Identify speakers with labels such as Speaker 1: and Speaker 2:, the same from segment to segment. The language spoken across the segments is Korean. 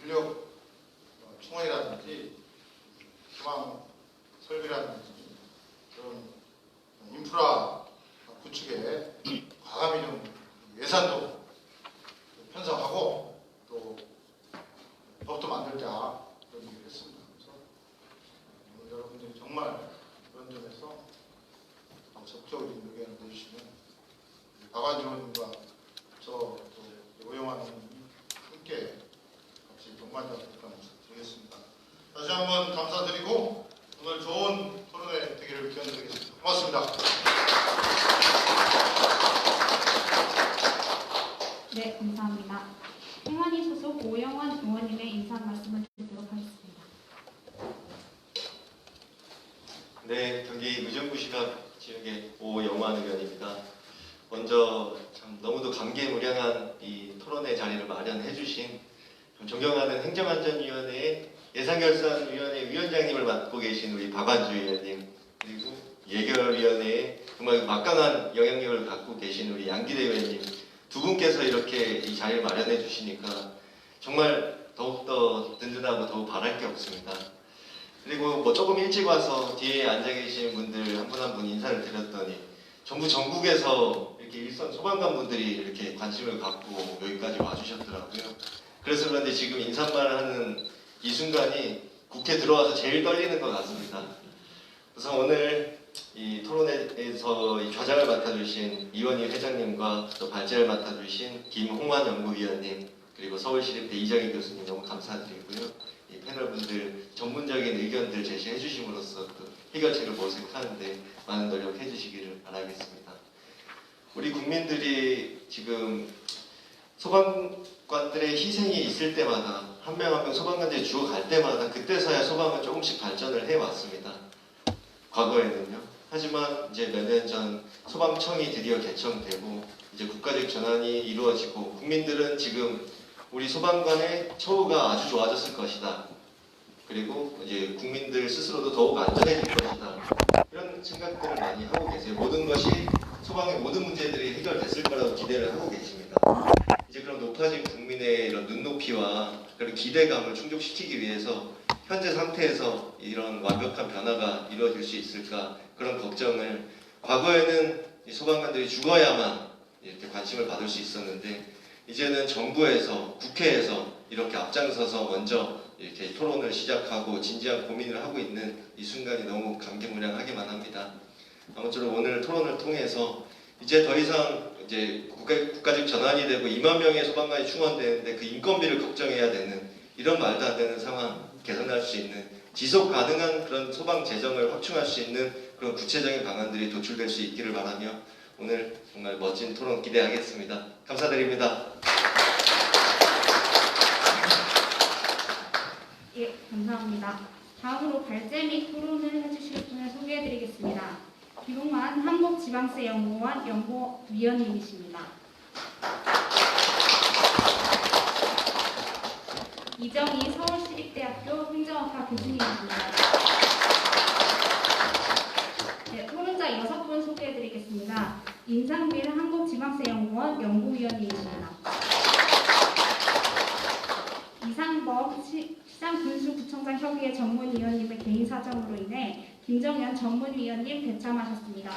Speaker 1: 인력 충원이라든지 소방 설비라든지 그런 인프라 구축에 과감히 좀 예산도 편성하고 또 법도 만들자 그런 얘기를 했습니다. 그래서 오늘 여러분들이 정말 그런 점에서 적극적으로 의견을 내주시면 박완주 의원님과 저 또 오영환 의원님 함께 같이 동반자 부탁드리겠습니다. 다시 한번 감사드리고 오늘 좋은 토론회 되기를 기원드리겠습니다. 고맙습니다.
Speaker 2: 네, 감사합니다. 행안위 소속 오영환 의원님의 인사 말씀을 드리도록 하겠습니다.
Speaker 3: 네, 경기 의정부시각 지역의 오영환 의원입니다. 먼저 참 너무도 감개무량한 이 토론회 자리를 마련해 주신 존경하는 행정안전위원회 예산결산위원회 위원장님을 맡고 계신 우리 박완주 의원님, 그리고 예결위원회에 정말 막강한 영향력을 갖고 계신 우리 양기대 의원님 두 분께서 이렇게 이 자리를 마련해 주시니까 정말 더욱더 든든하고 더욱 바랄 게 없습니다. 그리고 뭐 조금 일찍 와서 뒤에 앉아 계신 분들 한 분 한 분 인사를 드렸더니 전부 전국에서 이렇게 일선 소방관 분들이 이렇게 관심을 갖고 여기까지 와주셨더라고요. 그래서 그런데 지금 인사말을 하는 이 순간이 국회 들어와서 제일 떨리는 것 같습니다. 그래서 오늘 이 토론회에서 이 좌장을 맡아주신 이원희 회장님과 또 발제를 맡아주신 김홍만 연구위원님, 그리고 서울시립대 이정희 교수님 너무 감사드리고요. 이 패널분들 전문적인 의견들 제시해 주심으로써 또 해결책을 모색하는데 많은 노력해 주시기를 바라겠습니다. 우리 국민들이 지금 소방관들의 희생이 있을 때마다 한 명 한 명 소방관들이 죽어갈 때마다 그때서야 소방은 조금씩 발전을 해왔습니다. 과거에는요. 하지만 이제 몇 년 전 소방청이 드디어 개청되고 이제 국가적 전환이 이루어지고 국민들은 지금 우리 소방관의 처우가 아주 좋아졌을 것이다. 그리고 이제 국민들 스스로도 더욱 안전해질 것이다. 이런 생각들을 많이 하고 계세요. 모든 것이 소방의 모든 문제들이 해결됐을 거라고 기대를 하고 계십니다. 이제 그럼 높아진 국민의 이런 눈높이와 그런 기대감을 충족시키기 위해서 현재 상태에서 이런 완벽한 변화가 이루어질 수 있을까 그런 걱정을, 과거에는 소방관들이 죽어야만 이렇게 관심을 받을 수 있었는데 이제는 정부에서 국회에서 이렇게 앞장서서 먼저 이렇게 토론을 시작하고 진지한 고민을 하고 있는 이 순간이 너무 감개무량하기만 합니다. 아무쪼록 오늘 토론을 통해서 이제 더 이상 이제 국가적 전환이 되고 2만 명의 소방관이 충원되는데 그 인건비를 걱정해야 되는 이런 말도 안 되는 상황 개선할 수 있는 지속 가능한 그런 소방 재정을 확충할 수 있는 그런 구체적인 방안들이 도출될 수 있기를 바라며 오늘 정말 멋진 토론 기대하겠습니다. 감사드립니다.
Speaker 2: 예, 감사합니다. 다음으로 발제 및 토론을 해주실 분을 소개해드리겠습니다. 김홍만 한국지방세연구원 연구위원님이십니다. 이정희 서울시립대학교 행정학과 교수님이십니다. 네, 토론자 6분 소개해드리겠습니다. 임상빈 한국지방세연구원 연구위원님이십니다. 이상범 시장군수구청장 협의회 전문위원님의 개인 사정으로 인해 김정현 전문위원님 배참하셨습니다.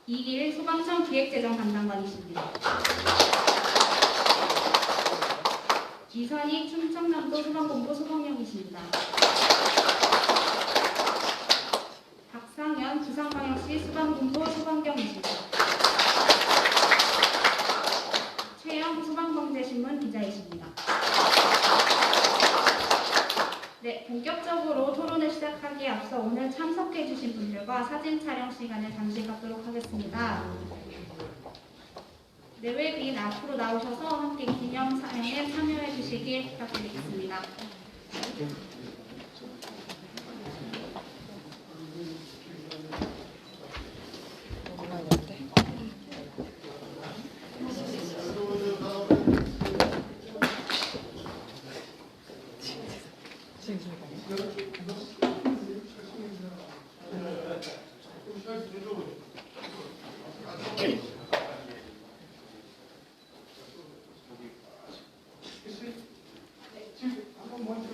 Speaker 2: 이길 소방청 기획재정 담당관이십니다. 이선희 충청남도 소방본부 소방령이십니다. 박상현 부산광역시 소방본부 소방경이십니다. 최영 소방범죄신문 기자이십니다. 네, 본격적으로 토론을 시작하기에 앞서 오늘 참석해 주신 분들과 사진 촬영 시간을 잠시 갖도록 하겠습니다. 내외빈 앞으로 나오셔서 함께 기념 촬영에 참여해 주시길 부탁드리겠습니다.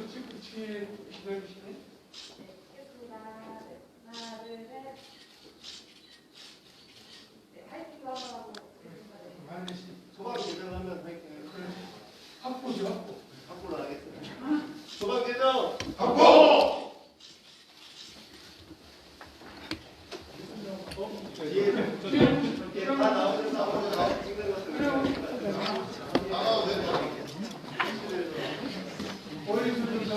Speaker 4: 그렇지 기다리시네.
Speaker 2: 찍겠습니다. 하나, 둘, 셋. 화이팅 하고.
Speaker 4: 많이
Speaker 3: 소방 개정하면
Speaker 4: 확보죠, 확보.
Speaker 3: 확보를 하겠습니다. 소방 개정
Speaker 1: 확보!
Speaker 3: 뒤에 다 나오셔서 찍는 것들.
Speaker 1: 나가도 되죠?
Speaker 4: 어린이들 좀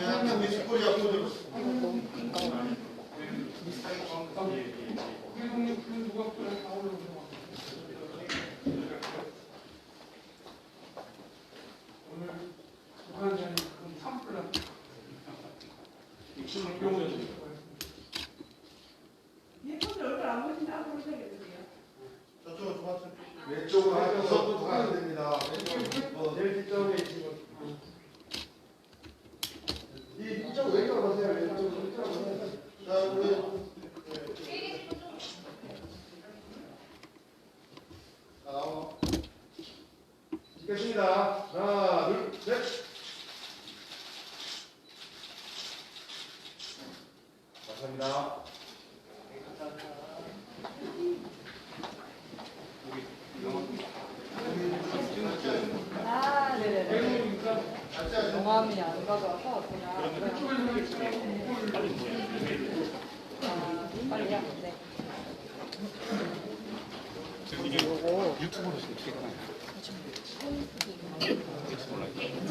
Speaker 1: 약간 미스코리아 분들
Speaker 4: 누가 그래 나오려고 오늘 북한장이 그럼 산불난
Speaker 2: 예쁜데 얼굴 안 보신다고 그러셔야겠어요.
Speaker 1: 저쪽으로 도와주세요.
Speaker 5: 왼쪽으로 하셔서 가야 됩니다.
Speaker 4: 내일 뒷점에 지금
Speaker 5: 이쪽 왼쪽으로 가세요. 왼쪽으로 가세요.
Speaker 1: 자, 우리 자, 나오나?
Speaker 5: 찍겠습니다. 하나, 둘, 셋. 감사합니다.
Speaker 6: 아, 네네네.
Speaker 1: 같이 하세요.
Speaker 6: 명함이 안 가져와서 그냥 아, 빨리요? 네.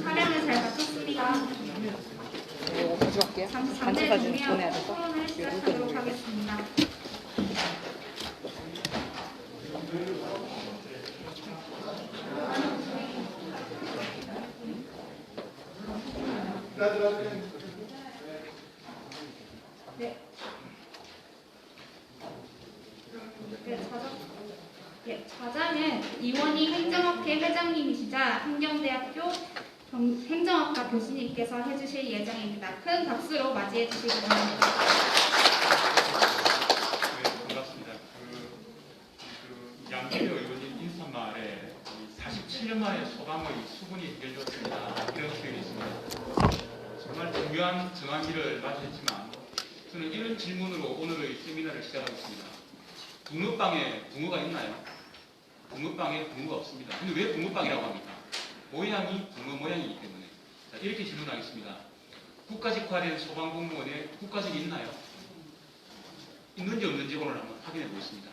Speaker 2: 촬영을 잘 마쳤습니다.
Speaker 6: 이거 가져갈게요.
Speaker 2: 잠시
Speaker 6: 단체사진
Speaker 2: 잠깐
Speaker 6: 보내야
Speaker 2: 준비하고
Speaker 6: 돼서.
Speaker 2: 토론을 시작하도록 하겠습니다. 네. 좌장은 이원희 행정학회 회장님이시자 행정대학교 행정학과 교수님께서 해주실 예정입니다. 큰 박수로 맞이해 주시기 바랍니다.
Speaker 7: 네, 반갑습니다. 양재료 의원님 인사말에 47년 만에 소방의 수분이 해결되었습니다. 이런 표현이 있습니다. 정말 중요한 정황기를 맞이했지만 저는 이런 질문으로 오늘의 세미나를 시작하겠습니다. 붕어빵에 붕어가 있나요? 붕어빵에 붕어가 없습니다. 근데 왜 붕어빵이라고 합니까? 모양이 붕어 모양이기 때문에. 자, 이렇게 질문하겠습니다. 국가직화된 소방공무원에 국가직이 있나요? 있는지 없는지 오늘 한번 확인해 보겠습니다.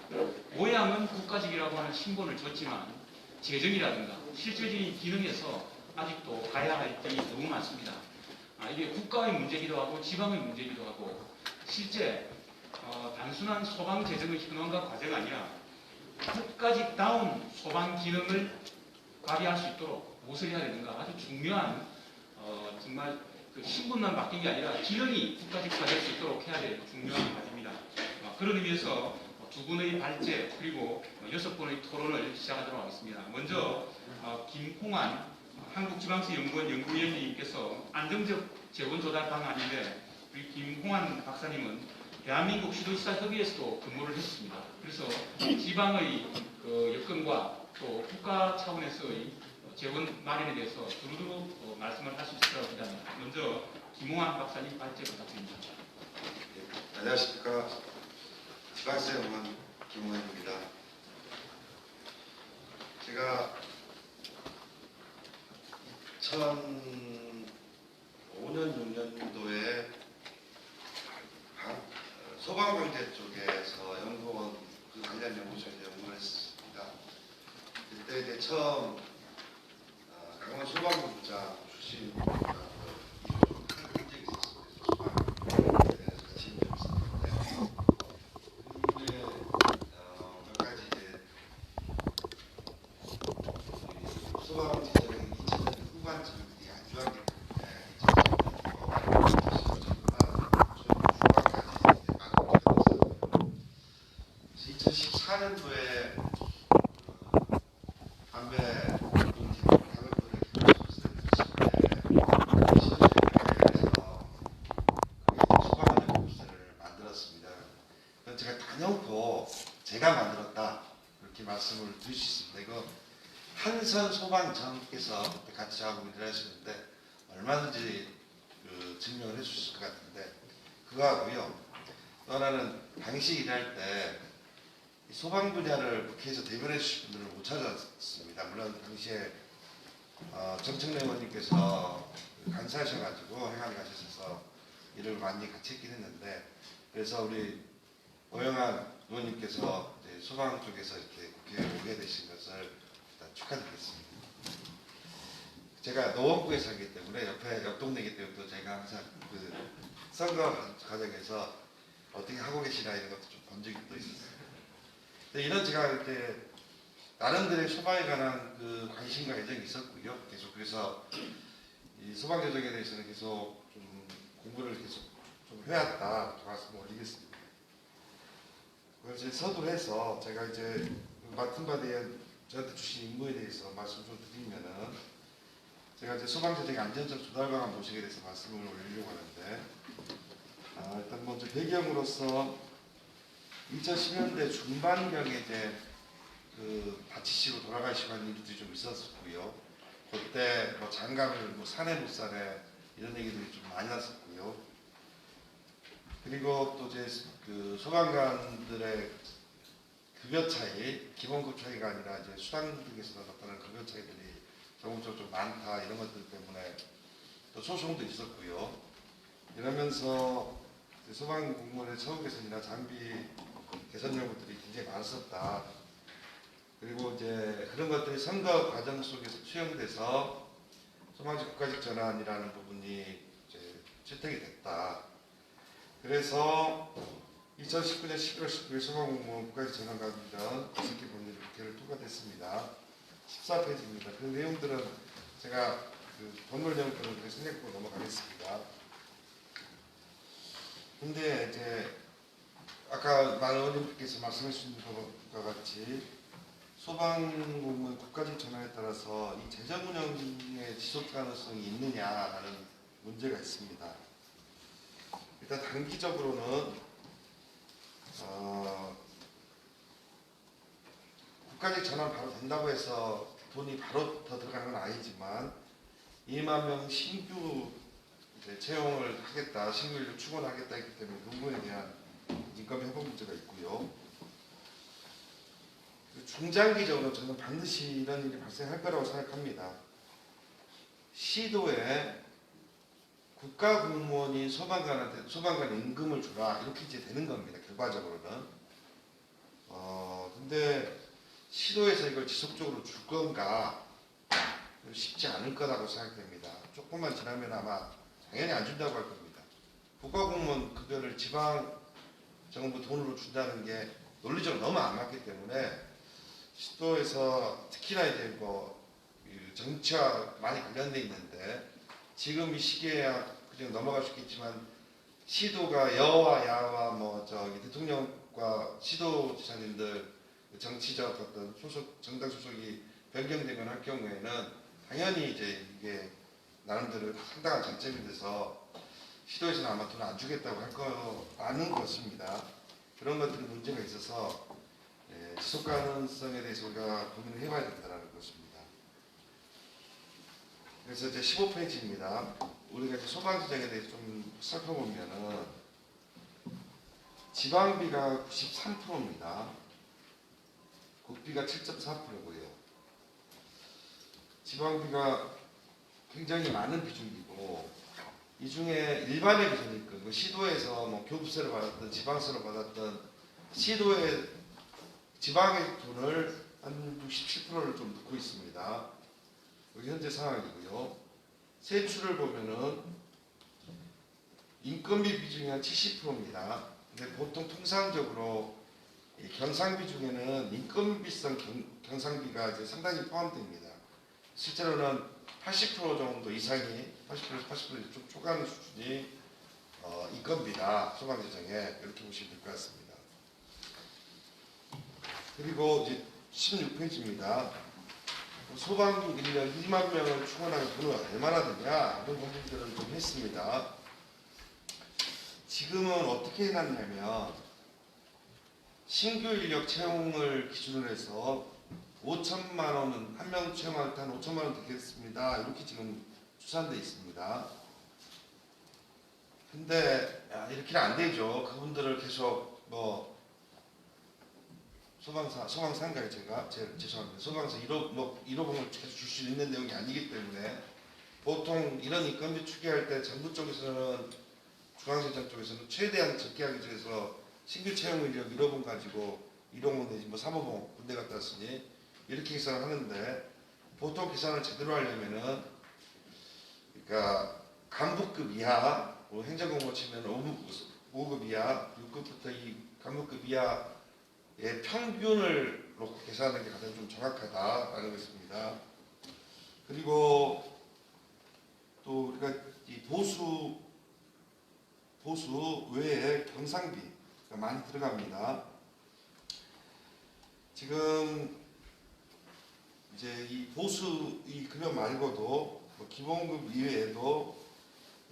Speaker 7: 모양은 국가직이라고 하는 신분을 줬지만 재정이라든가 실질적인 기능에서 아직도 가야 할 점이 너무 많습니다. 이게 국가의 문제이기도 하고 지방의 문제이기도 하고 실제 단순한 소방 재정의 현황과 과제가 아니라 국가직다운 소방 기능을 발휘할 수 있도록 무엇을 해야 되는가 아주 중요한 정말 그 신분만 바뀐 게 아니라 기능이 국가직화될 수 있도록 해야 될 중요한 과제입니다. 그런 의미에서 두 분의 발제 그리고 6번의 토론을 시작하도록 하겠습니다. 먼저 김홍환 한국지방시연구원 연구위원님께서 안정적 재원조달 방안인데 우리 김홍환 박사님은 대한민국 시도지사 협의회에서도 근무를 했습니다. 그래서 지방의 그 여건과 또 국가 차원에서의 재원 마련에 대해서 두루두루 말씀을 할 수 있을 거라고 기대합니다. 먼저 김홍환 박사님 발제 부탁드립니다.
Speaker 8: 네, 안녕하십니까. 지방시의원 김홍환입니다. 제가 2005년, 6년도에 소방방재 쪽에서 연구원 그 관련 연구소에서 연구를 했습니다. 그때 이제 처음 강원 소방본부장 출신 한 적이 있었어요. 소방에 대해서 같이 있었는데 그게 몇 가지 이제 소방 지정이 2000년 후반쯤이 안 좋았기 때문에 2014년도에 담배 가격들을 기준으로 시험에 시험에 소방국에서 그때 같이 하고 일을 하시는데 얼마든지 그 증명을 해주실 것 같은데 그거 하고요. 또 하나는 당시 일할 때 소방 분야를 국회에서 대변해 주실 분들을 못 찾았습니다. 물론 당시에 정청래 의원님께서 간사하셔가지고 행안위 가셔서 일을 많이 같이 했긴 했는데 그래서 우리 오영환 의원님께서 이제 소방 쪽에서 이렇게 국회에 오게 되신 것을 일단 축하드리겠습니다. 제가 노원구에 살기 때문에 옆 동네이기 때문에 또 제가 항상 그 선거 과정에서 어떻게 하고 계시나 이런 것도 좀 본 적이 또 있었어요. 근데 이런 제가 그때 나름대로의 소방에 관한 그 관심과 애정이 있었고요. 계속 그래서 이 소방 제도에 대해서는 계속 좀 공부를 계속 좀 해왔다. 말씀을 올리겠습니다. 그걸 이제 서두를 해서 제가 이제 맡은 바에 대한 저한테 주신 임무에 대해서 말씀 좀 드리면은 제가 이제 소방재정의 안전적 조달 방안 모색에 대해서 말씀을 올리려고 하는데 일단 먼저 배경으로서 2010년대 중반경에 이제 그 다치시고 돌아가시고 한 일들이 좀 있었고요. 그때 뭐 장갑을 뭐 사내 못 사내 이런 얘기들이 좀 많이 났었고요. 그리고 또 이제 그 소방관들의 급여 차이, 기본급 차이가 아니라 이제 수당 등에서 나타나는 급여 차이들이 조금씩 좀 많다 이런 것들 때문에 또 소송도 있었고요. 이러면서 소방 공무원의 처우 개선이나 장비 개선 요구들이 굉장히 많았었다. 그리고 이제 그런 것들이 선거 과정 속에서 투영돼서 소방직 국가직 전환이라는 부분이 이제 채택이 됐다. 그래서 2019년 11월 19일 소방공무원 국가직 전환 관련 6개 법률이 국회를 통과됐습니다. 14페이지입니다. 그 내용들은 제가 그 법률 내용들은 생략하고 넘어가겠습니다. 근데 이제 아까 많은 의원님께서 말씀해 주신 것과 같이 소방공무원 국가직 전환에 따라서 이 재정 운영의 지속 가능성이 있느냐라는 문제가 있습니다. 일단 단기적으로는 국가직 전환 바로 된다고 해서 돈이 바로 더 들어가는 건 아니지만 2만 명 신규 이제 채용을 하겠다, 신규 인력 충원하겠다 했기 때문에 그 부분에 대한 인건 회복 문제가 있고요. 중장기적으로 저는 반드시 이런 일이 발생할 거라고 생각합니다. 시도에 국가 공무원이 소방관한테 소방관 임금을 주라 이렇게 이제 되는 겁니다. 결과적으로는. 근데 시도에서 이걸 지속적으로 줄 건가 쉽지 않을 거라고 생각됩니다. 조금만 지나면 아마 당연히 안 준다고 할 겁니다. 국가 공무원 급여를 지방 정부 돈으로 준다는 게 논리적으로 너무 안 맞기 때문에 시도에서 특히나 이제 뭐 정치와 많이 관련돼 있는데 지금 이 시기에야 그냥 넘어갈 수 있겠지만 시도가 여와 야와 뭐 저기 대통령과 시도지사님들 정치적 어떤 소속 정당 소속이 변경되거나 할 경우에는 당연히 이제 이게 나름대로 상당한 장점이 돼서 시도에서는 아마 돈 안 주겠다고 할 거라는 것입니다. 그런 것들이 문제가 있어서 지속 가능성에 대해서 우리가 고민을 해봐야 된다는 것입니다. 그래서 이제 15페이지입니다. 우리가 이제 소방지정에 대해서 좀 살펴보면은 지방비가 93%입니다. 국비가 7.4%고요. 지방비가 굉장히 많은 비중이고 이 중에 일반의 비중이 그 시도에서 뭐 교부세를 받았든 지방세를 받았든 시도의 지방의 돈을 한 67%를 좀 넣고 있습니다. 여기 현재 상황이고요. 세출을 보면은 인건비 비중이 한 70%입니다. 근데 보통 통상적으로 이 경상비 중에는 인건비성 경상비가 이제 상당히 포함됩니다. 실제로는 80% 정도 이상이 80% 좀 초과하는 수준이 인건비다. 소방재정에 이렇게 보시면 될 것 같습니다. 그리고 이제 16페이지입니다. 소방 인력 2만 명을 충원하는 돈은 얼마나 드냐 이런 고민들을 좀 했습니다. 지금은 어떻게 해놨냐면 신규 인력 채용을 기준으로 해서 5천만 원은 한 명 채용할 때 한 5천만 원 되겠습니다. 이렇게 지금 추산돼 있습니다. 근데 이렇게는 안 되죠. 그분들을 계속 뭐 소방상가에 죄송합니다. 소방사 1호봉을 계속 줄 수 있는 내용이 아니기 때문에 보통 이런 인건비 추계할 때 정부 쪽에서는 중앙시장 쪽에서는 최대한 적게 하기 위해서 신규 채용 인력 1호봉 가지고 1호봉 내지 뭐 3호봉 군대 갔다 왔으니 이렇게 계산을 하는데 보통 계산을 제대로 하려면은 그러니까 간부급 이하 뭐 행정공무 치면 5급 이하 6급부터 이 간부급 이하의 평균을 놓고 계산하는 게 가장 좀 정확하다라는 것입니다. 그리고 또 우리가 이 보수 외에 경상비가 많이 들어갑니다. 지금 이제 이 보수 이 급여 말고도 뭐 기본급 이외에도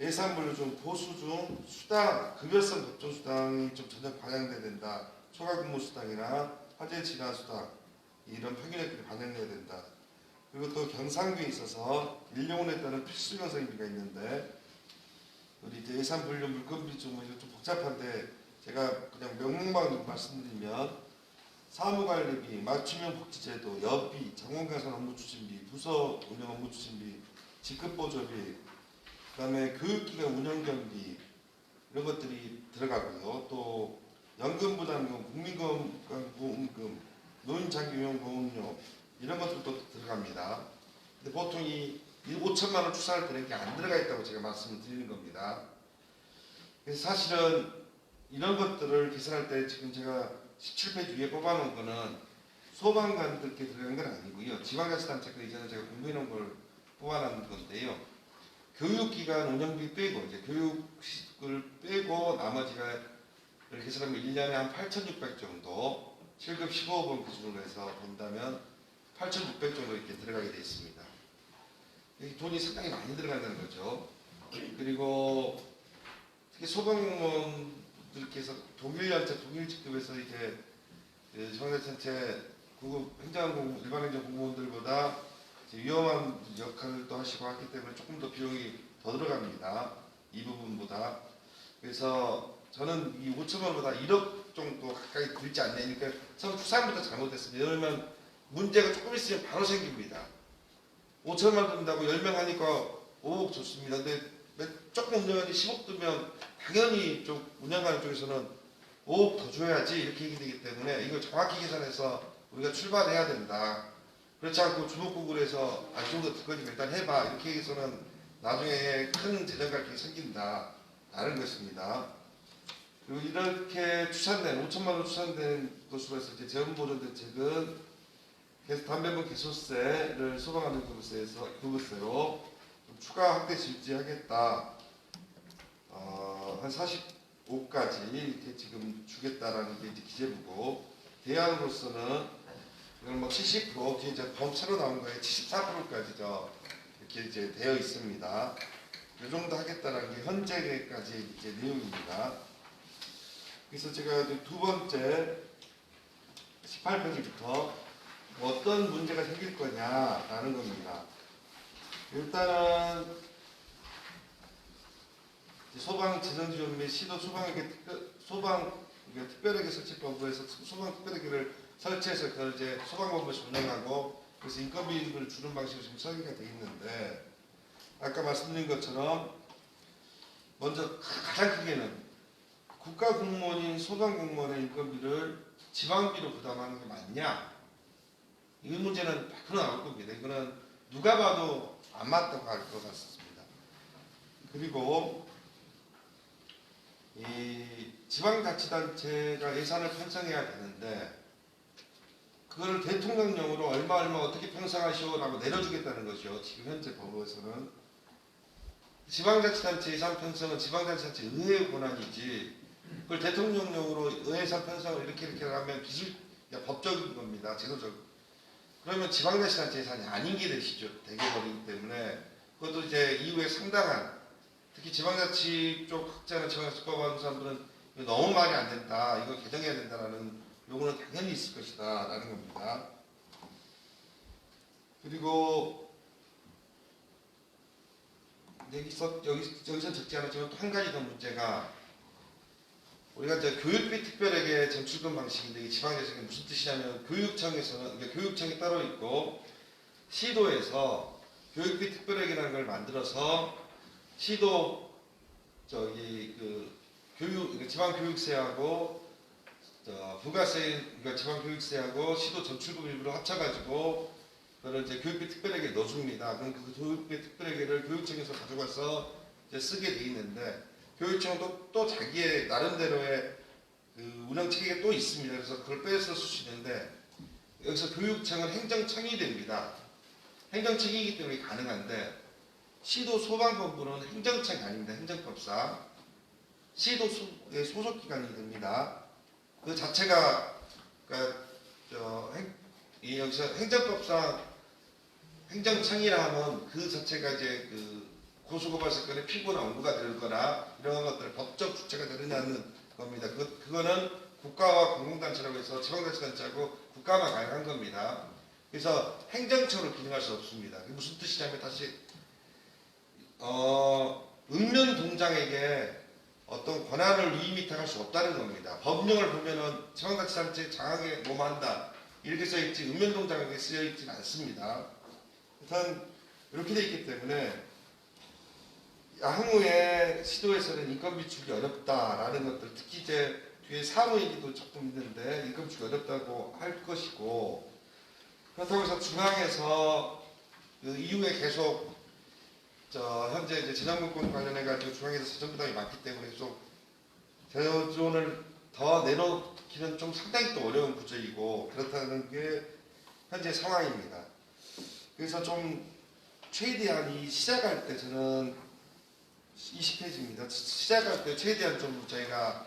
Speaker 8: 예산분류 중 보수 중 수당 급여성 법정 수당이 좀 전혀 반영돼야 된다. 초과 근무 수당이나 화재 진화 수당 이런 평균액들이 반영돼야 된다. 그리고 또 경상비에 있어서 일용운에 따른 필수 경상비가 있는데 우리 이제 예산 분류 물건비 중 이거 좀 복잡한데 제가 그냥 명목만 말씀드리면 사무관리비, 맞춤형 복지제도, 여비, 장원가산 업무추진비, 부서 운영 업무추진비, 직급보조비, 그다음에 교육기관 운영경비 이런 것들이 들어가고요. 또 연금부담금, 국민건강보험금, 노인장기요양보험료 이런 것들도 들어갑니다. 근데 보통 이 5천만 원 추산할 때는 이게 안 들어가 있다고 제가 말씀을 드리는 겁니다. 그래서 사실은 이런 것들을 계산할 때 지금 제가 17페이지 위에 뽑아놓은 거는 소방관들께 들어간 건 아니고요. 지방자치단체가 이전에 제가 공부해 놓은 걸 뽑아놓은 건데요. 교육기관 운영비 빼고 이제 교육을 빼고 나머지가 계산하면 1년에 한 8,600 정도 7급 15번 기준으로 해서 본다면 8,600 정도 이렇게 들어가게 되어 있습니다. 돈이 상당히 많이 들어간다는 거죠. 그리고 특히 소방공무원들께서 동일연차 동일직급에서 이제 지방자치단체 구급 행정공무 일반 행정공무원들보다 위험한 역할을 또 하시고 하기 때문에 조금 더 비용이 더 들어갑니다. 이 부분보다. 그래서 저는 이 5천만 원보다 1억 정도 가까이 들지 않냐. 그러니까 처음 추산부터 잘못했습니다. 왜냐하면 문제가 조금 있으면 바로 생깁니다. 5천만 원 든다고 10명 하니까 5억 좋습니다. 근데 조금 운영하니 10억 들면 당연히 쪽 운영하는 쪽에서는 5억 더 줘야지 이렇게 얘기되기 때문에 이걸 정확히 계산해서 우리가 출발해야 된다. 그렇지 않고 주먹구구를 해서 이 정도 들 거니까 일단 해봐 이렇게 해서는 나중에 큰 재정 갈등이 생긴다 라는 것입니다. 그리고 이렇게 추산된 5천만 원 추산된 것으로 해서 이제 재원보존 대책은 담배분 개소세를 소방하는 부분세로 추가 확대 지지하겠다. 한 45까지 이렇게 지금 주겠다라는 게 이제 기재부고 대안으로서는 이건 뭐 70% 뒤에 이제 범차로 나온 거에 74%까지죠. 이렇게 이제 되어 있습니다. 이 정도 하겠다라는 게 현재까지 이제 내용입니다. 그래서 제가 두 번째 18페이지부터 어떤 문제가 생길 거냐라는 겁니다. 일단은 소방재정지원 및 시도 소방에게 특별하게 설치본부에서 소방특별하게를 설치해서 그걸 이제 소방본부에서 운영하고 그래서 인건비를 주는 방식으로 지금 설계가 되어 있는데 아까 말씀드린 것처럼 먼저 가장 크게는 국가공무원인 소방공무원의 인건비를 지방비로 부담하는 게 맞냐? 이 문제는 100% 나올 겁니다. 이거는 누가 봐도 안 맞다고 할 것 같습니다. 그리고 이 지방자치단체가 예산을 편성해야 되는데 그걸 대통령령으로 얼마 어떻게 편성하시오라고 내려주겠다는 것이요. 지금 현재 법에서는 지방자치단체 예산 편성은 지방자치단체 의회의 권한이지 그걸 대통령령으로 예산 편성을 이렇게 하면 법적인 겁니다. 제도적. 그러면 지방자치단체 예산이 아닌 게 되시죠. 되게버리기 때문에 그것도 이제 이후에 상당한 특히 지방자치 쪽 학자나 지방자치법 하는 사람들은 이거 너무 말이 안 된다. 이거 개정해야 된다라는 요구는 당연히 있을 것이다 라는 겁니다. 그리고 여기서 적지 않았지만 또 한 가지 더 문제가 우리가 이제 교육비 특별하게 점출금 방식인데 이 지방자치가 무슨 뜻이냐면 교육청에서는 그러니까 교육청이 따로 있고 시도에서 교육비 특별액이라는 걸 만들어서 시도 그러니까 지방교육세하고 부가세 그러니까 지방교육세하고 시도 점출금 일부를 합쳐가지고 그걸 이제 교육비 특별액에 넣어줍니다. 그럼 그 교육비 특별액을 교육청에서 가져가서 이제 쓰게 돼 있는데 교육청도 또 자기의 나름대로의 그 운영 체계가 또 있습니다. 그래서 그걸 빼서 쓸 수 있는데 여기서 교육청은 행정청이 됩니다. 행정청이기 때문에 가능한데 시도 소방본부는 행정청이 아닙니다. 행정법상 시도의 소속기관이 됩니다. 그 자체가 그러니까 여기서 행정법상 행정청이라 하면 그 자체가 이제 그 고소고발 사건의 피고나 원고가 될 거나 이런 것들 법적 주체가 되느냐는 겁니다. 그거는 국가와 공공단체라고 해서 지방자치단체하고 국가만 가능한 겁니다. 그래서 행정처로 기능할 수 없습니다. 그게 무슨 뜻이냐면 다시 읍면동장에게 어떤 권한을 위임위탁할 수 없다는 겁니다. 법령을 보면은 지방자치단체 장악에 뭐한다 이렇게 써있지 읍면동장에게 쓰여있지는 않습니다. 일단 이렇게 돼 있기 때문에 향후에 시도에서는 인건 비축이 어렵다라는 것들 특히 이제 뒤에 사무얘기도 조금 있는데 인건 비축이 어렵다고 할 것이고 그렇다고 해서 중앙에서 그 이후에 계속 현재 이제 재정분권 관련해 가지고 중앙에서 재정 부담이 많기 때문에 좀 재정을 더 내놓기는 좀 상당히 또 어려운 구조이고 그렇다는 게 현재 상황입니다. 그래서 좀 최대한 이 시작할 때 저는 20페이지입니다. 시작할 때 최대한 좀 저희가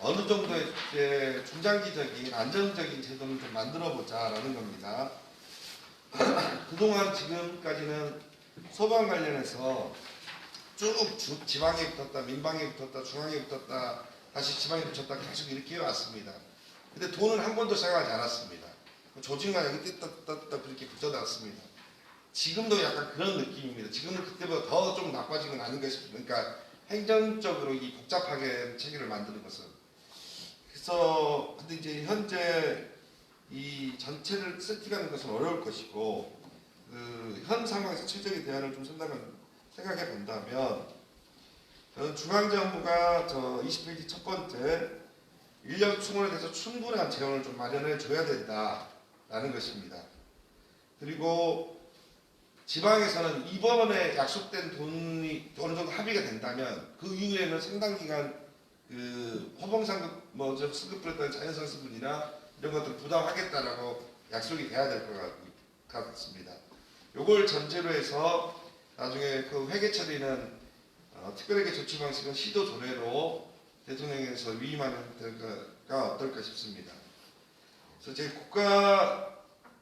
Speaker 8: 어느 정도의 이제 중장기적인 안정적인 제도를 좀 만들어 보자라는 겁니다. 그동안 지금까지는 소방 관련해서 쭉 지방에 붙었다, 민방에 붙었다, 중앙에 붙었다, 다시 지방에 붙였다 계속 이렇게 해왔습니다. 근데 돈은 한 번도 생각하지 않았습니다. 조직만 여기 뜯다 그렇게 붙여놨습니다. 지금도 약간 그런 느낌입니다. 지금은 그때보다 더 좀 나빠진 건 아닌가 싶습니다. 그러니까 행정적으로 이 복잡하게 체계를 만드는 것은. 그래서 근데 이제 현재 이 전체를 세팅하는 것은 어려울 것이고 현 상황에서 최적의 대안을 좀 생각해 본다면 저는 중앙정부가 20페이지 첫 번째 인력 충원에 대해서 충분한 재원을 좀 마련해 줘야 된다라는 것입니다. 그리고 지방에서는 이번에 약속된 돈이 어느 정도 합의가 된다면 그 이후에는 상당 기간 그 호봉상급 승급부였던 자연상 승급이나 이런 것들 부담하겠다라고 약속이 돼야 될 것 같습니다. 요걸 전제로 해서 나중에 그 회계 처리는 특별하게 조치 방식은 시도 조례로 대통령에서 위임하는 가 어떨까 싶습니다. 그래서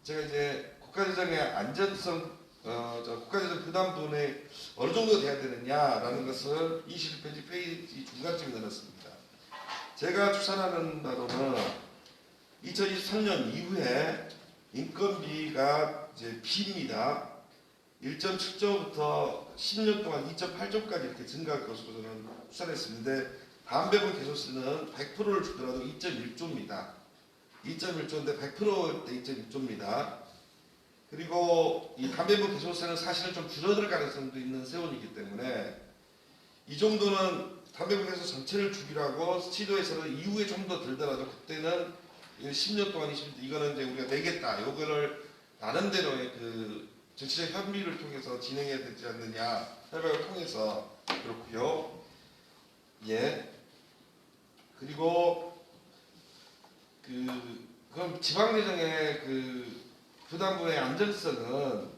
Speaker 8: 제가 이제 국가재정의 안전성 국가재정 부담분에 어느 정도 돼야 되느냐라는 것을 21페이지 페이지 중간쯤에 넣었습니다. 제가 추산하는 바로는 2023년 이후에 인건비가 이제 B입니다. 1.7조부터 10년 동안 2.8조까지 이렇게 증가할 것으로 저는 추산했었는데 담배분 개소세는 100%를 주더라도 2.1조입니다. 2.1조인데 100%대 2.1조입니다. 그리고 이 담배분 개소세는 사실은 좀 줄어들 가능성도 있는 세원이기 때문에 이 정도는 담배분 개소 전체를 주기라고 시도에서는 이후에 좀 더 들더라도 그때는 10년 동안 20년 이거는 이제 우리가 내겠다. 요거를 나름대로의 그 정치적 협의를 통해서 진행해야 되지 않느냐 협약을 통해서 그렇고요. 예. 그리고 그럼 지방재정의 그 부담부의 안정성은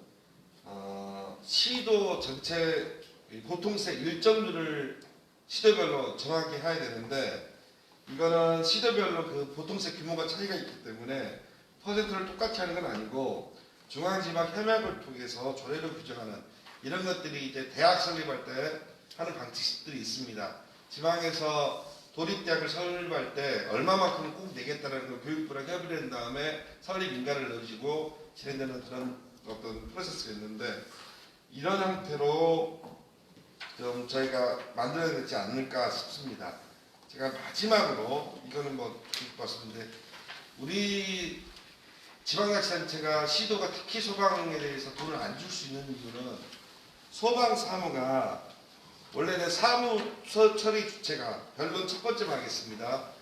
Speaker 8: 시도 전체 보통세 일정률을 시도별로 정확히 해야 되는데 이거는 시도별로 그 보통세 규모가 차이가 있기 때문에 퍼센트를 똑같이 하는 건 아니고 중앙지방 협약을 통해서 조례로 규정하는 이런 것들이 이제 대학 설립할 때 하는 방식들이 있습니다. 지방에서 도립대학을 설립할 때 얼마만큼 꼭 내겠다는 걸 교육부랑 협의를 한 다음에 설립 인가를 넣으시고 진행되는 그런 어떤 프로세스가 있는데 이런 형태로 좀 저희가 만들어야 되지 않을까 싶습니다. 제가 마지막으로 이거는 뭐 말씀인데 우리 지방자치단체가 시도가 특히 소방에 대해서 돈을 안 줄 수 있는 이유는 소방 사무가 원래는 사무 처리 주체가 결론 첫 번째 하겠습니다.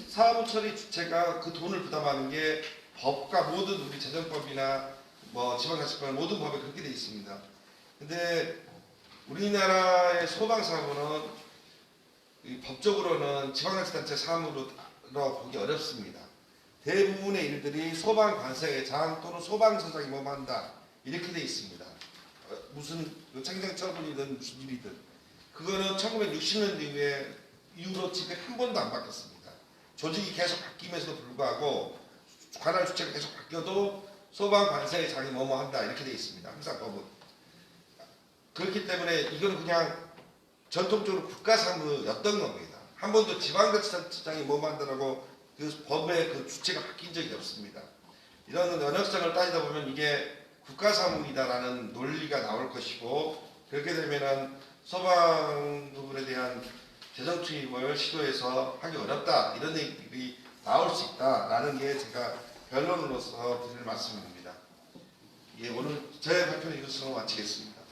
Speaker 8: 사무 처리 주체가 그 돈을 부담하는 게 법과 모든 우리 재정법이나 뭐 지방자치법 모든 법에 그렇게 되어 있습니다. 근데 우리나라의 소방 사무는 법적으로는 지방자치단체 사무로 보기 어렵습니다. 대부분의 일들이 소방관세회장 또는 소방서장이 뭐한다 이렇게 되어 있습니다. 무슨 창정처분이든 무슨 일이든 그거는 1960년 이후로 지금 한 번도 안 바뀌었습니다. 조직이 계속 바뀌면서도 불구하고 관할 주체가 계속 바뀌어도 소방관세회장이 뭐뭐 한다 이렇게 되어 있습니다. 항상 법은. 그렇기 때문에 이건 그냥 전통적으로 국가사무였던 겁니다. 한 번도 지방자치단체장이 뭐뭐 한다라고 그 법의 그 주체가 바뀐 적이 없습니다. 이런 연역성을 따지다 보면 이게 국가사무이다라는 논리가 나올 것이고 그렇게 되면은 소방 부분에 대한 재정 투입을 시도해서 하기 어렵다 이런 얘기들이 나올 수 있다라는 게 제가 변론으로서 드릴 말씀입니다. 예, 오늘 제 발표는 이것으로 마치겠습니다.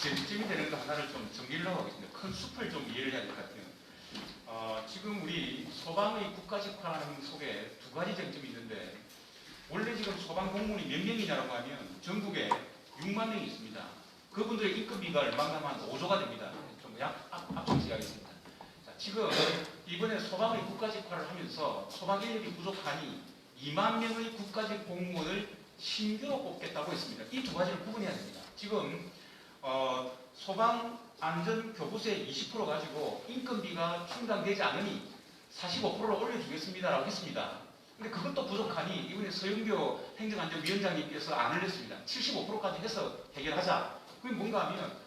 Speaker 7: 쟁점이 되는 거 하나를 좀 정리를 하겠습니다. 큰 숲을 좀 이해를 해야 될 것 같아요. 지금 우리 소방의 국가직화하는 속에 두 가지 쟁점이 있는데 원래 지금 소방 공무원이 몇 명이냐라고 하면 전국에 6만 명이 있습니다. 그분들의 인건비가 얼마나 하면 5조가 됩니다. 좀 앞서서 이야기했습니다. 자, 지금 이번에 소방의 국가직화를 하면서 소방 인력이 부족하니 2만 명의 국가직 공무원을 신규로 뽑겠다고 했습니다. 이 두 가지를 구분해야 됩니다. 지금 소방안전교부세 20% 가지고 인건비가 충당되지 않으니 45%를 올려주겠습니다라고 했습니다. 근데 그것도 부족하니 이번에 서영교 행정안전위원장님께서 안을 냈습니다. 75%까지 해서 해결하자. 그게 뭔가 하면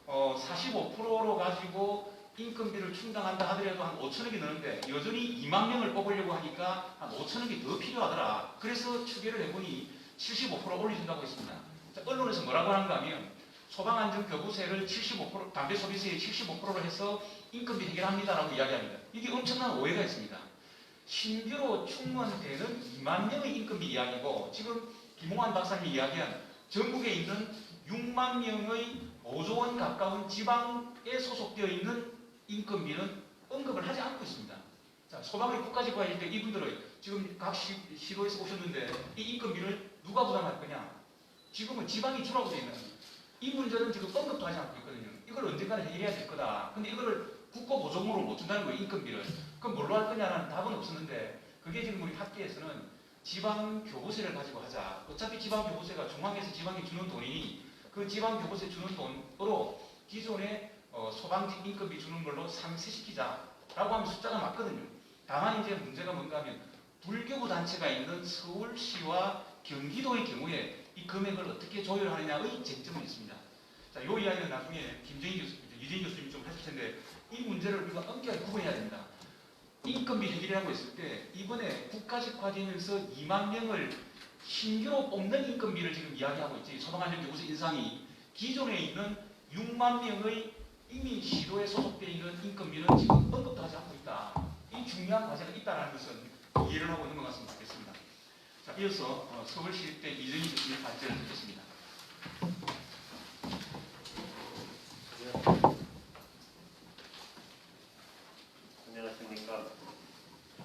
Speaker 7: 45%로 가지고 인건비를 충당한다 하더라도 한 5천억이 넘는데 여전히 2만 명을 뽑으려고 하니까 한 5천억이 더 필요하더라. 그래서 추계를 해보니 75% 올려준다고 했습니다. 자, 언론에서 뭐라고 하는가 하면 소방안전교부세를 75%, 담배소비세의 75%로 해서 인건비 해결합니다라고 이야기합니다. 이게 엄청난 오해가 있습니다. 신규로 충원되는 2만 명의 인건비 이야기고 지금 김홍환 박사님이 이야기한 전국에 있는 6만 명의 5조 원 가까운 지방에 소속되어 있는 인건비는 언급을 하지 않고 있습니다. 자, 소방의 국가직화일 때 이분들의 지금 각 시도에서 오셨는데 이 인건비를 누가 부담할 거냐? 지금은 지방이 주라고 되어 있는 이 문제는 지금 언급도 하지 않고 있거든요. 이걸 언젠가는 해결해야 될 거다. 근데 이거를 국고보조금으로 못 준다는 거예요, 인건비를. 그럼 뭘로 할 거냐는 답은 없었는데 그게 지금 우리 학계에서는 지방교부세를 가지고 하자. 어차피 지방교부세가 중앙에서 지방에 주는 돈이니 그 지방교부세 주는 돈으로 기존에 소방직 인건비 주는 걸로 상쇄시키자라고 하면 숫자가 맞거든요. 다만 이제 문제가 뭔가 하면 불교부 단체가 있는 서울시와 경기도의 경우에 이 금액을 어떻게 조율하느냐의 쟁점은 있습니다. 자, 이 이야기는 나중에 김정희 교수, 유재인 교수님이 좀 하실 텐데 이 문제를 우리가 엄격하게 구분해야 됩니다. 인건비 해결이라고 했을 때 이번에 국가직화되면서 2만 명을 신규로 뽑는 인건비를 지금 이야기하고 있지. 소방안전교부세 인상이 기존에 있는 6만 명의 이미 시도에 소속되어 있는 인건비는 지금 언급도 하지 않고 있다. 이 중요한 과제가 있다는 것은 이해를 하고 넘어갔으면 좋겠습니다. 자, 이어서 서울시립대 이정희 교수님 발제를 듣겠습니다.
Speaker 9: 안녕하십니까.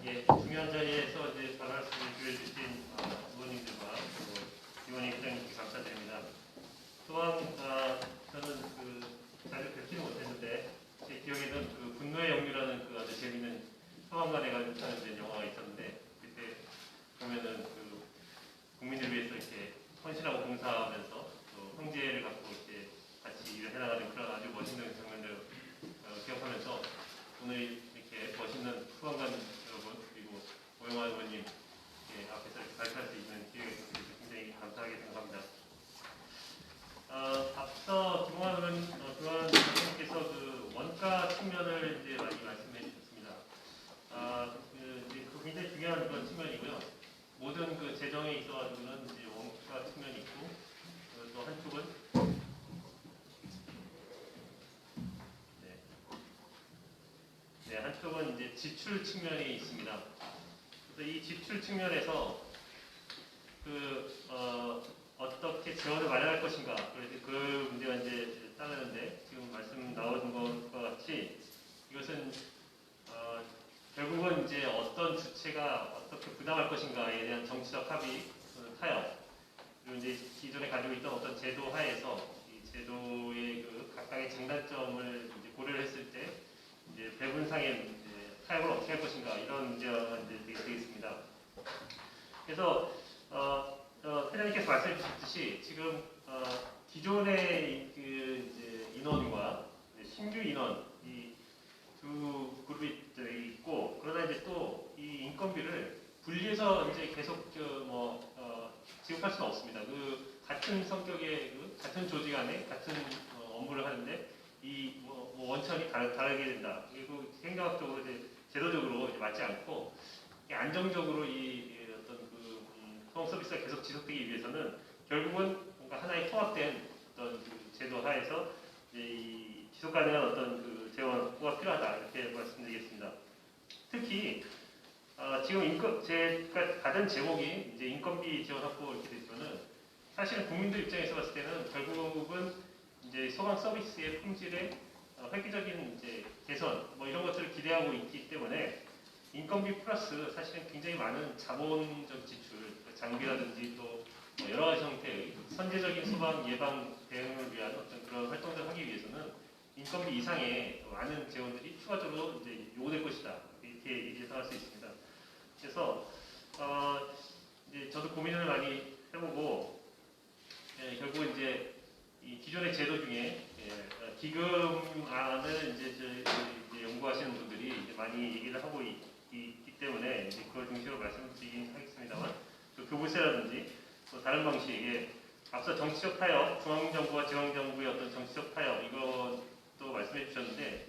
Speaker 9: 예, 중요한 자리에서 이제 말씀을 주신 의원님들과 의원님 회장님께 감사드립니다. 또한 저는 자주 뵙지는 못했는데 제 기억에는 분노의 영유라는 아주 재밌는 소방관에 관한 영화가 있었는데 그때 보면은 국민을 위해서 이렇게 헌신하고 봉사하면서 또 형제를 갖고 이렇게 같이 일을 해나가는 그런 아주 멋있는 장면들을 기억하면서 오늘 이렇게 멋있는 소방관 여러분 그리고 오영환 의원님 앞에서 이렇게 발표할 수 있는 기회가 있어서 굉장히 감사하게 생각합니다. 앞서 김홍환 의원님께서 원가 측면을 이제 많이 말씀해 주셨습니다. 이제 굉장히 중요한 그런 측면이고요. 이제 지출 측면이 있습니다. 그래서 이 지출 측면에서 어떻게 재원을 마련할 것인가, 그래서 그 문제가 이제 따르는데, 지금 말씀 나온 것과 같이 이것은 결국은 이제 어떤 주체가 어떻게 부담할 것인가에 대한 정치적 합의, 타협, 그리고 이제 기존에 가지고 있던 어떤 제도 하에서 이 제도의 그 각각의 장단점을 이제 고려를 했을 때 이제 배분상의 이제 타협을 어떻게 할 것인가, 이런 문제가 이제 되겠습니다. 그래서 회장님께서 말씀해 주셨듯이 지금 기존의 그 이제 인원과 신규 인원 이 두 그룹이 있고, 그러다 이제 또 이 인건비를 분리해서 이제 계속 지급할 수는 없습니다. 그 같은 성격의 같은 조직 안에 같은 업무를 하는데 이 원천이 다르게 된다. 그리고 행정학적으로 이제 제도적으로 이제 맞지 않고 안정적으로 이 어떤 그 통합 서비스가 계속 지속되기 위해서는 결국은 뭔가 하나의 통합된 어떤 그 제도 하에서 이제 이 지속 가능한 어떤 그 재원가 필요하다, 이렇게 말씀드리겠습니다. 특히 지금 제가 받은 제목이 이제 인건비 지원 확보 이렇게 되지만은 사실은 국민들 입장에서 봤을 때는 결국은 이제 소방 서비스의 품질의 획기적인 이제 개선 이런 것들을 기대하고 있기 때문에 인건비 플러스 사실은 굉장히 많은 자본적 지출, 장비라든지 또 여러 가지 형태의 선제적인 소방 예방 대응을 위한 어떤 그런 활동들을 하기 위해서는 인건비 이상의 많은 재원들이 추가적으로 이제 요구될 것이다, 이렇게 예상할 수 있습니다. 그래서 이제 저도 고민을 많이 해보고 결국 이제 이 기존의 제도 중에 기금안을 이제 연구하시는 분들이 이제 많이 얘기를 하고 있기 때문에 이제 그걸 중심으로 말씀드리긴 하겠습니다만, 그 교부세라든지 또 다른 방식의 앞서 정치적 타협, 중앙정부와 지방정부의 어떤 정치적 타협, 이것도 말씀해 주셨는데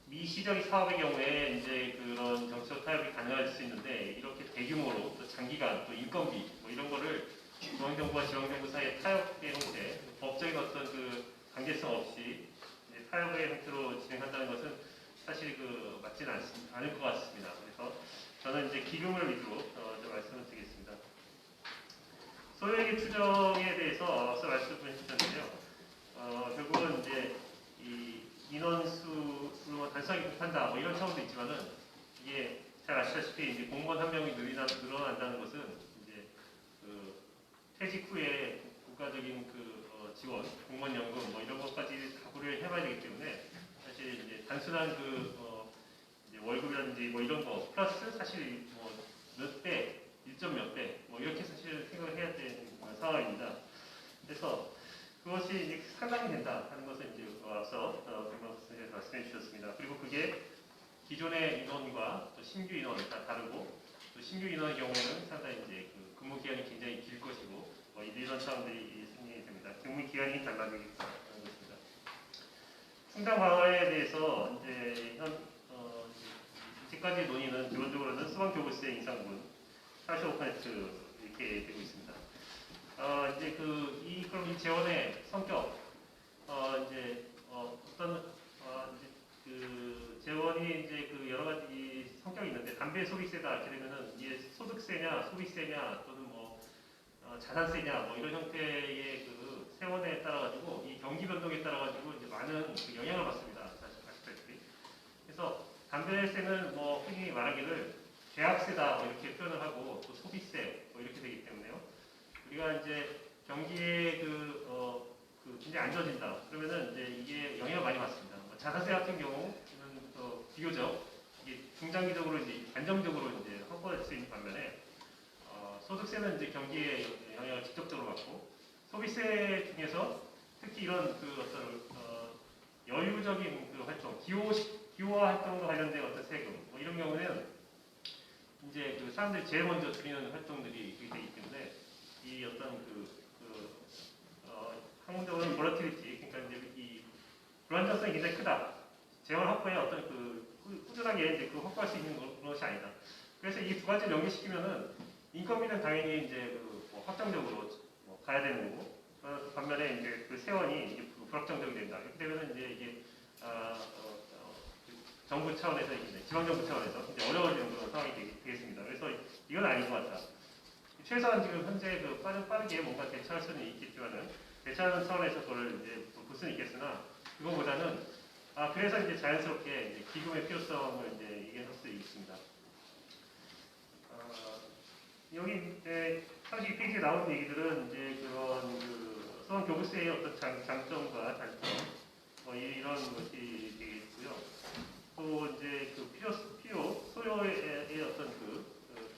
Speaker 9: 미시적 사업의 경우에 이제 그런 정치적 타협이 가능할 수 있는데, 이렇게 대규모로 또 장기간 또 인건비 이런 거를 중앙정부와 지방정부 사이의 타협의 형태, 법적인 어떤 그 강제성 없이 이제 타협의 형태로 진행한다는 것은 사실 맞지는 않을 것 같습니다. 그래서 저는 이제 기금을 위주로 말씀을 드리겠습니다. 소요액의 추정에 대해서 앞서 말씀을 주셨는데요. 결국은 이제 이 인원수로 단순하게 kup한다 이런 차원도 있지만은, 이게 잘 아시다시피 이제 공무원 한 명이 늘어난다는 것은 이제 그 퇴직 후에 국가적인 지원, 공무원 연금 이런 것까지 다 고려를 해봐야 되기 때문에 사실 이제 단순한 이제 월급이라든지 이런 거 플러스 사실 몇 배, 1점 몇 배 이렇게 사실 생각을 해야 되는 상황입니다. 그래서 그것이 이제 상당히 된다 하는 것을 이제 앞서 김박사님께서 말씀해 주셨습니다. 그리고 그게 기존의 인원과 또 신규 인원이 다 다르고, 또 신규 인원의 경우에는 상당히 이제 근무 기간이 굉장히 길 것이고 이런 사항들이 생기게 됩니다. 근무 기간이 달라지기 하는 것입니다. 충당 방안에 대해서 이제 이제까지 논의는 기본적으로는 소방교부세 인상분 45% 이렇게 되고 있습니다. 이제 그럼 이 재원의 성격, 재원이 이제 여러 가지 성격이 있는데, 담배 소비세다 이렇게 되면은 이게 소득세냐, 소비세냐, 또는 자산세냐 이런 형태의 세원에 따라 가지고 이 경기 변동에 따라 가지고 이제 많은 영향을 받습니다. 아시다시피. 그래서 담배세는 흔히 말하기를 죄악세다 이렇게 표현을 하고, 또 소비세 이렇게 되기 때문에요. 우리가 이제 경기에 굉장히 안 좋아진다 그러면은 이제 이게 영향을 많이 받습니다. 자산세 같은 경우는 또 비교적 이게 중장기적으로 이제 안정적으로 이제 확보될 수 있는 반면에, 소득세는 이제 경기에 영향을 직접적으로 받고, 소비세 중에서 특히 이런 어떤 여유적인 활동, 기호화 활동과 관련된 어떤 세금 이런 경우는 이제 사람들이 제일 먼저 줄이는 활동들이 되기 때문에 이 어떤 항문적으로는 볼러티리티, 그러니까 이제 이 불안정성이 굉장히 크다. 재원 확보에 어떤 꾸준하게 이제 확보할 수 있는 것이 아니다. 그래서 이 두 가지를 연계시키면은 인건비는 당연히 이제 확정적으로 가야 되는 거고, 반면에 이제 세원이 이제 불확정적이 된다. 이렇게 되면은 이제 이게 정부 차원에서 이제 지방정부 차원에서 이제 어려워지는 그런 상황이 되겠습니다. 그래서 이건 아닌 것 같다. 최소한 지금 현재 그 빠르게 뭔가 대처할 수는 있겠지만은 대처하는 차원에서 그걸 이제 볼 수는 있겠으나 그거보다는 그래서 이제 자연스럽게 이제 기금의 필요성을 이제 얘기할 수 있습니다. 여기 이제 32페이지에 나온 얘기들은 이제 그런 그 소방 교부세의 어떤 장점과 단점 이런 것이 되겠고요. 또 이제 그 소요의 어떤 그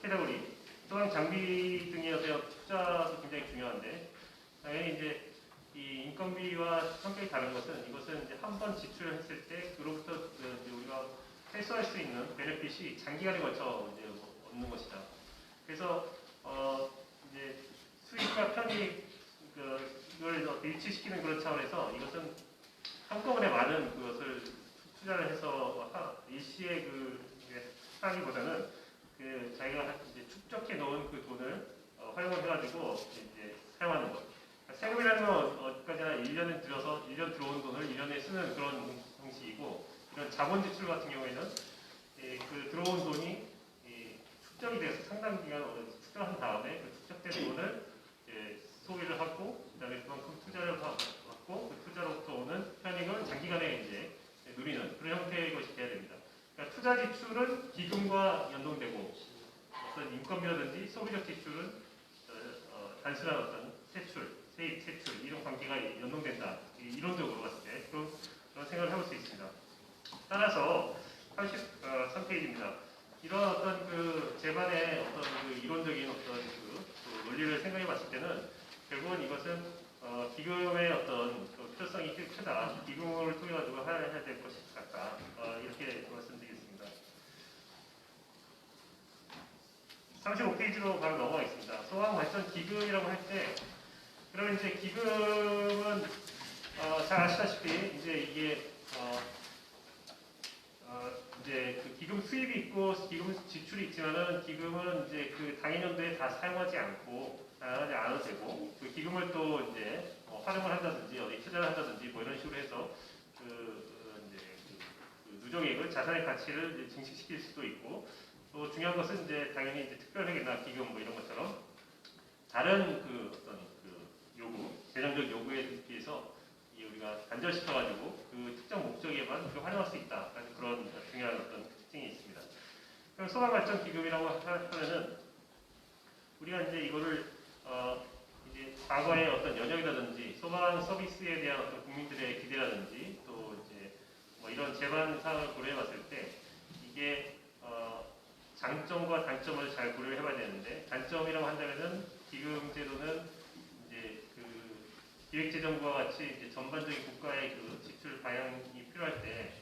Speaker 9: 캐테고리, 소방 장비 등의 어떤 투자도 굉장히 중요한데 당연히 이제 이 인건비와 성격이 다른 것은 이것은 이제 한 번 지출했을 때 그로부터 이제 우리가 회수할 수 있는 베네핏이 장기간에 걸쳐 이제 얻는 것이다. 그래서 이제 수익과 편익 이걸 일치시키는 그런 차원에서 이것은 한꺼번에 많은 그것을 투자를 해서 일시에 하기보다는 그 자기가 이제 축적해 놓은 그 돈을 활용을 해가지고 이제 사용하는 것. 세금이라는 건 어디까지나 1년에 들여서 1년 들어온 돈을 1년에 쓰는 그런 방식이고 이런 자본 지출 같은 경우에는 그 들어온 돈이 축적이 돼서 상당 기간 축적한 다음에 그 축적된 돈을 이제 소비를 하고 그다음에 그만큼 투자를 받고 그 투자로부터 오는 편익을 장기간에 이제 누리는 그런 형태의 것이 돼야 됩니다. 그러니까 투자 지출은 기금과 연동되고 어떤 인건비라든지 소비적 지출은 단순한 어떤 세입 세출 이런 관계가 연동된다. 이론적으로 봤을 때 그런 생각을 해볼 수 있습니다. 따라서 33페이지입니다. 이런 어떤 그 재반의 어떤 그 이론적인 어떤 그 논리를 생각해 봤을 때는 결국은 이것은 기금의 어떤 그 필요성이 크다. 기금을 통해 가지고 해야 될 것이 같다. 이렇게 말씀드리겠습니다. 35페이지로 바로 넘어가겠습니다. 소방 발전 기금이라고 할 때 그러면 이제 기금은 잘 아시다시피 이제 이게 이제 그 기금 수입이 있고 기금 지출이 있지만은 기금은 이제 그 당해년도에 다 사용하지 않아도 되고 그 기금을 또 이제 활용을 한다든지 어디 투자를 한다든지 뭐 이런 식으로 해서 이제 그 누적액을 자산의 가치를 이제 증식시킬 수도 있고 또 중요한 것은 이제 당연히 이제 특별회계나 기금 뭐 이런 것처럼 다른 그 어떤 그 요구 재정적 요구에 비해서 우리가 단절시켜가지고 그 특정 목적에만 활용할 수 있다라는 그런 중요한 어떤 특징이 있습니다. 그럼 소방발전 기금이라고 하면은 우리가 이제 이거를 이제 과거의 어떤 연역이라든지 소방 서비스에 대한 어떤 국민들의 기대라든지 또 이제 뭐 이런 재반 사항을 고려해봤을 때 이게 장점과 단점을 잘 고려해봐야 되는데 단점이라고 한다면은 기금 제도는 이제 기획재정부와 같이 이제 전반적인 국가의 그 지출 방향이 필요할 때,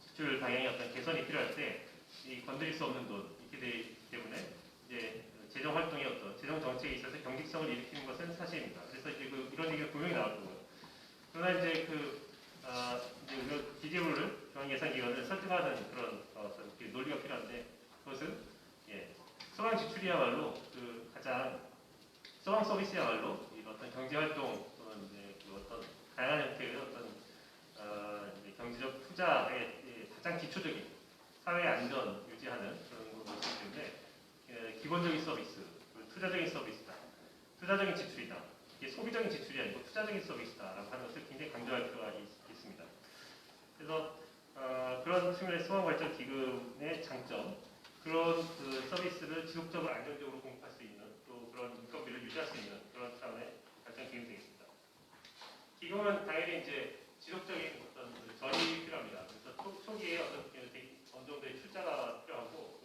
Speaker 9: 지출 방향의 어떤 개선이 필요할 때, 이 건드릴 수 없는 돈 이렇게 되기 때문에 이제 재정 활동의 어떤 재정 정책에 있어서 경직성을 일으키는 것은 사실입니다. 그래서 이제 이런 얘기가 분명히 나올 거고요. 그러나 이제 이제 기재부를 중앙예산기관을 설득하는 그런 어떤 논리가 필요한데 그것은 소방 지출이야말로 그 가장 소방 서비스야말로 어떤 경제 활동 또는 이제 어떤 다양한 형태의 어떤 이제 경제적 투자의 가장 기초적인 사회 안전 유지하는 그런 것이기 때문에 기본적인 서비스, 투자적인 서비스다, 투자적인 지출이다. 이게 소비적인 지출이 아니고 투자적인 서비스다라고 하는 것을 굉장히 강조할 필요가 있습니다. 그래서 그런 측면에서 소방발전 기금의 장점, 그런 그 서비스를 지속적으로 안정적으로 공급할 수 있는 또 그런 인건비를 유지할 수 있는 그런 차원의 발전 기금이 되겠습니다. 기금은 당연히 이제 지속적인 어떤 전이 필요합니다. 그래서 초기에 어느 정도의 투자가 필요하고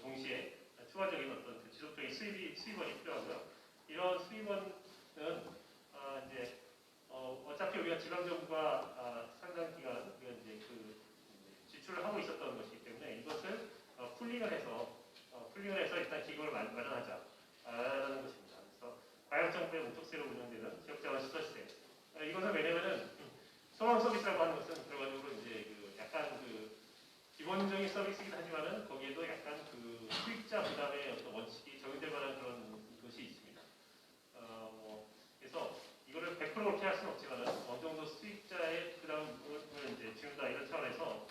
Speaker 9: 동시에 추가적인 어떤 지속적인 수입원이 필요하고요. 이런 수입원은 이제 어차피 우리가 지방정부가 상당 기간 우리가 이제 지출을 하고 있었던 것이기 때문에 이것을 풀링을 해서 일단 기금을 마련하자라는 것입니다. 그래서 과역정부의 목적세로 운영되는 지역자원 시설세. 이것은 왜냐면은 소방 서비스라고 하는 것은 결과적으로 이제 약간 기본적인 서비스이긴 하지만은 거기에도 약간 수익자 부담의 어떤 원칙이 적용될 만한 그런 것이 있습니다. 그래서 이거를 100% 그렇게 할 수는 없지만은 어느 정도 수익자의 부담을 이제 지운다 이런 차원에서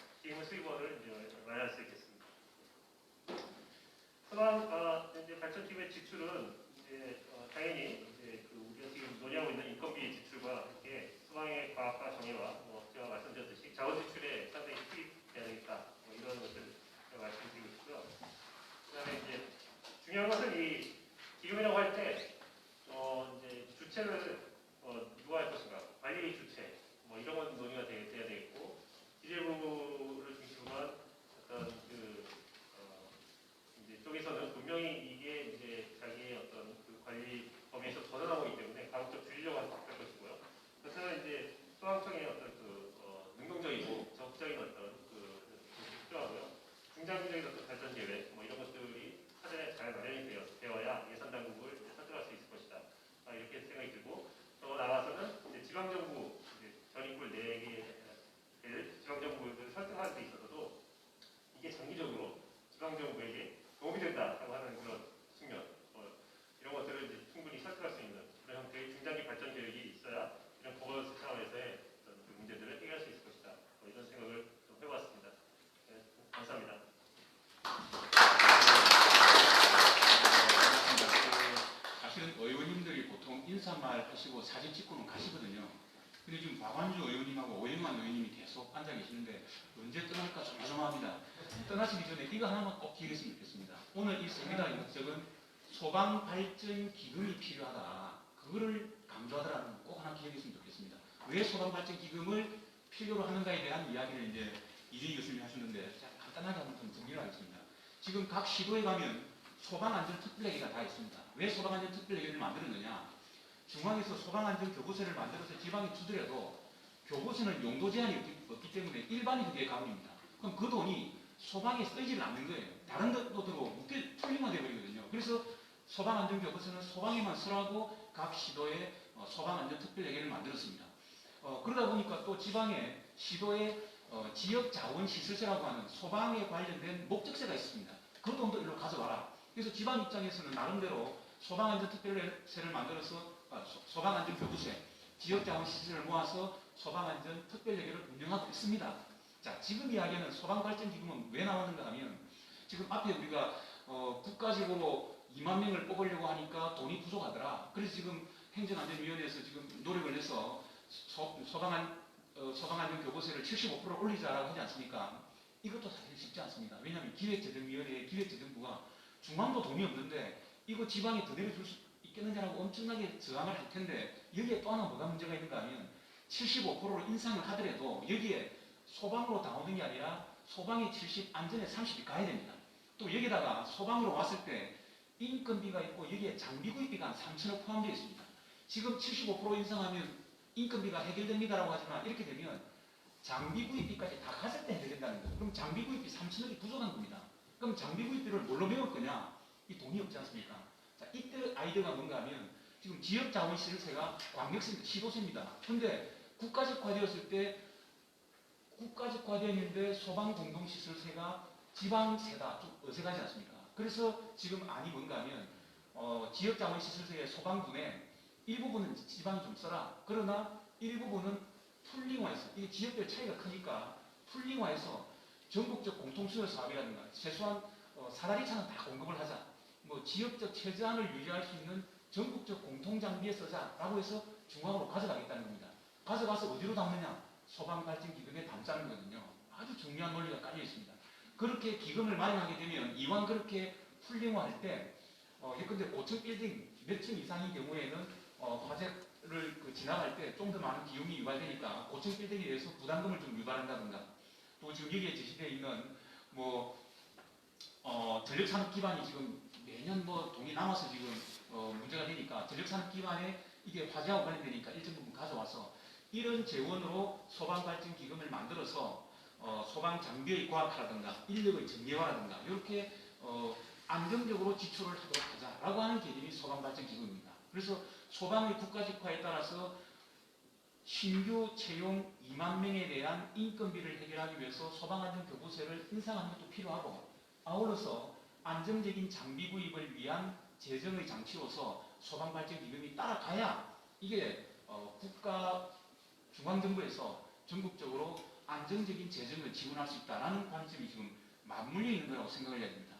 Speaker 9: 주체를 누가 할 것인가, 관리 주체, 뭐 이런 건 논의가 돼야 되겠고, 기재부를 중심으로 한 어떤 이제 쪽에서는 분명히 이게 이제 자기의 어떤 그 관리 범위에서 벗어나고 있기 때문에 가급적 줄이려고 할 것이고요. 그래서 이제 소방청의 어떤 능동적이고 적극적인 어떤 필요하고요. 중장기적인 어떤 발전 계획, 뭐 이런 것들이 사전에 잘 마련이 되어야 예산 당국을 설득할 수 있을 것이다. 이렇게 생각이 들고, 또 나아가서는 이제 지방정부 전입을 4개를 지방정부를 설득하는 데 있어서도 이게 장기적으로 지방정부에게 도움이 된다라고 하는 그런 측면, 이런 것들을 이제 충분히 설득할 수 있는 그런 형태의 중장기 발전 계획이 있어야 이런 버거스 차원에서의 어떤 그 문제들을 해결할 수 있을 것이다. 이런 생각을 좀 해봤습니다. 네, 감사합니다.
Speaker 7: 사실은 의원님들이 보통 인사말 하시고 사진 찍고는 가시거든요. 근데 지금 박완주 의원님하고 오영환 의원님이 계속 앉아 계시는데 언제 떠날까 조마조마합니다. 떠나시기 전에 이거 하나만 꼭 기억했으면 좋겠습니다. 오늘 이 세미나의 목적은 소방 발전 기금이 필요하다. 그거를 강조하더라는 거 꼭 하나 기억했으면 좋겠습니다. 왜 소방 발전 기금을 필요로 하는가에 대한 이야기를 이제 이재희 교수님이 하셨는데 간단하게 한번 좀 정리를 하겠습니다. 지금 각 시도에 가면 소방안전특별회계가 다 있습니다. 왜 소방안전특별회계를 만들었느냐? 중앙에서 소방안전교부세를 만들어서 지방에 주더라도 교부세는 용도 제한이 없기 때문에 일반이 그게 가운입니다. 그럼 그 돈이 소방에 쓰이지는 않는 거예요. 다른 데도 들어 풀리만 되어버리거든요. 그래서 소방안전교부세는 소방에만 쓰라고 각 시도에 소방안전특별회계를 만들었습니다. 그러다 보니까 또 지방에 시도에 지역자원시설세라고 하는 소방에 관련된 목적세가 있습니다. 그 돈도 일로 가져와라. 그래서 지방 입장에서는 나름대로 소방안전특별세를 만들어서 소방안전교부세, 지역자원시설을 모아서 소방안전특별회계를 운영하고 있습니다. 자, 지금 이야기하는 소방발전기금은 왜 나왔는가 하면 지금 앞에 우리가 국가적으로 2만 명을 뽑으려고 하니까 돈이 부족하더라. 그래서 지금 행정안전위원회에서 지금 노력을 해서 소방안전교부세를 75% 올리자라고 하지 않습니까? 이것도 사실 쉽지 않습니다. 왜냐하면 기획재정위원회의 기획재정부가 중앙도 돈이 없는데 이거 지방에 더 내려줄 수 있겠느냐라고 엄청나게 저항을 할 텐데 여기에 또 하나 뭐가 문제가 있는가 하면 75%로 인상을 하더라도 여기에 소방으로 다 오는 게 아니라 소방이 70, 안전에 30이 가야 됩니다. 또 여기다가 소방으로 왔을 때 인건비가 있고 여기에 장비 구입비가 한 3천억 포함되어 있습니다. 지금 75% 인상하면 인건비가 해결됩니다라고 하지만 이렇게 되면 장비 구입비까지 다 갔을 때 해결된다는 거예요. 그럼 장비 구입비 3천억이 부족한 겁니다. 그럼 장비 구입비를 뭘로 메울 거냐? 이 돈이 없지 않습니까? 자, 이때 아이디어가 뭔가 하면 지금 지역자원시설세가 광역시 시도세입니다. 근데 국가적화되었을 때 국가적화되었는데 소방공동시설세가 지방세다. 좀 어색하지 않습니까? 그래서 지금 안이 뭔가 하면 지역자원시설세의 소방분에 일부분은 지방이 좀 써라. 그러나 일부분은 풀링화해서 이게 지역별 차이가 크니까 풀링화해서 전국적 공통수요 사업이라든가 최소한 사다리차는 다 공급을 하자. 뭐 지역적 최저한을 유지할 수 있는 전국적 공통장비에 쓰자라고 해서 중앙으로 가져가겠다는 겁니다. 가져가서 어디로 담느냐? 소방발전기금에 담자는 거거든요. 아주 중요한 논리가 깔려 있습니다. 그렇게 기금을 마련하게 되면 이왕 그렇게 풀링화할 때 예컨대 5층 빌딩 몇 층 이상인 경우에는 화재를 지나갈 때 좀 더 많은 비용이 유발되니까 고층 빌딩에 대해서 부담금을 좀 유발한다든가 또 지금 여기에 제시되어 있는 전력산업 기반이 지금 매년 돈이 남아서 지금 문제가 되니까 전력산업 기반에 이게 화재하고 관련되니까 일정 부분 가져와서 이런 재원으로 소방발전기금을 만들어서 소방 장비의 과학화라든가 인력의 정예화라든가 이렇게 안정적으로 지출을 하도록 하자라고 하는 개념이 소방발전기금입니다. 그래서 소방의 국가직화에 따라서 신규 채용 2만 명에 대한 인건비를 해결하기 위해서 소방안전교부세를 인상하는 것도 필요하고 아울러서 안정적인 장비 구입을 위한 재정의 장치로서 소방발전기금이 따라가야 이게 국가 중앙정부에서 전국적으로 안정적인 재정을 지원할 수 있다는 관점이 지금 맞물려 있는 거라고 생각을 해야 됩니다.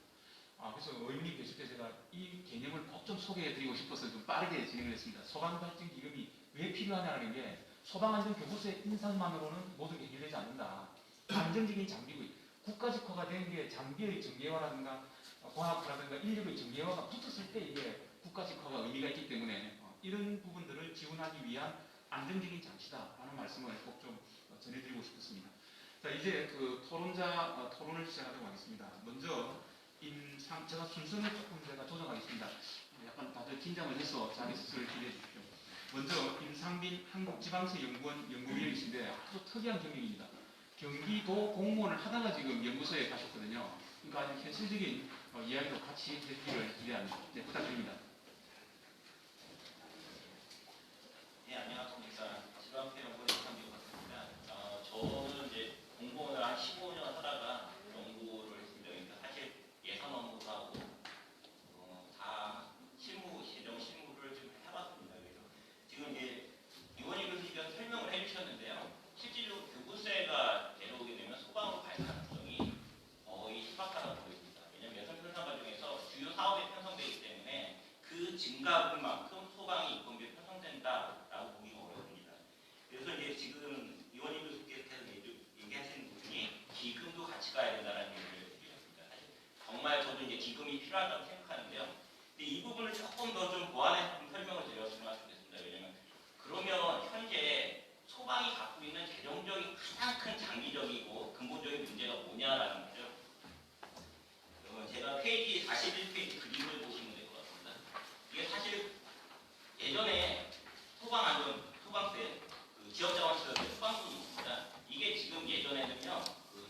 Speaker 7: 그래서 의원님 계실 때 제가 이 개념을 꼭 좀 소개해드리고 싶어서 좀 빠르게 진행을 했습니다. 소방발전기금이 왜 필요하냐는 게 소방안전교부세 인상만으로는 모든 게 해결되지 않는다. 안정적인 장비 구입, 국가직화가 된 게 장비의 정예화라든가 과학화라든가 인력의 정예화가 붙었을 때 이게 국가직화가 의미가 있기 때문에 이런 부분들을 위한 안정적인 장치다라는 말씀을 꼭 좀 전해드리고 싶었습니다. 자, 이제 그 토론을 시작하도록 하겠습니다. 먼저 제가 순서를 조금 조정하겠습니다. 약간 다들 긴장을 해서 자기 스스로를 기대해 주십시오. 먼저 임상빈 한국지방세연구원 연구위원이신데 아주 특이한 경력입니다. 경기도 공무원을 하다가 지금 연구소에 가셨거든요. 그러니까 아주 현실적인 이야기도 같이 해주기를 기대합니다. 네, 부탁드립니다.
Speaker 10: 네, 안녕하십니까. 지방세연구원 임상빈 박사입니다. 저는 이제 공무원을 한 15년 하다가 연구를 했습니다. 그러니까 사실 예산 업무도 하고 다 재정 실무를 좀 해봤습니다. 그래서 지금 이제 이원희 교수님께서 설명을 해주셨는데요. 실질적으로 교부세가 내려오게 되면 소방으로 갈 가능성이 거의 희박하다고 보입니다. 왜냐하면 예산 편성 과정에서 주요 사업이 편성되기 때문에 그 증가분만큼 소방이 인건비가 편성된다라고 보기가 어렵습니다. 그래서 이제 지금 이원희 교수께서 얘기하시는 부분이 기금도 같이 가야 된다는 얘기를 해주셨습니다. 사실 정말 저도 이제 기금이 필요하다고 생각하는데요. 근데 이 부분을 조금 더 좀 보완해서 설명을 드렸으면 좋겠습니다. 왜냐하면 그러면 현재 소방이 갖고 있는 재정적인 가장 큰 장기적이고 근본적인 문제가 뭐냐라는 거죠. 제가 페이지 41페이지 그림을 보시면 될 것 같습니다. 이게 사실 예전에 소방세, 지역자원시설의 소방분이 있습니다. 이게 지금 예전에는요,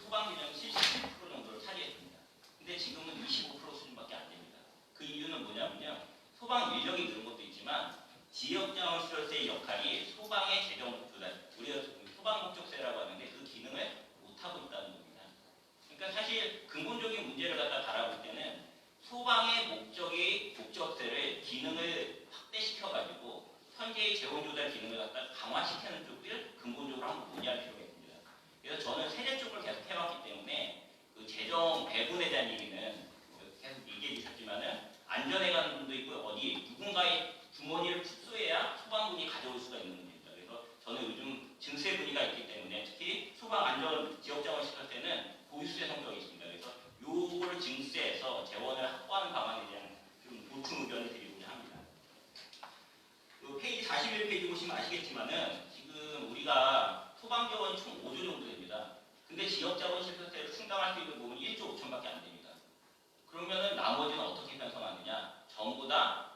Speaker 10: 소방 비용 77% 정도를 차지했습니다. 근데 지금은 25% 수준밖에 안 됩니다. 그 이유는 뭐냐면요, 소방 인력이 늘은 것도 있지만 지역자원시설세의 역할이 소방의 우리가 소방목적세라고 하는데 그 기능을 못하고 있다는 겁니다. 그러니까 사실 근본적인 문제를 갖다 바라볼 때는 소방의 목적세를 기능을 확대시켜가지고 현재의 재원조달 기능을 갖다 강화시키는 쪽을 근본적으로 한번 논의할 필요가 있습니다. 그래서 저는 세제 쪽을 계속 해왔기 때문에 그 재정 배분에 대한 얘기는 계속 얘기해 주셨지만은 안전에 관한 부분도 있고 누군가의 주머니를 축소해야 소방군이 가져올 수가 있는 문제입니다. 그래서 저는 요즘 증세 분위기가 있기 때문에 특히 소방 안전 지역자원 시설 때는 보유세 성격이 있습니다. 그래서 요걸 증세해서 재원을 확보하는 방안에 대한 좀 보충 의견을 드리고자 합니다. 페이지 41페이지 보시면 아시겠지만은 지금 우리가 소방자원이 총 5조 정도 됩니다. 근데 지역자원 시설세를 충당할 수 있는 부분이 1조 5천밖에 안 됩니다. 그러면은 나머지는 어떻게 편성하느냐? 전부 다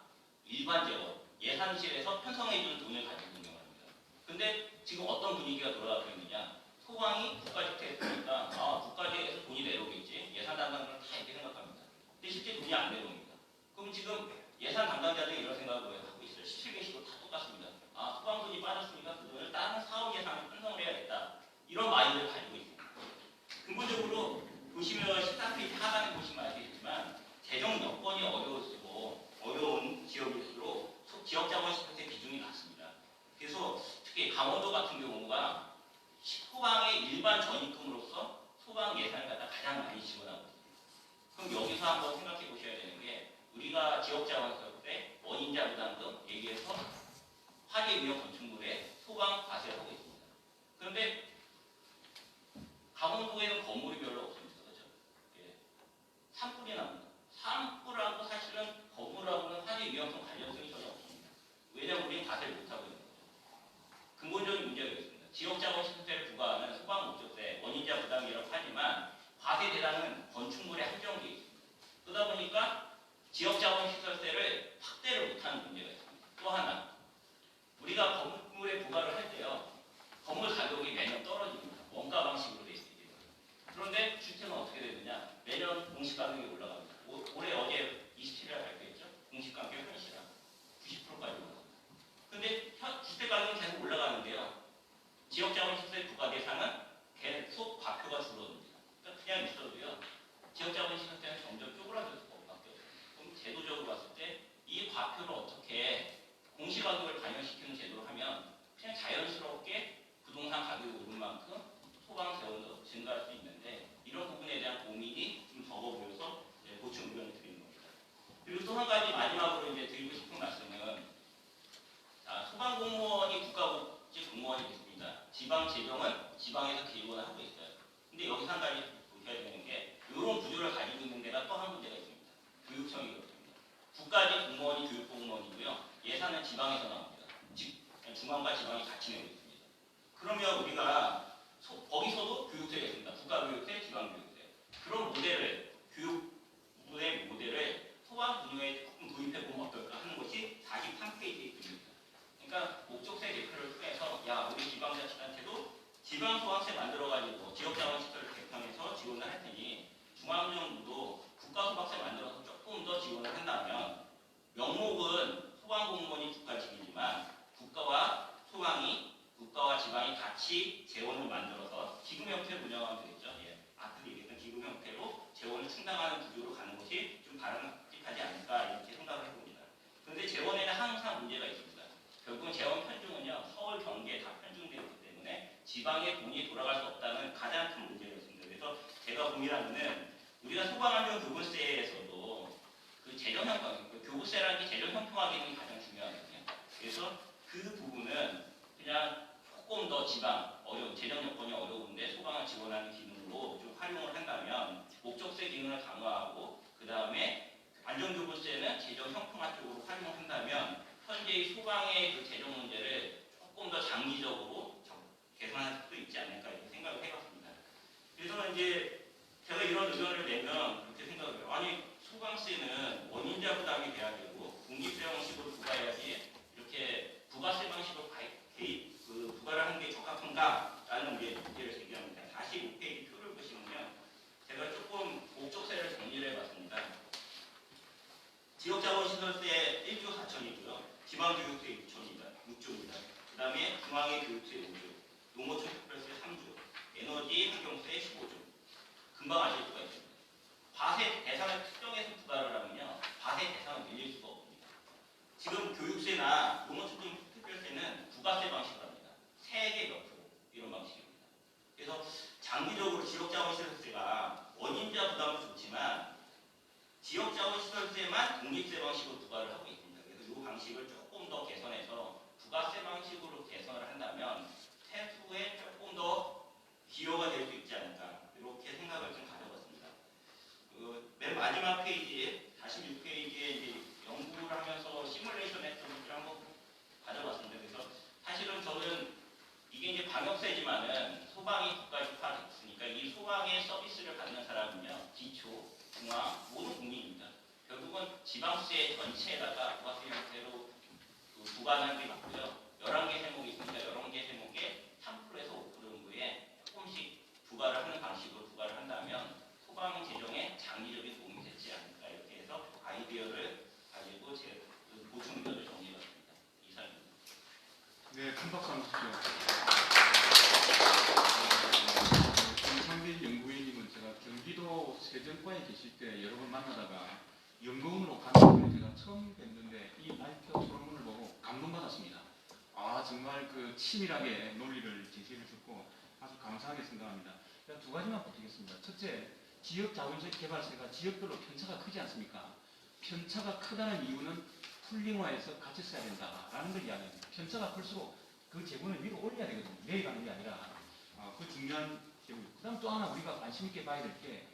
Speaker 10: 일반 재원, 예산실에서 편성해주는 돈을 가지고 운영합니다. 근데 지금 어떤 분위기가 돌아가고 있느냐? 소방이 국가주택에 보니까 국가재에서 돈이 내려오겠지. 예산 담당자는 다 이렇게 생각합니다. 근데 실제 돈이 안 내려옵니다. 그럼 지금 예산 담당자들이 이런 생각을 하고 있어요. 17개시도 다 똑같습니다. 소방돈이 빠졌으니까 그 돈을 다른 사업 예산에 편성을 해야겠다. 이런 마인드를 가지고 있습니다. 근본적으로 보시면 14페이지 하단에 보시면 아시겠지만 재정 여건이 어려운 지역일수록 지역자원시설세 비중이 낮습니다. 그래서 특히 강원도 같은 경우가 소방의 일반 전입금으로서 소방 예산을 갖다 가장 많이 지원하고 있습니다. 그럼 여기서 한번 생각해 보셔야 되는 게 우리가 지역자원시설세 원인자 부담금 얘기해서 화재 위험 건축물에 소방 과세를 하고 있습니다. 그런데 강원도에는 건물이 별로 없습니다. 그렇죠? 예. 산불이 납니다. 산불하고 사실은 건물하고는 화재 위험성 관련성이 전혀 없습니다. 왜냐하면 우리는 과세를 못하고 있는 거죠. 근본적인 문제가 있습니다. 지역자원시설세를 부과하는 소방목적세, 원인자 부담이라고 하지만 과세 대상은 건축물에 한정되어 있습니다. 그러다 보니까 지역자원시설세를 확대를 못하는 문제가 있습니다. 또 하나, 우리가 건물에 부과를 할 때요, 건물 가격이 매년 떨어집니다. 원가 방식으로 되어 있습니다. 그런데 주택은 어떻게 되느냐? 매년 공시가격이 올라갑니다. 올해 어제 27일에 발표했죠? 공시가격 현실화 90%까지 올라갑니다. 근데 주택가격은 계속 올라가는데요. 지역자원시설세 부과 대상은 계속 과표가 줄어듭니다. 그러니까 그냥 있어도요. 지역자원시설세는 점점 쪼그라들 수밖에 없어요. 그럼 제도적으로 봤을 때 이 과표를 어떻게 공시가격을 반영시키는 제도로 하면 그냥 자연스럽게 부동산 가격이 오른 만큼 소방 재원도 증가할 수 있는데 이런 부분에 대한 고민이 좀 적어 보여서 보충 의견을 드리는 겁니다. 그리고 또 한 가지 마지막으로 이제 드리고 싶은 말씀은 소방 공무원이 국가복지 공무원이 됐습니다. 지방 재정은 지방에서 기본을 하고 있어요. 근데 여기서 한 가지 보셔야 되는 게 이런 구조를 가지고 있는 데가 또 한 문제가 있습니다. 교육청이 그렇습니다. 국가직 공무원이 교육공무원이고요. 예산은 지방에서 나옵니다. 즉 중앙과 지방이 같이 내고 있습니다. 그러면 우리가 거기서도 교육제가 있습니다. 국가교육제, 지방교육제. 그런 모델을 교육부의 모델을 소방 분야에 조금 도입해 보면 어떨까 하는 것이 43페이지의 글입니다. 그러니까 목적세 대표를 통해서 우리 지방자치단체도 지방 소방세 만들어가지고 지역자원시설을 개편해서 지원을 할 테니 중앙정부도 국가소방세 만들어서 조금 더 지원을 한다면 명목은 소방공무원이 국가직이지만 국가와 지방이 같이 재원을 만들어서 기금 형태로 운영하면 되겠죠. 앞서 얘기했던 기금 형태로 재원을 충당하는 구조로 가는 것이 좀 바람직하지 않을까 이렇게 생각을 해봅니다. 그런데 재원에는 항상 문제가 있습니다. 결국은 재원 편중은요, 서울, 경기에 다 편중되어 있기 때문에 지방에 돈이 돌아갈 수 없다는 가장 큰 문제가 있습니다. 그래서 제가 고민하는 우리가 소방안전 교부세에서도 그 재정 형평, 교부세라는 게 재정 형평화 기능이 가장 중요하거든요. 그래서 그 부분은 그냥 조금 더 재정 여건이 어려운데 소방을 지원하는 기능으로 좀 활용을 한다면 목적세 기능을 강화하고 그 다음에 안전교부세는 재정 형평화 쪽으로 활용을 한다면 현재의 소방의 그 재정 문제를 조금 더 장기적으로 개선할 수도 있지 않을까 이렇게 생각을 해봤습니다. 그래서 이제 제가 이런 의견을 내면 그렇게 생각을 해요. 아니 소방세는 원인자 부담이 돼야 되고 공기세 방식으로 부과해야지 이렇게 부가세 방식으로 부과를 하는 게 적합한가라는 문제를 제기합니다. 45페이지 표를 보시면요. 제가 조금 목적세를 정리를 해봤습니다. 지역자원시설세 1조 4천이고요. 지방교육세 6조입니다. 그 다음에 중앙의 교육세 5조, 농어촌 특별세 3조, 에너지 환경세 15조. 금방 아실 수가 있습니다. 과세 대상을 특정해서 부과를 하면요. 과세 대상을 늘릴 수가 없습니다. 지금 교육세나 농어촌 특별세는 부가세 방식으로 합니다. 세액의 몇 프로 이런 방식입니다. 그래서 장기적으로 지역자원시설세가 원인자 부담은 좋지만 지역자원시설세만 독립세 방식으로 부과를 하고 있습니다. 그래서 이 방식을 조금 더 개선해서 부가세 방식으로 개선을 한다면 세수에 조금 더 기여가 될 수 있지 않을까 이렇게 생각을 좀 가져봤습니다. 맨 마지막 페이지에 46페이지에 이제 연구를 하면서 시뮬레이션 했던 것을 한번 가져봤습니다. 그래서 사실은 저는 이게 이제 방역세지만은 소방이 국가직화 됐으니까 이 소방의 서비스를 받는 사람은요, 기초, 중앙, 모든 국민입니다. 결국은 지방세 전체에다가 부가세 형태로 부과하는 게 맞고요. 11개 세목이 있으니까 11개 세목에 3%에서 5% 정도의 조금씩 부과를 하는 방식으로 부과를 한다면 소방 재정에 장기적인 도움이 되지 않을까 이렇게 해서 아이디어를 가지고 제 보충 의견을 정리해봤습니다. 이상입니다.
Speaker 7: 네, 큰 박수 한번 주시죠. 김창빈 연구위원님은 제가 경기도 세정과에 계실 때 여러 번 만나다가 연구원으로 가는 걸 제가 처음 뵀는데 이 발표 토론문을 보고 감동받았습니다. 정말 그 치밀하게 논리를 제시해 주셨고 아주 감사하게 생각합니다. 제가 두 가지만 보태겠습니다. 첫째, 지역자원개발세가 지역별로 편차가 크지 않습니까? 편차가 크다는 이유는 풀링화해서 같이 써야 된다라는 걸 이야기합니다. 편차가 클수록 그 재고는 위로 올려야 되거든요. 내려가는 게 아니라 그 중요한 재고입니다. 그 다음 또 하나 우리가 관심 있게 봐야 될 게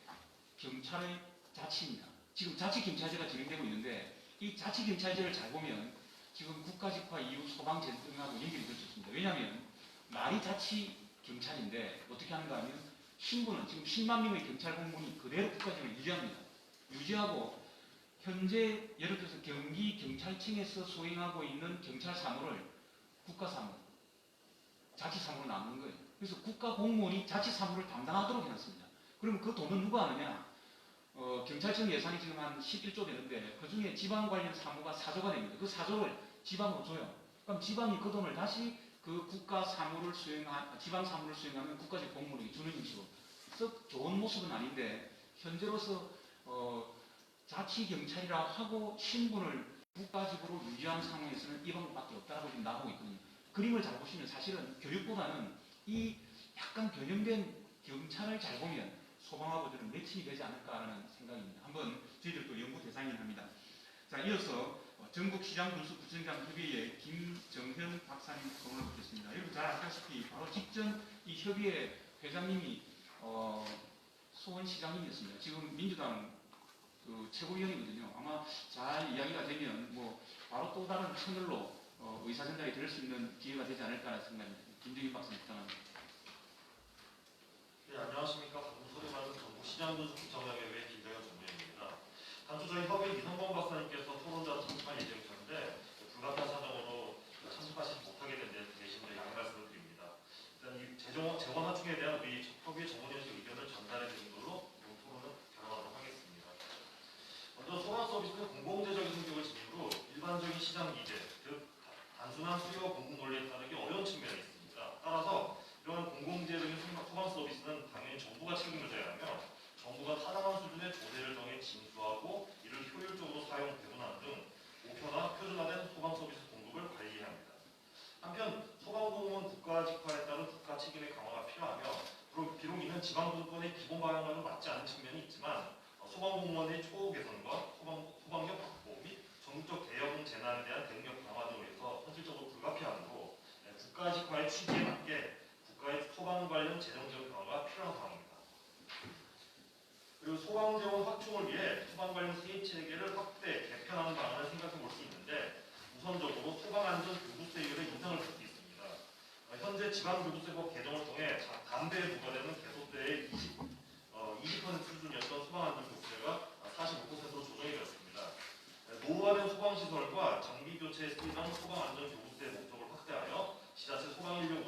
Speaker 7: 경찰의 자치입니다. 지금 자치경찰제가 진행되고 있는데 이 자치경찰제를 잘 보면 지금 국가직화 이후 소방재정하고 연결이 될 수 있습니다. 왜냐하면 말이 자치경찰인데 어떻게 하는가 하면 신분은 지금 10만 명의 경찰 공무원이 그대로 국가직을 유지합니다. 유지하고 현재 예를 들어서 경기경찰청에서 수행하고 있는 경찰 사무를 국가사무, 자치사무로 나누는 거예요. 그래서 국가공무원이 자치사무를 담당하도록 해놨습니다. 그러면 그 돈은 누가 하느냐? 경찰청 예산이 지금 한 11조 되는데 그 중에 지방 관련 사무가 4조가 됩니다. 그 4조를 지방으로 줘요. 그럼 지방이 그 돈을 다시 그 국가 사무를 지방 사무를 수행하는 국가직 공무원에게 주는 식으로 썩 좋은 모습은 아닌데 현재로서 자치경찰이라 하고 신분을 국가직으로 유지한 상황에서는 이 방법밖에 없다라고 지금 나오고 있거든요. 그림을 잘 보시면 사실은 교육보다는 이 약간 변형된 경찰을 잘 보면 소방하고 저는 매칭이 되지 않을까라는 생각입니다. 한번 저희들도 연구 대상이 합니다. 자, 이어서 전국시장군수구청장 협의회 김정현 박사님 토론을 보겠습니다. 여러분 잘 아시다시피 바로 직전 이 협의회 회장님이 수원시장님이었습니다. 지금 민주당 그 최고위원이거든요. 아마 잘 이야기가 되면 뭐 바로 또 다른 채널로 의사전달이 될 수 있는 기회가 되지 않을까라는 생각입니다. 김정희 박사님 부탁합니다.
Speaker 11: 네, 안녕하십니까. 방금 소개받은 전국 시장부 정약외 김정현 전무입니다. 단초 저희 협의 이성범 박사님께서 토론자로 참석할 예정이셨는데 불가피한 사정으로 참석하시지 못하게 된 데 대신 양해 말씀을 드립니다. 일단 이 재원 하충에 대한 우리 협의 전문위원실 의견을 전달해 드린 걸로 이번 토론을 결합하도록 하겠습니다. 먼저 소방 서비스는 공공재적인 성격을 지니고 일반적인 시장 기제, 즉 단순한 수요와 공급 논리에 따르기 어려운 측면이 있습니다. 따라서 이러한 공공재적인 소방 서비스는 당연히 정부가 책임을 져야 하며 정부가 타당한 수준의 조례를 정해 징수하고 이를 효율적으로 사용, 배분하는 등 목표나 표준화된 소방 서비스 공급을 관리해야 합니다. 한편 소방공무원 국가직화에 따른 국가 책임의 강화가 필요하며 비록 이는 지방분권의 기본 방향과는 맞지 않은 측면이 있지만 소방공무원의 초우 개선과 소방력 확보 및 전국적 대형 재난에 대한 대응력 강화 등을 위해서 현실적으로 불가피하므로 국가직화의 취지에 맞게 국가의 소방 관련 재정적 강화가 필요한 상황입니다. 그리고 소방재원 확충을 위해 소방 관련 세입 체계를 확대, 개편하는 방안을 생각해 볼 수 있는데 우선적으로 소방안전교부세율의 인상을 볼 수 있습니다. 현재 지방교부세법 개정을 통해 담배에 부과되는 개소세의 20% 수준이었던 소방안전교부세가 45%로 조정이 되었습니다. 노후화된 소방시설과 장비교체에 쓰이던 소방안전교부세 목적을 확대하여 지자체 소방인력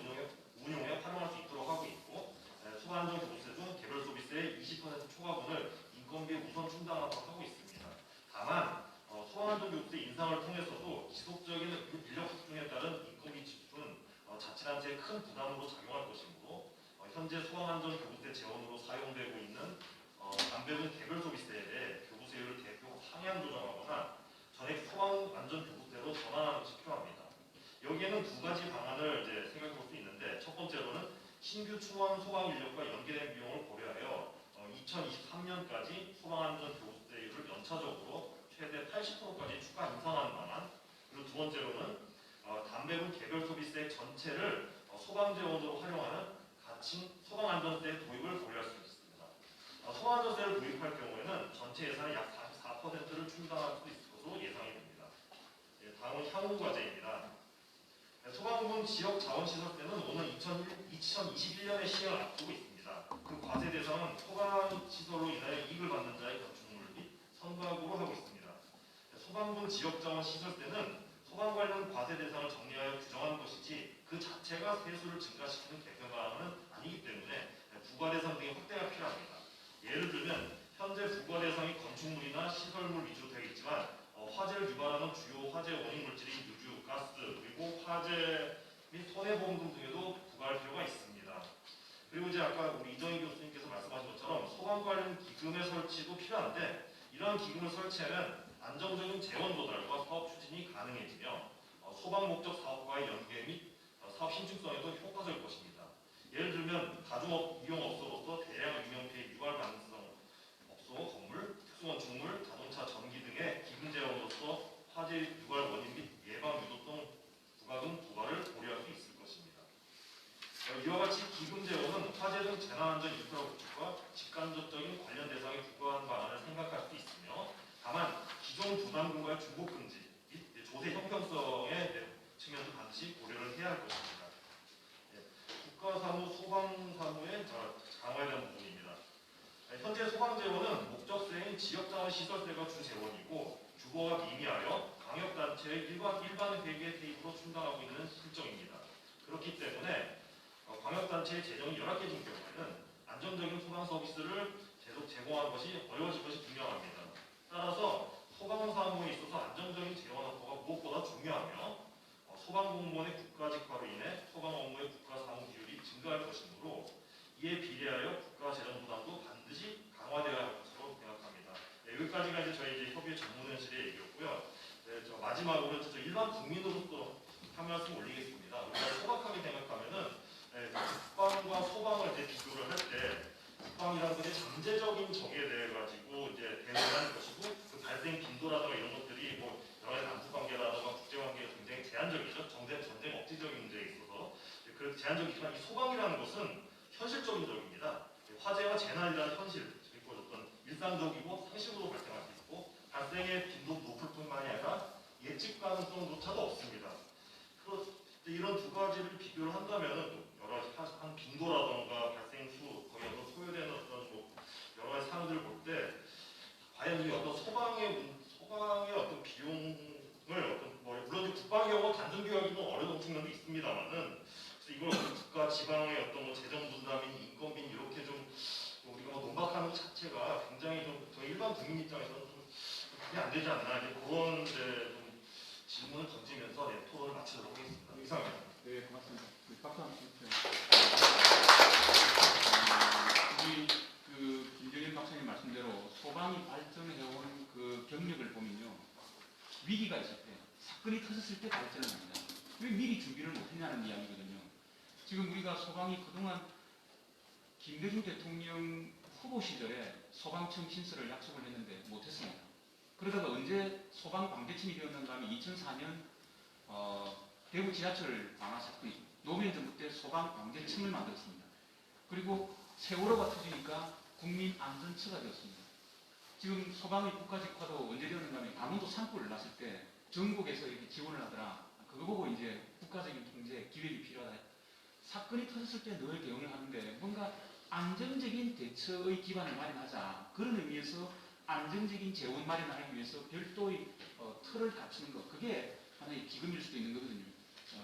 Speaker 11: 운용에 활용할 수 있도록 하고 있고 소방안전교부세 중 개별 소비세의 20% 초과분을 인건비에 우선 충당하도록 하고 있습니다. 다만 소방안전교부세 인상을 통해서도 지속적인 인력 확충에 따른 인건비 지출은 자치단체에 큰 부담으로 작용할 것이므로 현재 소방안전교부세 재원으로 사용되고 있는 담배등 개별 소비세에 대해 교부세율을 대폭 상향 조정하거나 전액 소방안전교부세로 전환하는 것이 필요합니다. 여기에는 두 가지 방안을 생각해 볼 수 있는데 첫 번째로는 신규 충원 소방 인력과 연계된 비용을 고려하여 2023년까지 소방안전교부세율을 연차적으로 최대 80%까지 추가 인상하는 방안. 그리고 두 번째로는 담배분 개별 소비세 전체를 소방재원으로 활용하는 가칭 소방안전세 도입을 고려할 수 있습니다. 소방안전세를 도입할 경우에는 전체 예산의 약 44%를 충당할 수 있을 것으로 예상이 됩니다. 다음은 향후 과제입니다. 소방부문 지역자원시설세는 오는 2021년에 시행을 앞두고 있습니다. 그 과세 대상은 소방시설로 인하여 이익을 받는 자의 건축물 및 선박으로 하고 있습니다. 소방부문 지역자원시설세는 소방 관련 과세 대상을 정리하여 규정한 것이지 그 자체가 세수를 증가시키는 개편 방안은 아니기 때문에 부과 대상 등의 확대가 필요합니다. 예를 들면 현재 부과 대상이 건축물이나 시설물 위주로 되겠지만 화재를 유발하는 주요 화재 원인 물질인 유류, 가스, 그리고 화재 및 손해보험 등에도 부과할 필요가 있습니다. 그리고 이제 아까 우리 이정희 교수님께서 말씀하신 것처럼 소방 관련 기금의 설치도 필요한데 이런 기금을 설치하면 안정적인 재원 조달과 사업 추진이 가능해지며 소방 목적 사업과의 연계 및 사업 신축성에도 효과적일 것입니다. 예를 들면 다중업 이용업소로서 대량 유명피해 유발 가능성 업소, 건물, 특수건축물, 자동차, 전기 등의 기금 재원으로서 화재 유발 원인 및 예방 유도성 부과금 부과를 고려할 수 있을 것입니다. 이와 같이 기금 재원은 화재 등 재난안전 인프라 구축과 직간접적인 관련 대상에 부과한 방안을 생각할 수 있으며 다만 기존 부담금과의 중복 금지 및 조세 형평성의 측면도 반드시 고려를 해야 할 것입니다. 국가사무, 소방사무의 강화에 대한 부분입니다. 현재 소방재원은 목적세인 지역자원시설세가 주재원이고 규모가 미미하여 광역단체의 일반 회계 대입으로 충당하고 있는 실정입니다. 그렇기 때문에 광역단체의 재정이 열악해진 경우에는 안정적인 소방 서비스를 계속 제공하는 것이 어려워질 것이 분명합니다. 따라서 소방사무에 있어서 안정적인 재원 확보가 무엇보다 중요하며 소방공무원의 국가직화로 인해 소방 업무의 국가사무 비율이 증가할 것이므로 이에 비례하여 국가 재정 부담도 반드시 강화되어야 할 것으로 생각합니다. 여기까지가 이제 저희 협의회 전문위원실의 얘기였고요. 마지막으로 일반 국민으로서 한 말씀 올리겠습니다. 우리가 소박하게 생각하면은 국방과 소방을 비교를 할 때 국방이라는 것이 잠재적인 적에 대해 가지고 대응하는 것이고 그 발생 빈도라든가 이런 것들이 여러 가지 남북 관계라든가 국제 관계가 굉장히 제한적이죠. 전쟁 억지적인 문제에 있어서 그 제한적이지만 이 소방이라는 것은 현실적인 적입니다. 화재와 재난이라는 현실 그리고 어떤 일상적이고 상식으로 발생할 수 있고 발생의 빈도 높을 뿐만이 아니라 예측 가능성조차도 없습니다. 이런 두 가지를 비교를 한다면 여러 가지 한 빈도라던가 발생 수, 거기 어떤 소요되는 어떤 뭐 여러 가지 사항들을 볼 때 과연 이 어떤 소방의 어떤 비용을 어떤 뭐 물론 이제 국방의 경우 단순 비용이 좀 어려운 측면도 있습니다만은 그래서 이걸 어떤 국가 지방의 어떤 뭐 재정 분담인 인건비 이렇게 좀 우리가 뭐 논박하는 것 자체가 굉장히 좀 저희 일반 국민 입장에서는 좀 그게 안 되지 않나 이제 그런 이제 좀 질문을 던지면서 토론을 마치도록 하겠습니다. 이상입니다.
Speaker 7: 네, 고맙습니다. 박수 한번 주십시오. 우리 그 김정일 박사님 말씀대로 소방이 발전해온 그 경력을 보면요, 위기가 있을 때, 사건이 터졌을 때 발전을 합니다. 왜 미리 준비를 못했냐는 이야기거든요. 지금 우리가 소방이 그동안 김대중 대통령 후보 시절에 소방청 신설을 약속을 했는데 못했습니다. 그러다가 언제 소방 방대천이 되었는가 하면 2004년 대구 지하철 방화 사건이 노무현 정부 때 소방 방대청을 만들었습니다. 그리고 세월호가 터지니까 국민안전처가 되었습니다. 지금 소방의 국가직화도 언제 되었는가 하면 강원도 산불을 났을 때 전국에서 이렇게 지원을 하더라. 그거 보고 이제 국가적인 통제 기획이 필요하다. 사건이 터졌을 때 늘 대응을 하는데 뭔가 안정적인 대처의 기반을 마련하자. 그런 의미에서 안정적인 재원 마련을 하기 위해서 별도의 틀을 갖추는 것. 그게 하나의 기금일 수도 있는 거거든요.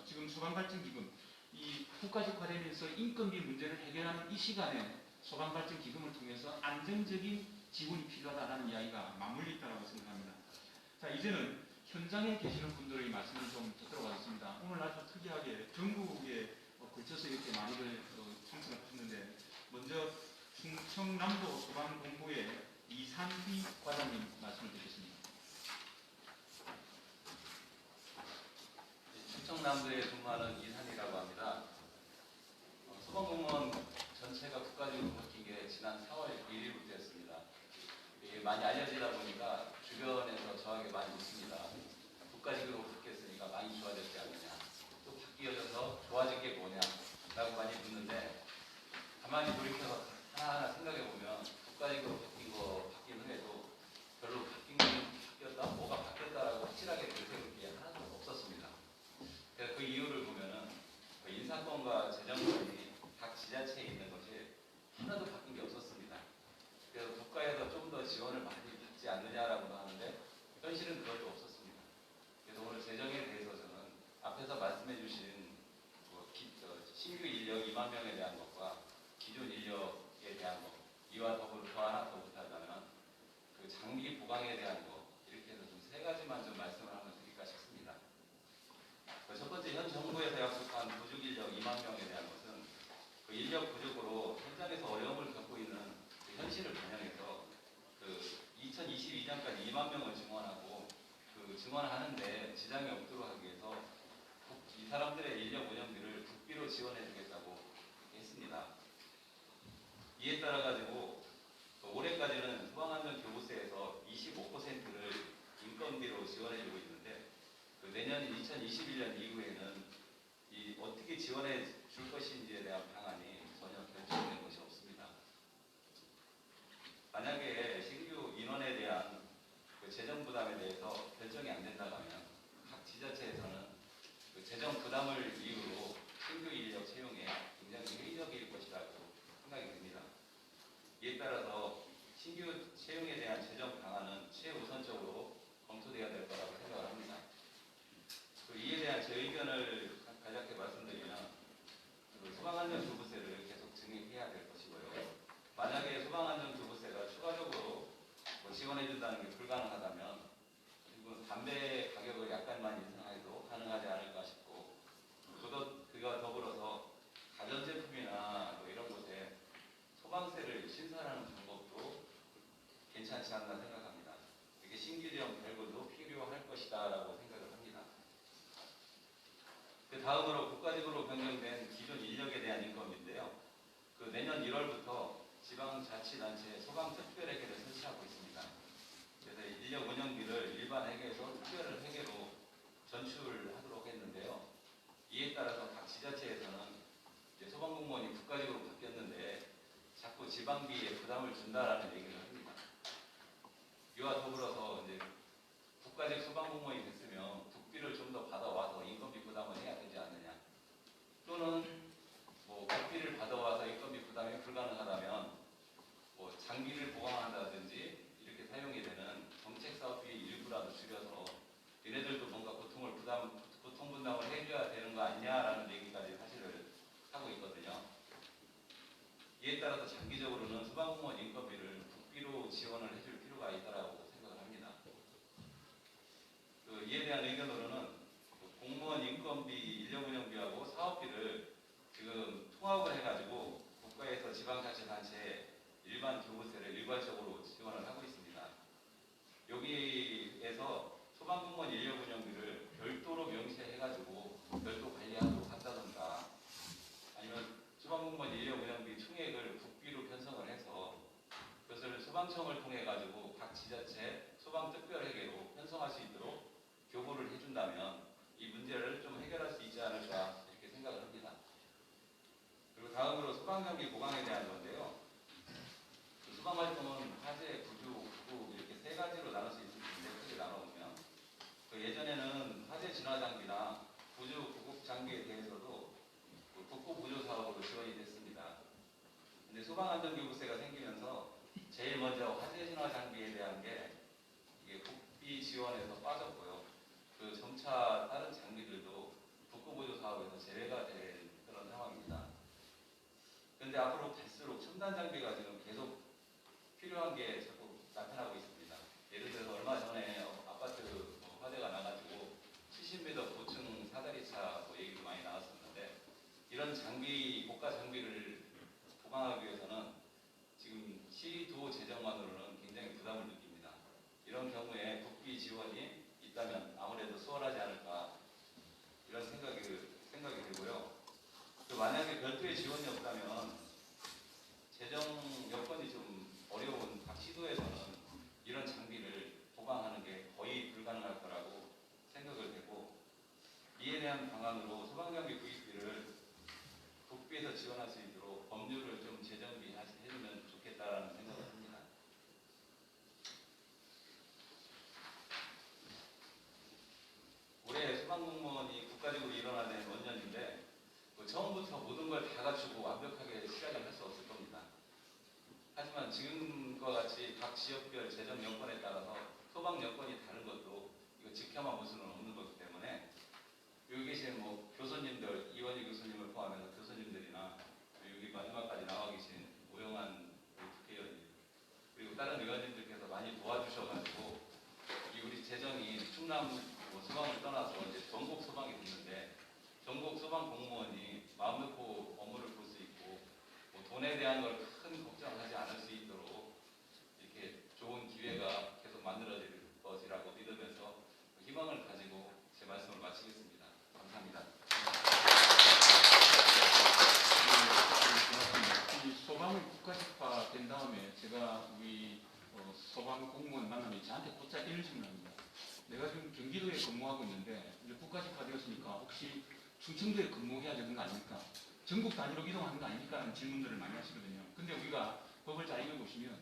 Speaker 7: 지금 소방발전기금, 이 국가직화되면서 인건비 문제를 해결하는 이 시간에 소방발전기금을 통해서 안정적인 지원이 필요하다는 이야기가 맞물려 있다고 생각합니다. 자, 이제는 현장에 계시는 분들의 말씀을 좀 듣도록 하겠습니다. 오늘 아주 특이하게 전국에 걸쳐서 이렇게 많이들 참석을 하셨는데, 먼저 충청남도 소방본부의 이산휘 과장님 말씀을 듣겠습니다.
Speaker 12: 충청남도에 근무하는 이산이라고 합니다. 소방공무원 전체가 국가직으로 바뀐 게 지난 4월 1일부터였습니다. 이게 많이 알려지다 보니까 주변에서 저에게 많이 묻습니다. 국가직으로 바뀌었으니까 많이 좋아졌지 않느냐, 또 바뀌어져서 좋아진 게 뭐냐 라고 많이 묻는데, 가만히 돌이켜서 하나하나 생각해보면 국가직으로 바뀐 후에도 별로 바뀐 게 바뀌었다, 뭐가 바뀌었다라고 확실하게 들세울 게 하나도 없었습니다. 그래서 그 이유를 보면은 그 인사권과 재정권이 각 지자체에 있는 것이 하나도 바뀐 게 없었습니다. 그래서 국가에서 좀 더 지원을 많이 받지 않느냐라고도 하는데 현실은 그것도 없었습니다. 그래서 오늘 재정에 대해서 저는 앞에서 말씀해 주신 신규 인력 2만 명에 대한 것과 기존 인력에 대한 것, 이와 더불어 더 하나 더 부탁하면 그 장비 보강에 대한 것, 이렇게 해서 좀 세 가지만 좀 말씀을 한번 드릴까 싶습니다. 첫 번째, 현 정부에서 약속한 구직 인력 2만 명에 대한 것은 그 인력 부족으로 현장에서 어려움을 겪고 있는 그 현실을 반영해서 그 2022년까지 2만 명을 증원하고 그 증원하는데 지장이 없도록 하기 위해서 이 사람들의 인력 운영비를 국비로 지원해 주겠다고 했습니다. 이에 따라 가지고 올해까지는 소방안전교부세에서 25%를 인건비로 지원해 주고 있는데, 그 내년 2021년 이후에는 어떻게 지원해 줄 것인지에 대한 방안이 전혀 결정된 것이 없습니다. 만약에 신규 인원에 대한 그 재정 부담에 대해서 결정이 안 된다고 하면 각 지자체에서는 그 재정 부담을 이유로 신규 인력 채용에 굉장히 회의적일 것이라고 생각이 듭니다. 이에 따라서 신규 채용에 대한 재정 방안은 최우선적으로 검토되어야 될 거라고 생각을 합니다. 이에 대한 제 의견을 간략하게 말씀드리면, 소방안전교부세를 계속 증액해야 될 것이고요. 만약에 소방안전교부세가 추가적으로 지원해준다는 게 불가능하다면 그리고 담배 가격을 약간만 인상해도 가능하지 않을까 싶고, 그와 더불어서 가전제품이나 이런 곳에 소방세를 신설하는 방법도 괜찮지 않나 생각합니다. 이게 신규령 별거도 필요할 것이다라고 생각을 합니다. 그 다음으로 국가직으로 변경된 기존 인력에 대한 인건비인데요. 그 내년 1월부터 지방자치단체 소방특별회계를 설치하고 있습니다. 그래서 인력 운영비를 일반 회계에서 특별 회계로 전출하도록 했는데요. 이에 따라서 각 지자체에서는 이제 소방공무원이 국가직으로 바뀌었는데 자꾸 지방비에 부담을 준다라는 얘기를 합니다. 이와 더불어서 이제 국가직 소방공무원이 됐으면 국비를 좀 더 받아와서 인건비 부담을 해야 되지 않느냐. 이에 따라서 장기적으로는 소방공무원 인건비를 국비로 지원을 해줄 필요가 있다고 생각을 합니다. 이에 대한 의견으로는 공무원 인건비, 인력운영비하고 사업비를 지금 통합을 해가지고 국가에서 지방자치단체에 일반 교부세를 일괄적으로 지원을 하고 있습니다. 여기에서 소방공무원 인력운영비를 별도로 명시해가지고 별도 관리하도록 한다던가, 아니면 소방공무원 인력운영비 총액을 국비로 편성을 해서 그것을 소방청을 통해 가지고 각 지자체 소방특별회계로 편성할 수 있도록 교부를 해준다면 이 문제를 좀 해결할 수 있지 않을까 이렇게 생각을 합니다. 그리고 다음으로 소방경비 보강에 대한 건데요. 소방활동은 화재, 구조, 구급 이렇게 세 가지로 나눌 수 있을 텐데, 크게 나눠보면 예전에는 화재 진화 장비나 구조, 구급 장비에 대해서도 국고 보조 사업으로 지원이 됐습니다. 근데 소방안전교부세가 생기면서 제일 먼저 화재 진화 장비에 대한 게 이게 국비 지원에서 빠졌고요. 그 점차 다른 장비들도 국고 보조 사업에서 제외가 된 그런 상황입니다. 그런데 앞으로 갈수록 첨단 장비가 지금 계속 필요한 게 자꾸 나타나고 있습니다. 예를 들어서 얼마 전에 아파트 화재가 나가지고 70m 고층 사다리차 얘기도 많이 나왔었는데, 이런 장비, 고가 장비를 보강하기 위해서는 지금 시도 재정만으로는 굉장히 부담을 느낍니다. 이런 경우에 국비 지원이 있다면 아무래도 수월하지 않을까 이런 생각이 들고요. 만약에 별도의 지원이 없다면 재정 여건이 좀 어려운 각 시도에서는 이런 장비를 보강하는 게 거의 불가능할 거라고 생각을 되고, 이에 대한 방안으로 소방장비 구입비를 국비에서 지원할 수 있도록 법률을 좀 재정비해주면 좋겠다라는 생각을 합니다. 올해 소방공무원이 국가적으로 일어나는 원년인데 처음부터 모든 걸 다 갖추고 완벽하게 시작을 할 수 없을 겁니다. 하지만 지금과 같이 각 지역별 재정 여건에 따라서 소방 여건이 다른 것도 이거 지켜만 볼 수는 없는 거기 때문에 여기 계신 교수님들, 이원희 교수님을 포함해서 교수님들이나 여기 마지막까지 나와 계신 오영환 국회의원님, 그리고 다른 의원님들께서 많이 도와주셔가지고 우리 재정이 충남 소방을 떠나서 이제 전국 소방이 됐는데, 전국 소방 공무원이 마음 놓고 업무를 볼 수 있고 돈에 대한 걸 큰 걱정하지 않을 수 있도록 이렇게 좋은 기회가 계속 만들어질 것이라고 믿으면서 희망을 가지고 제 말씀을 마치겠습니다. 감사합니다.
Speaker 7: 이 소방이 국가직화 된 다음에 제가 우리 소방 공무원 만나면 저한테 곧잘 이런 질문을 합니다. 내가 지금 경기도에 근무하고 있는데 이제 국가직화 되었으니까 혹시 충청도에 근무해야 되는 거 아닙니까? 전국 단위로 이동하는 거 아닙니까? 라는 질문들을 많이 하시거든요. 근데 우리가 법을 잘 읽어보시면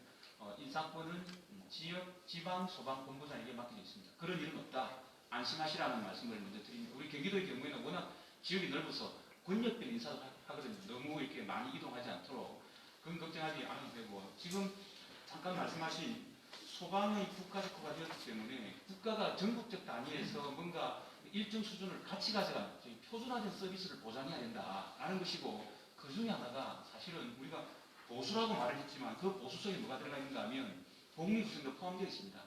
Speaker 7: 인사권은 지역, 지방, 소방 본부장에게 맡겨져 있습니다. 그런 일은 없다. 안심하시라는 말씀을 먼저 드립니다. 우리 경기도의 경우에는 워낙 지역이 넓어서 권력별 인사도 하거든요. 너무 이렇게 많이 이동하지 않도록 그건 걱정하지 않아도 되고, 지금 잠깐 말씀하신 소방의 국가직화가 되었기 때문에 국가가 전국적 단위에서 뭔가 일정 수준을 같이 가져가는 표준화된 서비스를 보장해야 된다라는 것이고, 그 중에 하나가 사실은 우리가 보수라고 말을 했지만 그 보수 속에 뭐가 들어가 있는가 하면 복리후생도 포함되어 있습니다.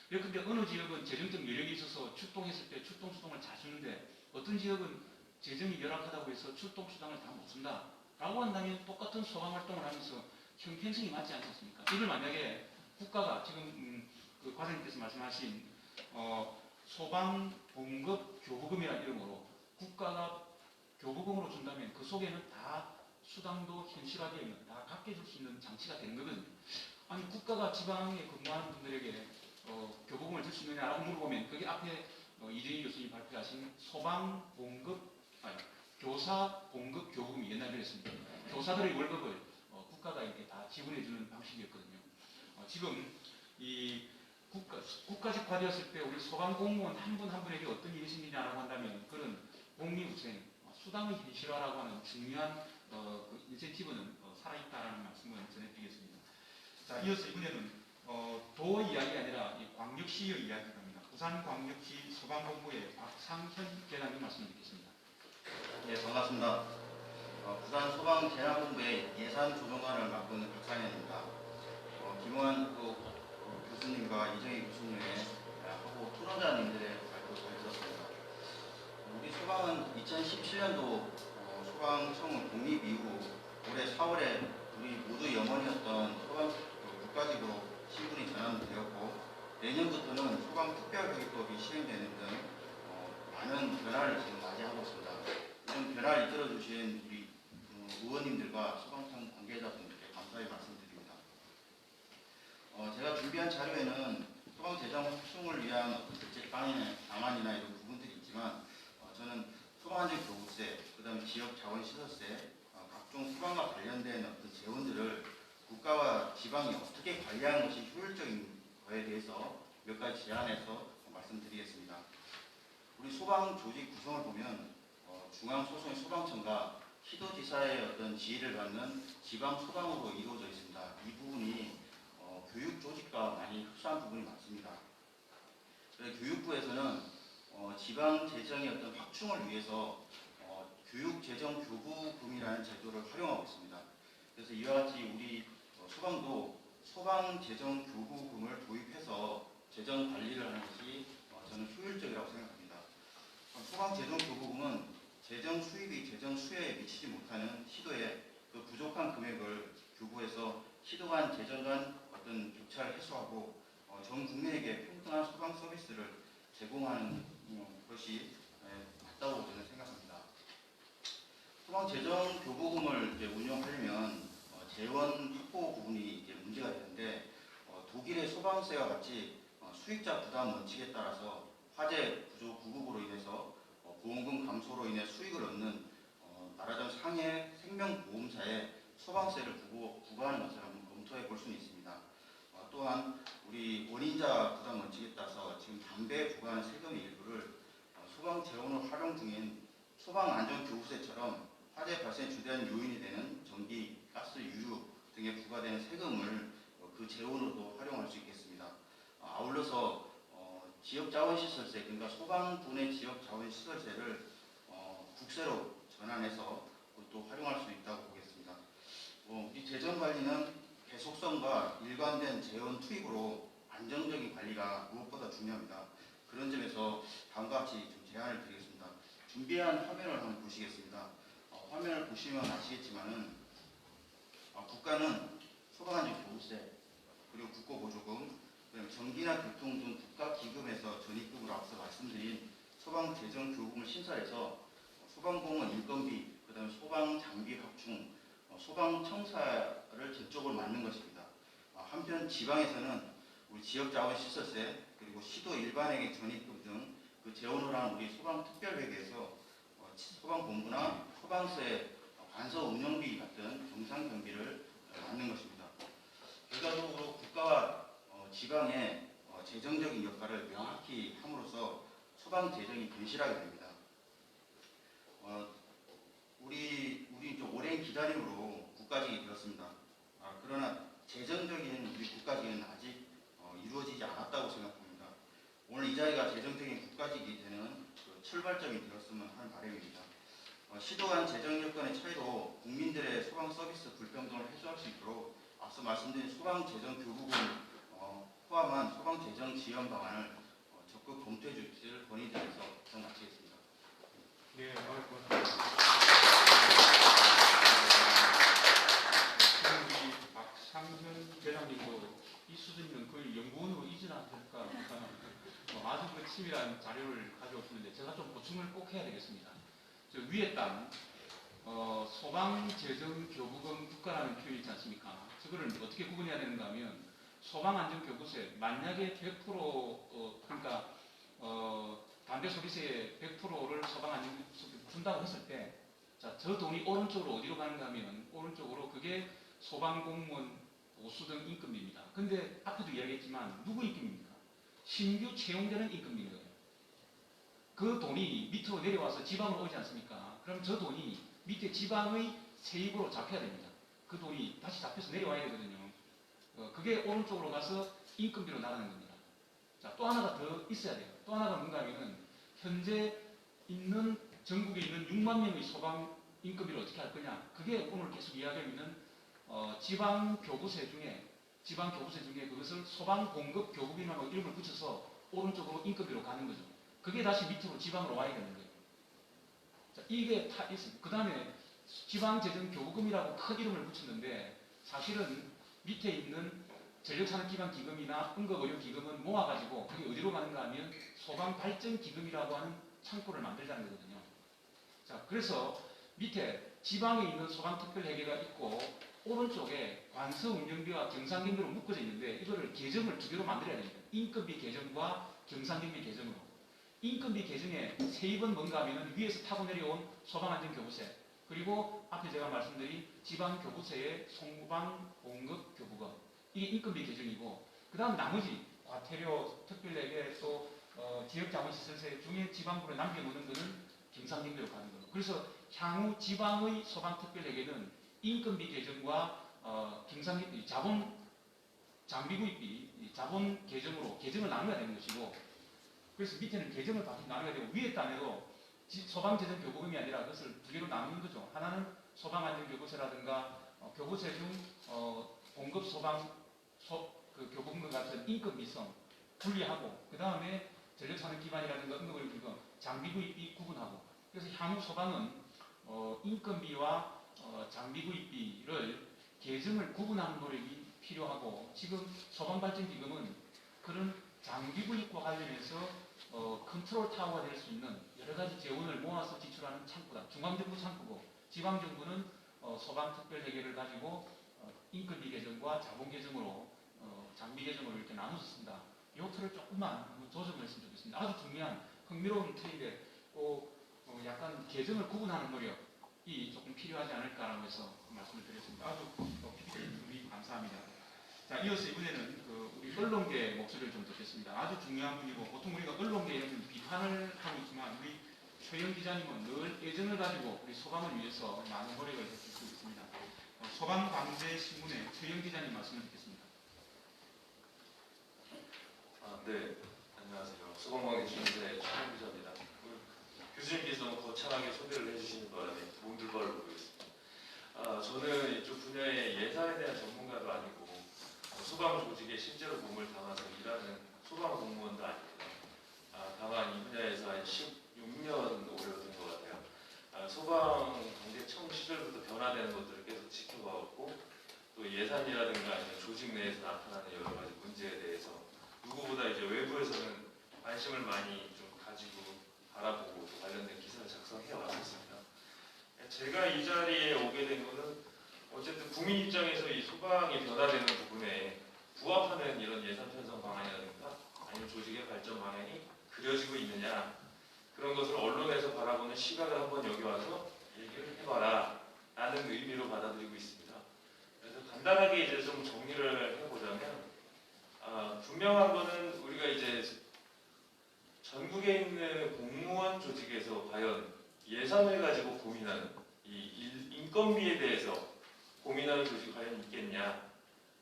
Speaker 7: 그런데 어느 지역은 재정적 여력이 있어서 출동했을 때 출동수당을 잘 주는데 어떤 지역은 재정이 열악하다고 해서 출동수당을 다 못 준다 라고 한다면 똑같은 소방활동을 하면서 형평성이 맞지 않지 않습니까? 이걸 만약에 국가가 지금 그 과장님께서 말씀하신 소방봉급 교부금이라는 이름으로 국가가 교부금으로 준다면 그 속에는 다 수당도 현실화되어 있는, 다 갖게 줄 수 있는 장치가 되는 거거든요. 아니 국가가 지방에 근무하는 분들에게 교부금을 줄 수 있느냐라고 물어보면 거기 앞에 이재희 교수님이 발표하신 교사 봉급 교부금이 옛날에 그랬습니다. 교사들의 월급을 국가가 이렇게 다 지불해주는 방식이었거든요. 지금 이 국가직화되었을 때 우리 소방공무원 한 분 한 분에게 어떤 일이 생기냐라고 한다면 그런 복리후생, 수당의 현실화라고 하는 중요한 그 인센티브는 살아있다라는 말씀을 전해드리겠습니다. 자, 이어서 이번에는 도 이야기가 아니라 광역시의 이야기가 합니다. 부산광역시 소방본부의 박상현 계장님 말씀을 듣겠습니다.
Speaker 1: 네, 반갑습니다.
Speaker 13: 부산 소방재난본부의 예산조정관을 맡고 있는 박상현입니다. 김원 교수님과 이정희 교수님의 하고 토론자님들의 발표를 들었습니다. 우리 소방은 2017년도 소방청은 독립 이후 올해 4월에 우리 모두 염원이었던 소방 국가직으로 신분이 전환되었고 내년부터는 소방특별회계법이 시행되는 등 많은 변화를 지금 맞이하고 있습니다. 이런 변화를 이끌어주신 우리 의원님들과 소방청 관계자분들께 감사의 말씀드립니다. 제가 준비한 자료에는 소방재정 확충을 위한 어떤 대책 방안이나 이런 부분들이 있지만 저는 소방안전교부세, 그 다음에 지역자원시설세, 각종 소방과 관련된 어떤 재원들을 국가와 지방이 어떻게 관리하는 것이 효율적인 거에 대해서 몇 가지 제안해서 말씀드리겠습니다. 우리 소방 조직 구성을 보면 중앙소속의 소방청과 시도지사의 어떤 지휘를 받는 지방 소방으로 이루어져 있습니다. 이 부분이 교육 조직과 많이 흡사한 부분이 많습니다. 교육부에서는 지방 재정의 어떤 확충을 위해서 교육재정교부금이라는 제도를 활용하고 있습니다. 그래서 이와 같이 우리 소방도 소방재정교부금을 도입해서 재정 관리를 하는 것이 저는 효율적이라고 생각합니다. 소방재정교부금은 재정 수입이 재정 수혜에 미치지 못하는 시도의 그 부족한 금액을 교부해서 시도 간 재정 간 어떤 격차를 해소하고 전 국민에게 평등한 소방 서비스를 제공하는 것이 맞다고 저는 생각합니다. 소방재정교부금을 운영하려면 재원 확보 부분이 문제가 되는데 독일의 소방세와 같이 수익자 부담 원칙에 따라서 화재 구조 구급으로 인해서 보험금 감소로 인해 수익을 얻는 말하자면 상해 생명보험사에 소방세를 부과하는 것을 한번 검토해 볼 수는 있습니다. 또한 우리 원인자 부담 원칙에 따라서 지금 담배에 부과하는 세금의 일부를 소방 재원을 활용 중인 소방안전교부세처럼 화재 발생에 주된 요인이 되는 전기, 가스, 유류 등에 부과되는 세금을 그 재원으로도 활용할 수 있겠습니다. 아울러서 지역자원시설세, 그러니까 소방분의 지역자원시설세를 국세로 전환해서 또 활용할 수 있다고 보겠습니다. 이 재정관리는 계속성과 일관된 재원 투입으로 안정적인 관리가 무엇보다 중요합니다. 그런 점에서 다음과 같이 좀 제안을 드리겠습니다. 준비한 화면을 한번 보시겠습니다. 화면을 보시면 아시겠지만은 국가는 소방안전교부세, 그리고 국고보조금, 그다음에 전기나 교통 등 국가기금에서 전입금으로 앞서 말씀드린 소방재정교부금을 신설해서 소방공무원 인건비, 그다음에 소방장비 확충, 소방청사를 저쪽으로 맞는 것입니다. 한편 지방에서는 우리 지역자원시설세, 그리고 시도 일반회계 전입금 등 그 재원을 한 우리 소방특별회계에서 소방본부나 소방서의 관서 운영비 같은 정상 경비를 맞는 것입니다. 결과적으로 국가와 지방의 재정적인 역할을 명확히 함으로써 소방 재정이 분실하게 됩니다. 우리 좀 오랜 기다림으로 국가직이 되었습니다. 그러나 재정적인 우리 국가직은 아직 이루어지지 않았다고 생각합니다. 오늘 이 자리가 재정적인 국가직이 되는 출발점이 되었으면 하는 바람입니다. 시도 간 재정 여건의 차이로 국민들의 소방 서비스 불평등을 해소할 수 있도록 앞서 말씀드린 소방재정교부금 포함한 소방재정 지원 방안을 적극 검토해 주실 건의드려서 전 마치겠습니다.
Speaker 7: 네, 우리 박상현 대장님도 이 수준이면 거의 연구원으로 이전해야 될까 아주 그 치밀한 자료를 가져오시는데 제가 좀 보충을 꼭 해야 되겠습니다. 저 위에 땅 소방재정교부금 국가라는 표현이 있지 않습니까? 저거를 어떻게 구분해야 되는가 하면 소방안전교부세 만약에 100% 그러니까 담배 소비세의 100%를 소방안전교부세 준다고 했을 때 자, 저 돈이 오른쪽으로 어디로 가는가 하면 오른쪽으로 그게 소방공무원 보수등 임금입니다. 근데 앞에도 이야기했지만 누구 임금입니까? 신규 채용되는 임금입니다. 그 돈이 밑으로 내려와서 지방으로 오지 않습니까? 그럼 저 돈이 밑에 지방의 세입으로 잡혀야 됩니다. 그 돈이 다시 잡혀서 내려와야 되거든요. 그게 오른쪽으로 가서 임금비로 나가는 겁니다. 자, 또 하나가 더 있어야 돼요. 또 하나가 뭔가 하면은 현재 있는 전국에 있는 6만 명의 소방 인건비를 어떻게 할 거냐? 그게 오늘 계속 이야기하고 있는 지방 교부세 중에 그것을 소방 공급 교부비라고 이름을 붙여서 오른쪽으로 인건비로 가는 거죠. 그게 다시 밑으로 지방으로 와야 되는 거예요. 자, 이게 다 있습니다. 그 다음에 지방재정교부금이라고 큰 이름을 붙였는데 사실은 밑에 있는 전력산업기반기금이나 응급의료기금은 모아가지고 그게 어디로 가는가 하면 소방발전기금이라고 하는 창구를 만들자는 거거든요. 자, 그래서 밑에 지방에 있는 소방특별회계가 있고 오른쪽에 관서운영비와 경상경비로 묶어져 있는데 이거를 계정을 두 개로 만들어야 됩니다. 인건비 계정과 경상경비 계정으로. 인건비 계정에 세입은 뭔가 하면 위에서 타고 내려온 소방안전교부세, 그리고 앞에 제가 말씀드린 지방교부세의 소방공급교부금, 이게 인건비 계정이고, 그 다음 나머지 과태료, 특별회계, 또 지역자본시설세 중에 지방부로 남겨놓는 것은 경상경비로 가는 거예요. 그래서 향후 지방의 소방특별회계는 인건비 계정과 경상경비, 장비구입비, 자본 계정으로 계정을 나눠야 되는 것이고, 그래서 밑에는 계정을 나눠야 되고 위에 단에도 소방재정교부금이 아니라 그것을 두 개로 나누는 거죠. 하나는 소방안전교부세라든가 교부세 중 공급 소방 그 교부금과 같은 인건비성 분리하고, 그 다음에 전력산업기반이라든가 응급의료기금, 장비구입비 구분하고. 그래서 향후 소방은 인건비와 장비구입비를 계정을 구분하는 노력이 필요하고, 지금 소방발전기금은 그런 장비구입과 관련해서 컨트롤 타워가 될 수 있는 여러 가지 재원을 모아서 지출하는 창구다. 중앙정부 창구고, 지방정부는 소방특별회계를 가지고 인건비 계정과 자본 계정으로 장비 계정으로 이렇게 나눠서 쓴다. 이 틀을 조금만 조정을 했으면 좋겠습니다. 아주 중요한 흥미로운 틀인데 꼭 약간 계정을 구분하는 노력이 조금 필요하지 않을까라고 해서 말씀을 드렸습니다. 아주 PPT 감사합니다. 자, 이어서 이번에는 우리 언론계 목소리를 좀 듣겠습니다. 아주 중요한 분이고, 보통 우리가 언론계 이런 비판을 하고 있지만 우리 최영 기자님은 늘 애정을 가지고 우리 소방을 위해서 많은 노력을 해주고 있습니다. 소방광재신문의 최영 기자님 말씀을 듣겠습니다.
Speaker 14: 네, 안녕하세요. 소방광재신문의 최영 기자입니다. 교수님께서 너무 거창하게 소개를 해주시는 바람에 몸둘바를 보고 있습니다. 저는 이쪽 분야의 예산에 대한 전문가도 아니고 소방 조직에 실제로 몸을 담아서 일하는 소방 공무원도 아닙니다. 다만 이 분야에서 한 16년 오래 된 것 같아요. 소방관제청 시절부터 변화되는 것들을 계속 지켜봐왔고, 또 예산이라든가 아니면 조직 내에서 나타나는 여러 가지 문제에 대해서 누구보다 이제 외부에서는 관심을 많이 좀 가지고 바라보고 또 관련된 기사를 작성해 왔었습니다. 제가 이 자리에 오게 된 것은 어쨌든 국민 입장에서 이 소방이 변화되는 부분에 부합하는 이런 예산 편성 방안이라든가 아니면 조직의 발전 방향이 그려지고 있느냐, 그런 것을 언론에서 바라보는 시각을 한번 여기 와서 얘기를 해봐라 라는 의미로 받아들이고 있습니다. 그래서 간단하게 이제 좀 정리를 해보자면, 분명한 거는 우리가 이제 전국에 있는 공무원 조직에서 과연 예산을 가지고 고민하는 이 인건비에 대해서 고민하는 조직이 과연 있겠냐,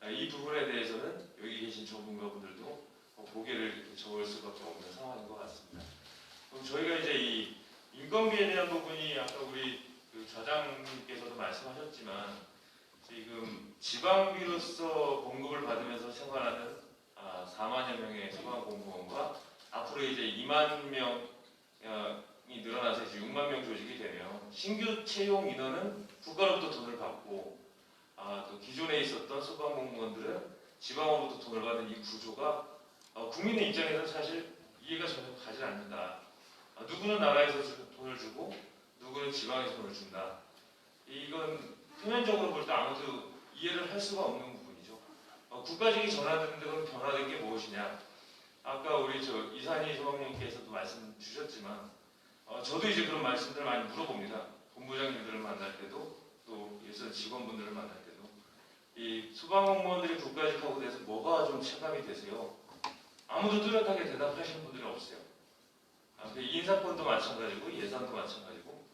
Speaker 14: 이 부분에 대해서는 여기 계신 전문가분들도 고개를 이렇게 저을 수밖에 없는 상황인 것 같습니다. 그럼 저희가 이제 이 인건비에 대한 부분이 아까 우리 좌장님께서도 말씀하셨지만 지금 지방비로서 공급을 받으면서 생활하는 4만여 명의 소방 공무원과 앞으로 이제 2만 명이 늘어나서 이제 6만 명 조직이 되면 신규 채용 인원은 국가로부터 돈을 받고 또 기존에 있었던 소방 공무원들은 지방으로부터 돈을 받는 이 구조가 국민의 입장에서 사실 이해가 전혀 가지 않는다. 누구는 나라에서 돈을 주고 누구는 지방에서 돈을 준다. 이건 표면적으로 볼 때 아무도 이해를 할 수가 없는 부분이죠. 국가직이 전환되는데 그럼 변화된 게 무엇이냐? 아까 우리 이산희 소방님께서도 말씀 주셨지만 저도 이제 그런 말씀들을 많이 물어봅니다. 본부장님들을 만날 때도 또 예전 직원분들을 만날 때도 이 소방공무원들이 국가직하고 대해서 뭐가 좀 체감이 되세요? 아무도 뚜렷하게 대답하시는 분들이 없어요. 인사권도 마찬가지고 예산도 마찬가지고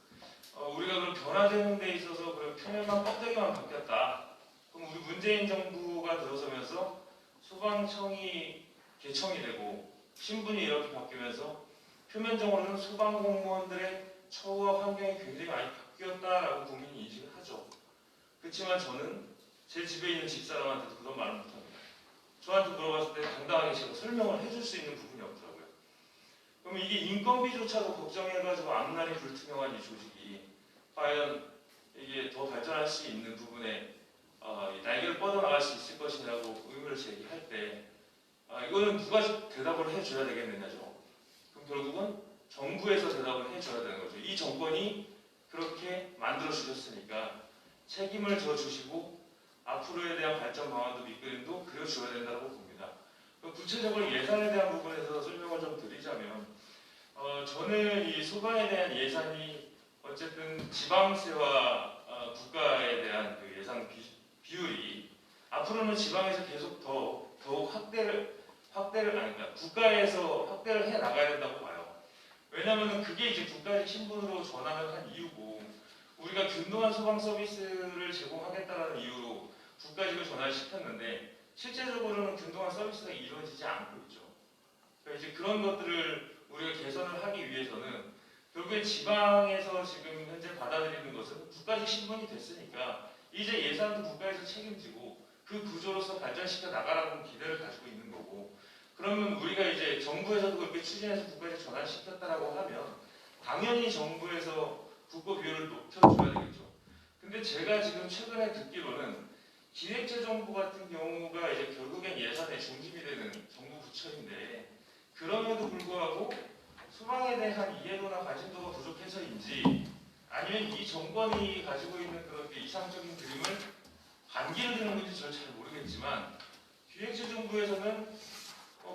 Speaker 14: 우리가 그럼 변화되는 데 있어서 그럼 표면만 껍데기만 바뀌었다. 그럼 우리 문재인 정부가 들어서면서 소방청이 개청이 되고 신분이 이렇게 바뀌면서 표면적으로는 소방공무원들의 처우와 환경이 굉장히 많이 바뀌었다라고 국민이 인식을 하죠. 그렇지만 저는 제 집에 있는 집사람한테도 그런 말을 못합니다. 저한테 물어봤을 때 당당하게 제가 설명을 해줄 수 있는 부분이 없더라고요. 그럼 이게 인건비조차도 걱정해가지고 앞날이 불투명한 이 조직이 과연 이게 더 발전할 수 있는 부분에 날개를 뻗어나갈 수 있을 것이냐고 의문을 제기할 때 이거는 누가 대답을 해줘야 되겠느냐죠. 그럼 결국은 정부에서 대답을 해줘야 되는 거죠. 이 정권이 그렇게 만들어 주셨으니까 책임을 져주시고 앞으로에 대한 발전 방안도 밑그림도 그려줘야 된다고 봅니다. 구체적으로 예산에 대한 부분에서 설명을 좀 드리자면 저는 이 소방에 대한 예산이 어쨌든 지방세와 국가에 대한 그 예산 비율이 앞으로는 지방에서 계속 더욱 확대를 그러니까 국가에서 확대를 해 나가야 된다고 봐요. 왜냐하면 그게 이제 국가적 신분으로 전환을 한 이유고 우리가 균등한 소방 서비스를 제공하겠다는 이유로 국가직을 전환시켰는데 실제적으로는 균등한 서비스가 이루어지지 않고 있죠. 그러니까 이제 그런 것들을 우리가 개선을 하기 위해서는 결국엔 지방에서 지금 현재 받아들이는 것은 국가직 신분이 됐으니까 이제 예산도 국가에서 책임지고 그 구조로서 발전시켜 나가라는 기대를 가지고 있는 거고 그러면 우리가 이제 정부에서도 그렇게 추진해서 국가직 전환시켰다라고 하면 당연히 정부에서 국고 비율을 높여줘야 되겠죠. 근데 제가 지금 최근에 듣기로는 기획재정부 같은 경우가 이제 결국엔 예산의 중심이 되는 정부 부처인데 그럼에도 불구하고 소방에 대한 이해도나 관심도가 부족해서인지 아니면 이 정권이 가지고 있는 그렇게 이상적인 그림을 반기를 드는 건지 저는 잘 모르겠지만 기획재정부에서는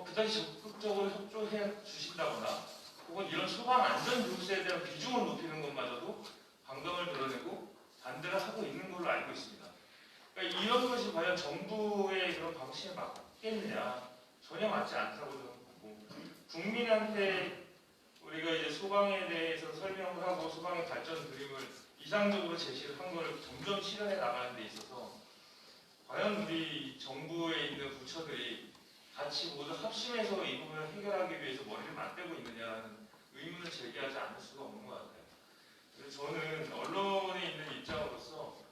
Speaker 14: 그다지 적극적으로 협조해 주신다거나 혹은 이런 소방 안전 교수에 대한 비중을 높이는 것마저도 반감을 드러내고 반대를 하고 있는 걸로 알고 있습니다. 그러니까 이런 것이 과연 정부의 그런 방침에 맞겠느냐 전혀 맞지 않다고 저는 보고 국민한테 우리가 이제 소방에 대해서 설명을 하고 소방의 발전 그림을 이상적으로 제시를 한 걸 점점 실현해 나가는 데 있어서 과연 우리 정부에 있는 부처들이 같이 모두 합심해서 이 부분을 해결하기 위해서 머리를 맞대고 있느냐는 의문을 제기하지 않을 수가 없는 것 같아요. 그래서 저는 언론에 있는 입장으로서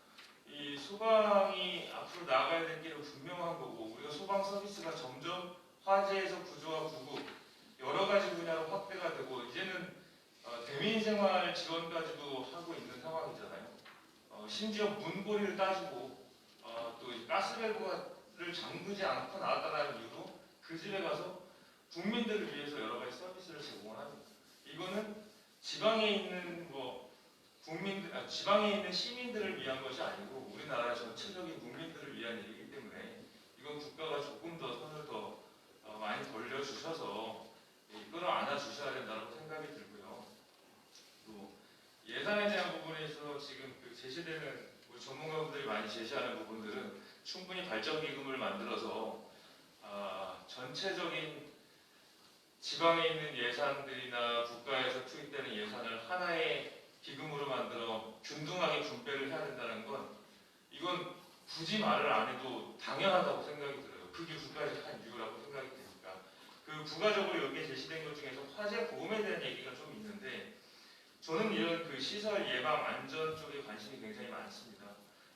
Speaker 14: 이 소방이 앞으로 나아가야 될 길은 분명한 거고 우리가 소방 서비스가 점점 화재에서 구조와 구급 여러 가지 분야로 확대가 되고 이제는 대민생활 지원까지도 하고 있는 상황이잖아요. 심지어 문고리를 따지고 또 가스밸브를 잠그지 않고 나왔다는 이유로 그 집에 가서 국민들을 위해서 여러 가지 서비스를 제공을 합니다. 이거는 지방에 있는 지방에 있는 시민들을 위한 것이 아니고 우리나라 전체적인 국민들을 위한 일이기 때문에 이건 국가가 조금 더 손을 더 많이 벌려주셔서 끌어안아 주셔야 된다고 생각이 들고요. 또 예산에 대한 부분에서 지금 제시되는 우리 전문가분들이 많이 제시하는 부분들은 충분히 발전기금을 만들어서 전체적인 지방에 있는 예산들이나 국가에서 투입되는 예산을 하나의 기금으로 만들어 균등하게 분배를 해야 된다는 건 이건 굳이 말을 안 해도 당연하다고 생각이 들어요. 그게 국가에서 한 이유라고 생각이 드니까 그 부가적으로 여기에 제시된 것 중에서 화재 보험에 대한 얘기가 좀 있는데 저는 이런 그 시설 예방 안전 쪽에 관심이 굉장히 많습니다.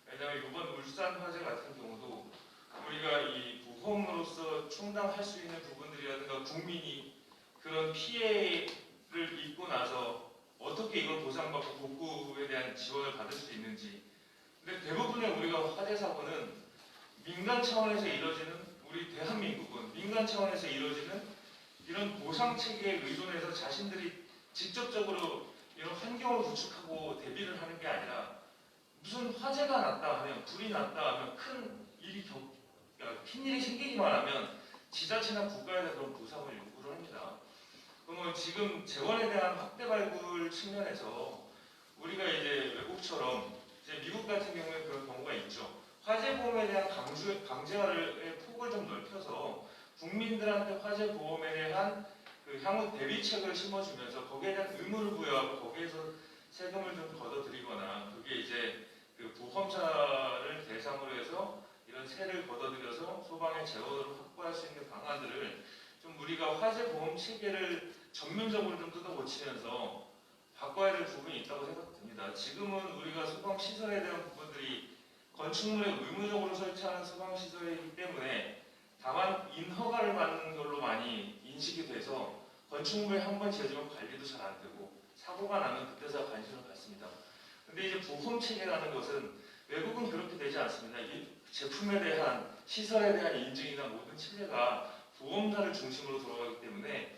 Speaker 14: 왜냐하면 이번 울산 화재 같은 경우도 우리가 이 보험으로서 충당할 수 있는 부분들이라든가 국민이 그런 피해를 입고 나서 어떻게 이걸 보상받고 복구에 대한 지원을 받을 수 있는지. 근데 대부분의 우리가 화재 사고는 민간 차원에서 이루어지는 우리 대한민국은 민간 차원에서 이루어지는 이런 보상 체계에 의존해서 자신들이 직접적으로 이런 환경을 구축하고 대비를 하는 게 아니라 무슨 화재가 났다 하면 불이 났다 하면 큰 일이 생기기만 하면 지자체나 국가에다 그런 보상을 요구를 합니다. 그러면 지금 재원에 대한 확대 발굴 측면에서 우리가 이제 외국처럼 이제 미국 같은 경우에 그런 경우가 있죠. 화재 보험에 대한 강제화의 폭을 좀 넓혀서 국민들한테 화재 보험에 대한 그 향후 대비책을 심어주면서 거기에 대한 의무를 부여하고 거기에서 세금을 좀 걷어들이거나 그게 이제 그 보험사를 대상으로 해서 이런 세를 걷어들여서 소방의 재원을 확보할 수 있는 방안들을 좀 우리가 화재 보험 체계를 전면적으로 좀 뜯어고치면서 바꿔야 될 부분이 있다고 생각됩니다. 지금은 우리가 소방 시설에 대한 부분들이 건축물에 의무적으로 설치하는 소방 시설이기 때문에 다만 인허가를 받는 걸로 많이 인식이 돼서 건축물에 한번 지어지면 관리도 잘 안 되고 사고가 나면 그때서야 관심을 갖습니다. 근데 이제 보험 체계라는 것은 외국은 그렇게 되지 않습니다. 이 제품에 대한 시설에 대한 인증이나 모든 체계가 보험사를 중심으로 돌아가기 때문에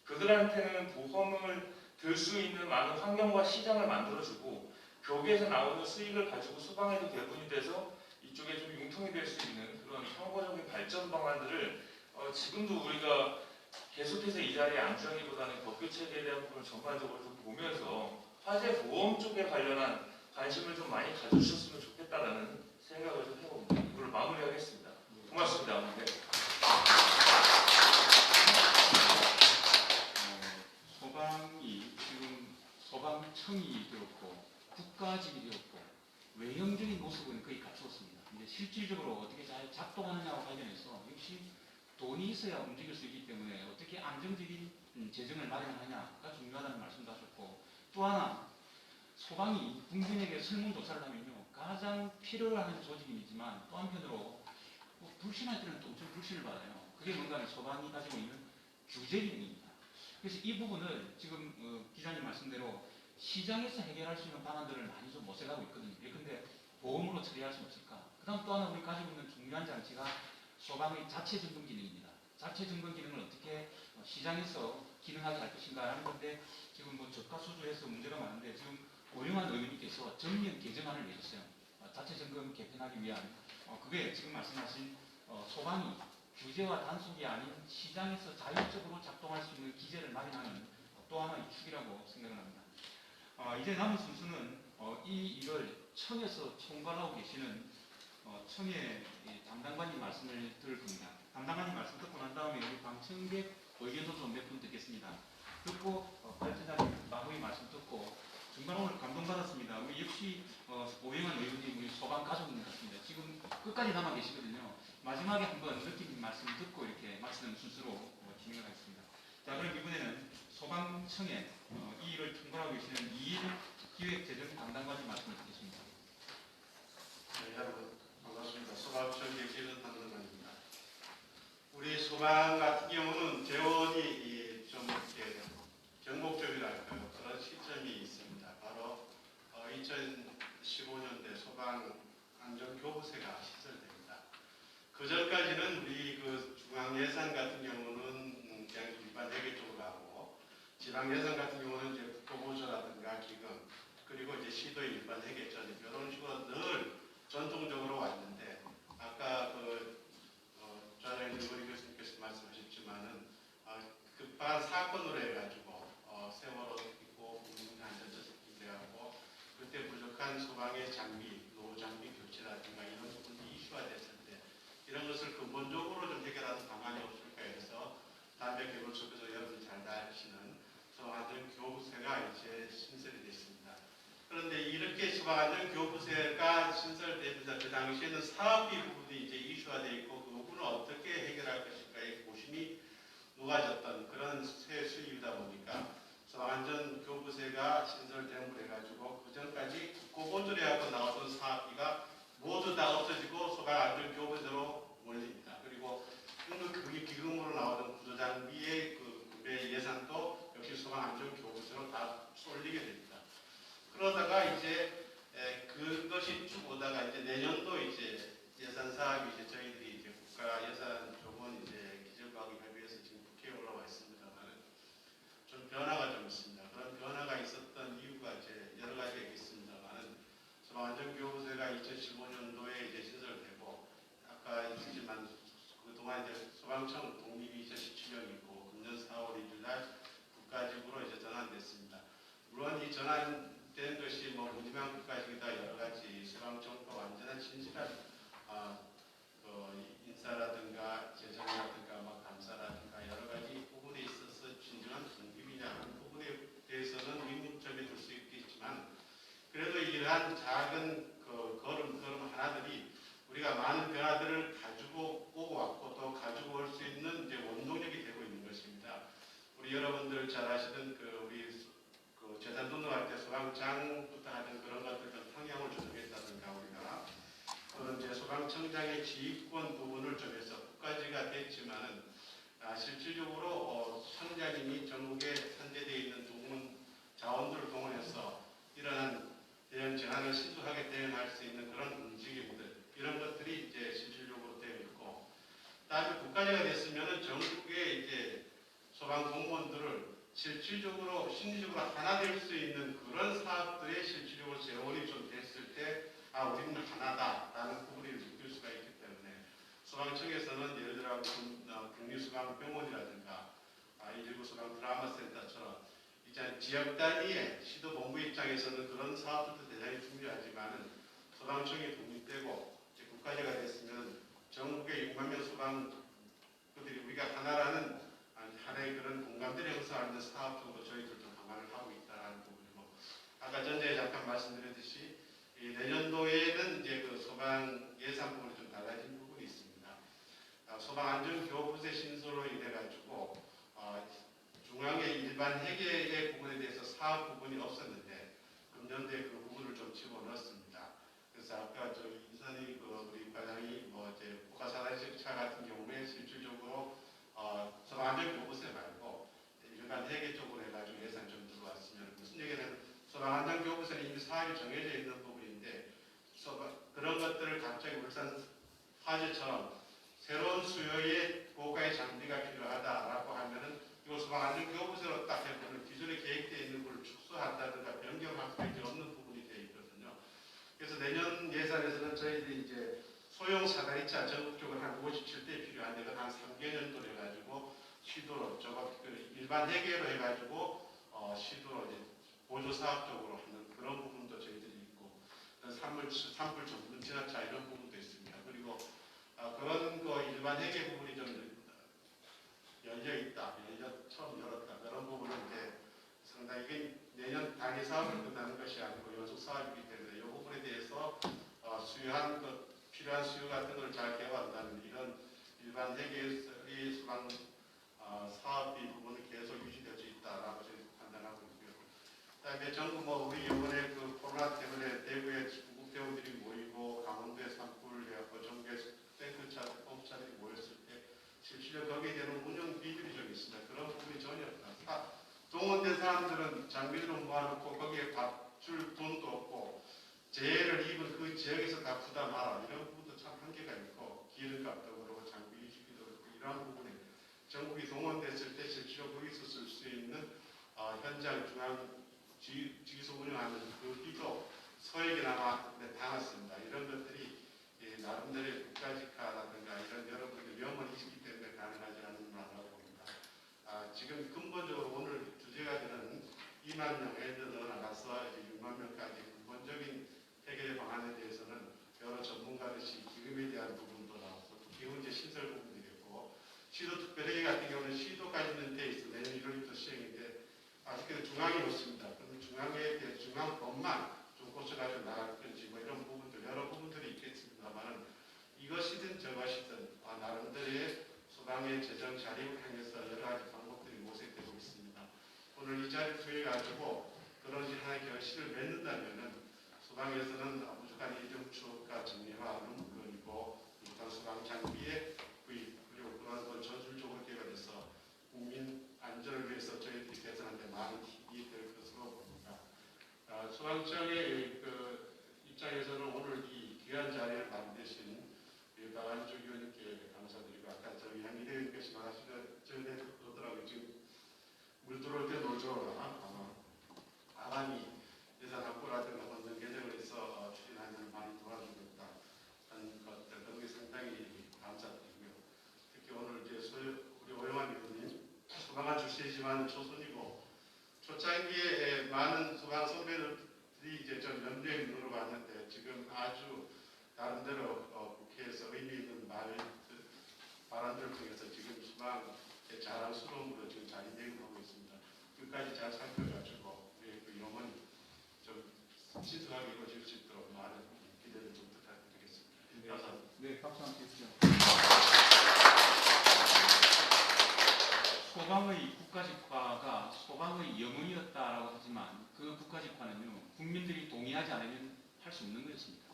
Speaker 14: 그들한테는 보험을 들 수 있는 많은 환경과 시장을 만들어주고 거기에서 나오는 수익을 가지고 소방에도 배분이 돼서 이쪽에 좀 융통이 될 수 있는 그런 상호적인 발전 방안들을 지금도 우리가 계속해서 이 자리에 앉으기보다는 법규 체계에 대한 부분을 전반적으로 좀 보면서 화재 보험 쪽에 관련한 관심을 좀 많이 가져주셨으면 좋겠다라는 생각을 좀 해봅니다. 이걸 마무리하겠습니다. 고맙습니다. 네.
Speaker 7: 소방이 지금 소방청이 되었고 국가직이 되었고 외형적인 모습은 거의 갖추었습니다. 이제 실질적으로 어떻게 잘 작동하느냐와 관련해서 역시 돈이 있어야 움직일 수 있기 때문에 어떻게 안정적인 재정을 마련하냐가 중요하다는 말씀도 하셨고, 또 하나 소방이 국민에게 설문조사를 하면요 가장 필요로 하는 조직이지만 또 한편으로 불신할 때는 또 엄청 불신을 받아요. 그게 뭔가 하면 소방이 가지고 있는 규제 기능입니다. 그래서 이 부분을 지금 기자님 말씀대로 시장에서 해결할 수 있는 방안들을 많이 좀 모색하고 있거든요. 그런데 보험으로 처리할 수 없을까? 그 다음 또 하나 우리 가지고 있는 중요한 장치가 소방의 자체 점검 기능입니다. 자체 점검 기능을 어떻게 시장에서 기능하게 할 것인가 하는 건데 지금 뭐 저가 수주에서 문제가 많은데 지금 오영환 의원님께서 전면 개정안을 내셨어요. 자체 점검 개편하기 위한 그게 지금 말씀하신 소방이 규제와 단속이 아닌 시장에서 자율적으로 작동할 수 있는 기제를 마련하는 또 하나의 축이라고 생각을 합니다. 이제 남은 순서는 이 일을 청에서 총괄하고 계시는 청의 담당관님 말씀을 들을 겁니다. 담당관님 말씀 듣고 난 다음에 우리 방청객 의견도 좀 몇 분 듣겠습니다. 듣고 발전자님 마무리 말씀 듣고 정말 오늘 감동받았습니다. 우리 역시 오영환 의원님 우리 소방 가족인 것 같습니다. 지금 끝까지 남아 계시거든요. 마지막에 한번 느낌 말씀 듣고 이렇게 마치는 순서로 진행을 하겠습니다. 자, 그럼 이번에는 소방청에 이 일을 총괄하고 계시는 이일 기획재정 담당관님 말씀을 듣겠습니다.
Speaker 15: 네, 여러분 반갑습니다. 소방청 객실은 담당관입니다. 우리 소방 같은 경우는 재원이 좀 이렇게 경목적이랄까요, 그런 시점이 있습니다. 바로 2015년대 소방 안전교부세가 시설됩니다. 그 전까지는 우리 그 중앙 예산 같은 경우는 그냥 일반 회계 쪽으로 하고, 지방 예산 같은 경우는 이제 국토보조라든가 기금, 그리고 이제 시도 일반 회계처럼 이런 식으로 늘 전통적으로 왔는데, 아까 좌장님 우리 교수님께서 말씀하셨지만은 급한 사건으로 해가지고 세월호 있고 국민 안전자석 돼갖고 그때 부족한 소방의 장비, 노후 장비 교체라든가 이런 부분이 이슈가 됐을 때 이런 것을 근본적으로 좀 해결하는 방안이 없을까 해서 담배 개발 속에서 여러분이 잘 아시는 소방안전교부세가 이제 신설이 됐습니다. 그런데 이렇게 소방안전교부세가 신설되면서 그 당시에는 사업비 부분이 이제 이슈가 되어 있고 그 부분을 어떻게 해결할 것일까의 고심이 녹아졌던 그런 세 수입이다 보니까 소방안전교부세가 신설됨으로 해가지고 그 전까지 국고보조례하고 나오던 사업비가 모두 다 없어지고 소방안전교부세로 몰립니다. 그리고 그게 기금으로 나오던 구조장비의 그 구매 예산도 역시 소방안전교부세로 다 쏠리게 됩니다. 그러다가 이제 그것이 쭉 오다가 이제 내년도 이제 예산 사업이 이제 저희들이 이제 국가 예산 조문 이제 기재부하고협의해서 지금 국회에 올라와 있습니다만 좀 변화가 좀 있습니다. 그런 변화가 있었던 이유가 이제 여러 가지가 있습니다만 소방안전교부세가 2015년도에 이제 신설되고 아까 있지만 그동안 이제 소방청 독립이 이제 17년이고 금년 4월 1일 날 국가직으로 이제 전환됐습니다. 물론 이 전환된 것이 뭐 무지만 국가직이다 여러 가지 소방청과 완전한 진실한 인사라든가 재정이라든가 뭐 감사라든가 여러 가지 부분에 있어서 진정한 중립이냐 하는 부분에 대해서는 의문점이 들 수 있겠지만 그래도 이러한 작은 걸음 하나들이 우리가 많은 변화들을 가지고 오고 왔고 또 가지고 올 수 있는 이제 원동력이 되고 있는 것입니다. 우리 여러분들 잘 아시는 우리 재산 등록할 때 소방장부터 하는 그런 것들 좀 상향을 조정했다든가 우리가 또는 이제 소방청장의 지휘권 부분을 좀 해서 국가지가 됐지만은 실질적으로 청장님이 전국에 산재되어 있는 동문 자원들을 동원해서 일어난 대형 재난을 신속하게 대응할 수 있는 그런 움직임들 이런 것들이 이제 실질적으로 되어 있고, 다음에 국가제가 됐으면은 전국에 이제 소방 공무원들을 실질적으로 심리적으로 하나 될 수 있는 그런 사업들의 실질적으로 재원이 좀 됐을 때 우리는 하나다라는 부분을 느낄 수가 있기 때문에 소방청에서는 예를 들어 국립소방병원이라든가 119 소방 트라우마 센터처럼 이제 지역 단위의 시도본부 입장에서는 그런 사업들도 대단히 중요하지만은 소방청이 독립되고 이제 국가제가 됐으면 전국의 6만 명 소방들이 우리가 하나라는 하나의 그런 공감대를 형성하는 사업적으로 저희들도 강화를 하고 있다는 부분이고, 아까 전에 잠깐 말씀드렸듯이 내년도에는 이제 그 소방 예산 부분이 좀 달라진 부분이 있습니다. 소방안전교부세 신설로 인해 가지고 중앙의 일반 회계의 부분에 대해서 사업 부분이 없었는데 금년도에 그 부분을 좀 집어넣었습니다. 그래서 아까 이선희 우리 과장이 이제 국가사다리차 같은 경우에 실질적으로 소방안전교부세 말고 일반 회계 쪽으로 해가지고 예산 좀 들어왔으면, 무슨 얘기는 소방안전교부세는 이미 사업이 정해져 있는 부분인데 그런 것들을 갑자기 울산 화재처럼 새로운 수요의 고가의 장비가 필요하다라고 하면은 이거 소방안전교부세로 딱 해보면 기존에 계획되어 있는 걸 축소한다든가 변경할 수 없는 부분이 되어 있거든요. 그래서 내년 예산에서는 저희들이 이제 소형 사다리차 전국적으로 한 57대 필요한데 한 3개년도 해가지고 시도로 일반 회계로 해가지고 시도로 이제 보조 사업적으로 하는 그런 부분도 저희들이 있고, 산불 전문 진압차 이런 부분도 있습니다. 그리고 그런 거 일반 회계 부분이 좀 열려 있다, 처음 열었다 그런 부분은 이제 상당히 내년 단위 사업을 끝나는 것이 아니고 연속 사업이기 때문에 이 부분에 대해서 수요한 것 필요한 수요 같은 걸 잘 개발한다는 이런 일반 회계의 소방 사업비 부분은 계속 유지될 수 있다라고 저희 판단하고 있고요. 그다음에 전국 우리 이번에 그 코로나 때문에 대구에 중국 배우들이 모이고 강원도에 산불 해갖고 전국에 탱크차, 펌프차들이 모였을 때 실제로 거기에 대한 운영 비율이 좀 있습니다. 그런 부분이 전혀 없다. 동원된 사람들은 장비를 모아놓고 거기에 줄 돈도 없고 재해를 입은 그 지역에서 다 부담하라 이런 부분도 참 한계가 있고, 기름값도 그렇고 장비 유지비도 그렇고 이러한 부분에 전국이 동원됐을 때 실제로 거기서 쓸 수 있는 현장 중앙 지휘소 운영하는 그 비도 소액이나마 당했습니다. 이런 것들이 나름대로의 국가직화라든가 이런 여러분들 위험은 있기 때문에 가능하지 않는 거라고 봅니다. 지금 근본적으로 오늘 주제가 되는 2만 명 애들을 나가서 6만 명까지 근본적인 해결의 방안에 대해서는 여러 전문가들이 기금에 대한 부분도 나왔고 기후문제 신설 부분도 있고, 시도특별회의 같은 경우는 시도까지는 돼 있어 내년 1월부터 시행인데 아직까지 중앙이 없습니다. 그럼 중앙에 대해 중앙법만 좀 고쳐가지고 나갈 건지 이런 부분들 여러 부분들이 있겠습니다만은 이것이든 저것이든 나름대로의 소방의 재정 자립을 향해서 여러 가지 방법들이 모색되고 있습니다. 오늘 이 자리를 통해 가지고 그런 하나의 결실을 맺는다면은 소방에서는 부족한 이정 추억과 정리화하는 부분이고, 일단 소방 장비의 구입 그리고 그런 건 전술적으로 개발해서 국민 안전을 위해서 저희들이 개선하는데 많은 힘이 될 것으로 봅니다. 소방청의 입장에서는 오늘 이 귀한 자리를 만드신 박안주 의원님께 감사드리고, 아까 저희 한일회 의원께서 말하시는 전에 그러더라고요. 지금 물 들어올 때 놀줘라. 아람이 예산 확보라든가 얻는 개정을 해서 추진하는 많이 도와주겠다 하는 것들 거기에 상당히 감사드리고요. 특히 오늘 이제 우리 오영환 의원님 소방관 출신이지만 초선이고 초창기에 많은 소방 선배들이 이제 좀 연대에 물어봤는데 지금 아주 나름대로 국회에서 의미 있는 발언들을 통해서 지금 소방의 자랑스러움으로 지금 자리매김하고 있습니다. 끝까지 잘 살펴가지고 우리의 그 영혼이 좀 신속하게 이루어질 수 있도록 많은 기대를 좀 부탁드리겠습니다. 감사합니다.
Speaker 4: 네, 박수 한번 주시죠.
Speaker 7: 소방의 국가직화가 소방의 영혼이었다라고 하지만 그 국가직화는요 국민들이 동의하지 않으면 할 수 없는 것입니다.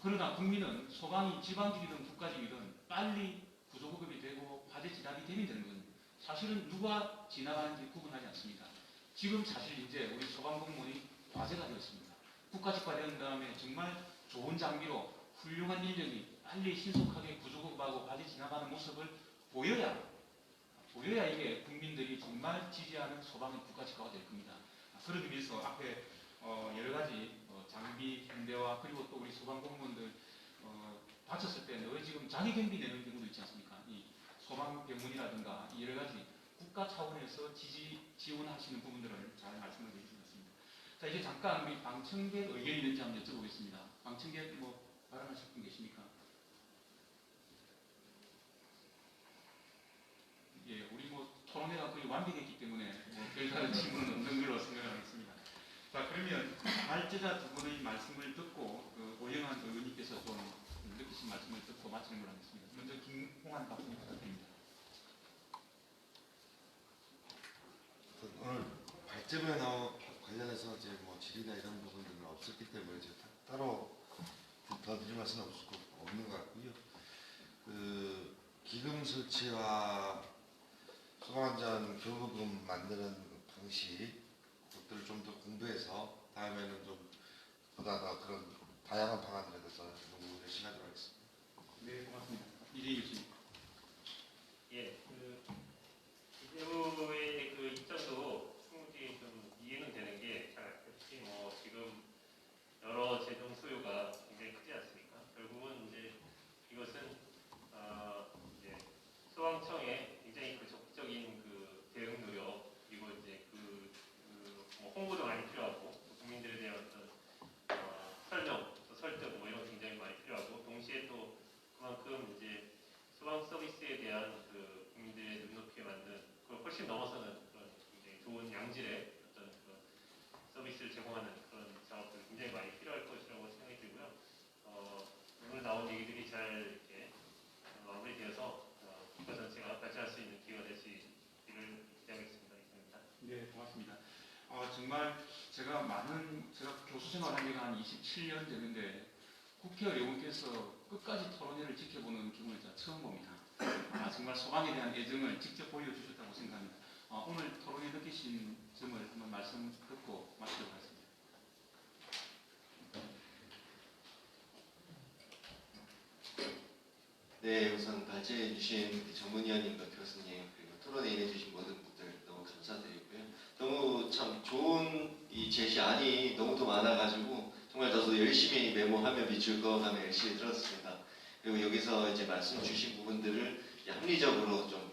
Speaker 7: 그러나 국민은 소방이 지방직이든 국가직이든 빨리 구조구급이 되고 화재 진압이 되면 되는 겁니다. 사실은 누가 지나가는지 구분하지 않습니다. 지금 사실 이제 우리 소방공무원이 과제가 되었습니다. 국가직화된 다음에 정말 좋은 장비로 훌륭한 인력이 빨리 신속하게 구조구급하고 화재 진압하는 모습을 보여야 이게 국민들이 정말 지지하는 소방의 국가직화가 될 겁니다. 그런 의미에서 앞에 여러 가지 장비 현대화 그리고 또 우리 소방공무원들 다쳤을 때 너 지금 자기경비 내는 경우도 있지 않습니까? 이 소방병원이라든가 여러 가지 국가 차원에서 지원하시는 부분들을 잘 말씀을 해주셨습니다. 자 이제 잠깐 우리 방청객 의견이 있는지 한번 여쭤보겠습니다. 방청객 뭐 발언하실 분 계십니까? 예, 우리 뭐 토론회가 거의 완벽했기 때문에 뭐 별다른 질문은 없는 걸로 생각하겠습니다. 자 그러면 발제자 두 분의 말씀을 듣고 오영환 의원님께서 좀 느끼신 말씀을 듣고 마치는 걸로 하겠습니다. 먼저 김홍환 박사님 부탁드립니다.
Speaker 8: 오늘 발제면허 관련해서 이제 뭐 질의나 이런 부분들은 없었기 때문에 이제 따로 더 드릴 말씀은 없는 것 같고요. 그 기금 설치와 소방안전 교부금 만드는 방식 것들을 좀 더 공부해서 다음에는 좀 보다 더 그런 다양한 방안들에 대해서 너무 열심히 하도록 하겠습니다.
Speaker 7: 네, 고맙습니다. 이재희 교수님.
Speaker 9: 예, 이재호의 그 입장도 충분히 좀 이해는 되는 게 잘 알다시피 뭐 지금 여러 재정 소요가 굉장히 크지 않습니까? 결국은 이제 이것은 이제 소방청의 굉장히 그 적극적인 그 대응 노력 그리고 이제 뭐 홍보도 많이 필요하고 국민들에 대한 어떤 설명, 또 설득 뭐 이런 굉장히 많이 필요하고 동시에 또 그만큼 이제 소방 서비스에 대한 그 국민들의 눈높이에 맞는 그걸 훨씬 넘어서는 그런 굉장히 좋은 양질의 어떤 그런 서비스를 제공하는 그런 작업들이 굉장히 많이 필요할 것이라고 생각이 들고요. 오늘 나온 얘기들이 잘 이렇게 마무리되어서 국가 전체가 발전할 수 있는 기회가 될 수 있기를 기대하겠습니다. 이상입니다.
Speaker 7: 네, 고맙습니다. 정말 제가 교수 생활한 지가 한 27년 되는데 국회의원께서 끝까지 토론회를 지켜보는 경우를 제가 처음 봅니다. 정말 소방에 대한 애정을 직접 보여주셨다고 생각합니다. 오늘 토론회 느끼신 점을 한번 말씀 듣고 마치도록 하겠습니다.
Speaker 3: 네, 우선 발제해 주신 전문위원님과 교수님 그리고 토론에 임해주신 모든 분들 너무 감사드리고요. 너무 참 좋은 이 제시안이 너무도 많아가지고 정말 저도 열심히 메모하며 비출 거 하며 열심히 들었습니다. 그리고 여기서 이제 말씀 주신 부분들을 합리적으로 좀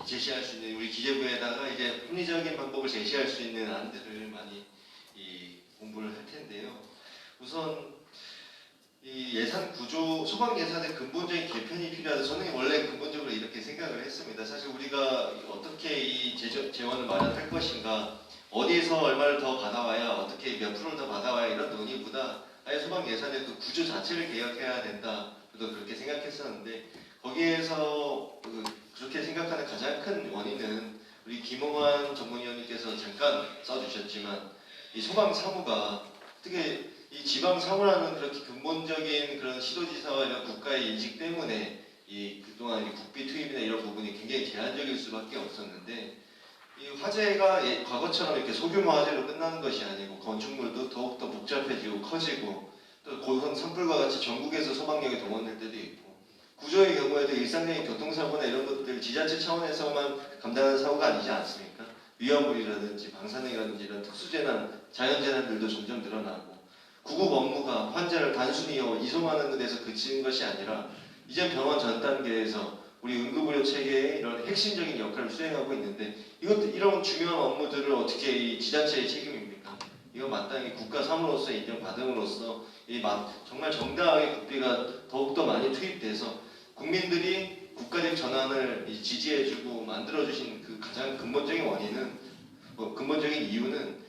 Speaker 3: 제시할 수 있는 우리 기재부에다가 이제 합리적인 방법을 제시할 수 있는 안들을 많이 공부를 할 텐데요. 우선 이 예산 구조, 소방 예산의 근본적인 개편이 필요하다. 저는 원래 근본적으로 이렇게 생각을 했습니다. 사실 우리가 어떻게 이 재원을 마련할 것인가, 어디에서 얼마를 더 받아와야, 어떻게 몇 프로를 더 받아와야 이런 논의보다 아예 소방 예산의 그 구조 자체를 개혁해야 된다. 저도 그렇게 생각했었는데 거기에서 그렇게 생각하는 가장 큰 원인은 우리 김홍환 전문위원님께서 잠깐 써주셨지만 이 소방 사무가 어떻게 이 지방 사무라는 그렇게 근본적인 그런 시도지사와 이런 국가의 인식 때문에 이 그동안 이 국비 투입이나 이런 부분이 굉장히 제한적일 수밖에 없었는데 이 화재가 과거처럼 이렇게 소규모 화재로 끝나는 것이 아니고 건축물도 더욱더 복잡해지고 커지고 또 고성 산불과 같이 전국에서 소방력이 동원될 때도 있고 구조의 경우에도 일상적인 교통사고나 이런 것들 지자체 차원에서만 감당하는 사고가 아니지 않습니까? 위험물이라든지 방사능이라든지 이런 특수재난, 자연재난들도 점점 늘어나고 구급 업무가 환자를 단순히 이송하는 데서 그치는 것이 아니라 이제 병원 전 단계에서 우리 응급의료 체계의 이런 핵심적인 역할을 수행하고 있는데 이런 중요한 업무들을 어떻게 이 지자체의 책임입니까? 이거 마땅히 국가 사무로서 인정받음으로써 정말 정당하게 국비가 더욱더 많이 투입돼서 국민들이 국가적 전환을 지지해주고 만들어주신 그 가장 근본적인 원인은 근본적인 이유는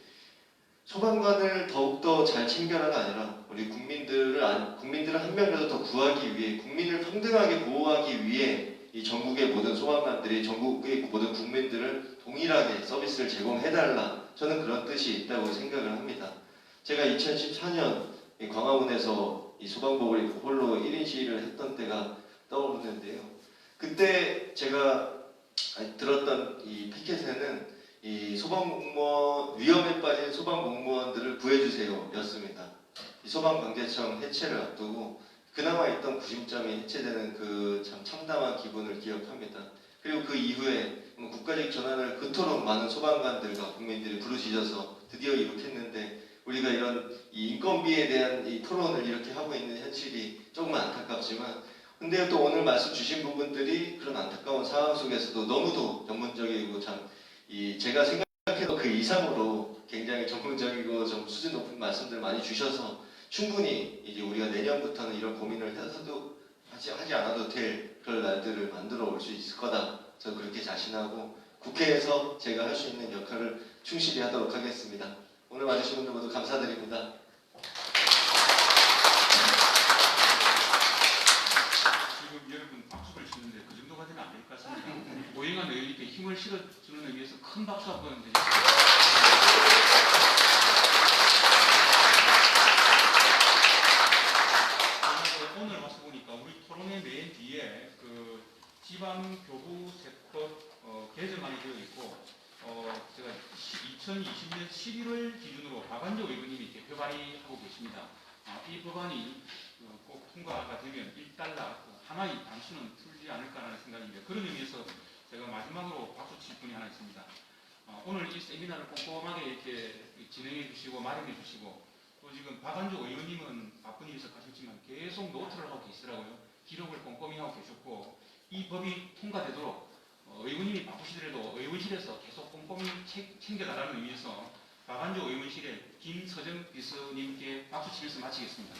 Speaker 3: 소방관을 더욱더 잘 챙겨라가 아니라 우리 국민들을 한 명이라도 더 구하기 위해 국민을 평등하게 보호하기 위해 이 전국의 모든 소방관들이 전국의 모든 국민들을 동일하게 서비스를 제공해달라. 저는 그런 뜻이 있다고 생각을 합니다. 제가 2014년 광화문에서 이 소방복을 입고 홀로 1인 시위를 했던 때가 떠오르는데요. 그때 제가 들었던 이 피켓에는 이 소방공무원, 위험에 빠진 소방공무원들을 구해주세요 였습니다. 이 소방관계청 해체를 앞두고 그나마 있던 구심점이 해체되는 그 참 참담한 기분을 기억합니다. 그리고 그 이후에 국가직 전환을 그토록 많은 소방관들과 국민들이 부르짖어서 드디어 이룩했는데 우리가 이런 이 인건비에 대한 이 토론을 이렇게 하고 있는 현실이 조금 안타깝지만 근데 또 오늘 말씀 주신 부분들이 그런 안타까운 상황 속에서도 너무도 전문적이고 참 이 제가 생각해도 그 이상으로 굉장히 전문적이고 좀 수준 높은 말씀들 많이 주셔서 충분히 이제 우리가 내년부터는 이런 고민을 해서도 하지 않아도 될 그런 날들을 만들어 올 수 있을 거다. 저는 그렇게 자신하고 국회에서 제가 할 수 있는 역할을 충실히 하도록 하겠습니다. 오늘 와주신 분들 모두 감사드립니다.
Speaker 7: 지금 여러분 박수를 치는데 그 정도까지는 안 될 것 같습니다. 오영환 의원님께 힘을 실어주는 의미에서 큰 박수 한번 드리겠습니다. 오늘 와서 보니까 우리 토론회 맨 뒤에 그 지방교부 세법 개정안이 되어 있고 제가 2020년 11월 기준으로 박완조 의원님이 대표 발의하고 계십니다. 이 법안이 꼭 통과가 되면 1달러 하나의 단수는 풀지 않을까라는 생각입니다. 그런 의미에서 제가 마지막으로 박수 칠 분이 하나 있습니다. 오늘 이 세미나를 꼼꼼하게 이렇게 진행해 주시고 마련해 주시고 또 지금 박완조 의원님은 바쁜 일에서 가셨지만 계속 노트를 하고 계시더라고요. 기록을 꼼꼼히 하고 계셨고 이 법이 통과되도록 의원님이 바쁘시더라도 의원실에서 계속 꼼꼼히 챙겨달라는 의미에서 박완조 의원실의 김서정 비서님께 박수 치면서 마치겠습니다.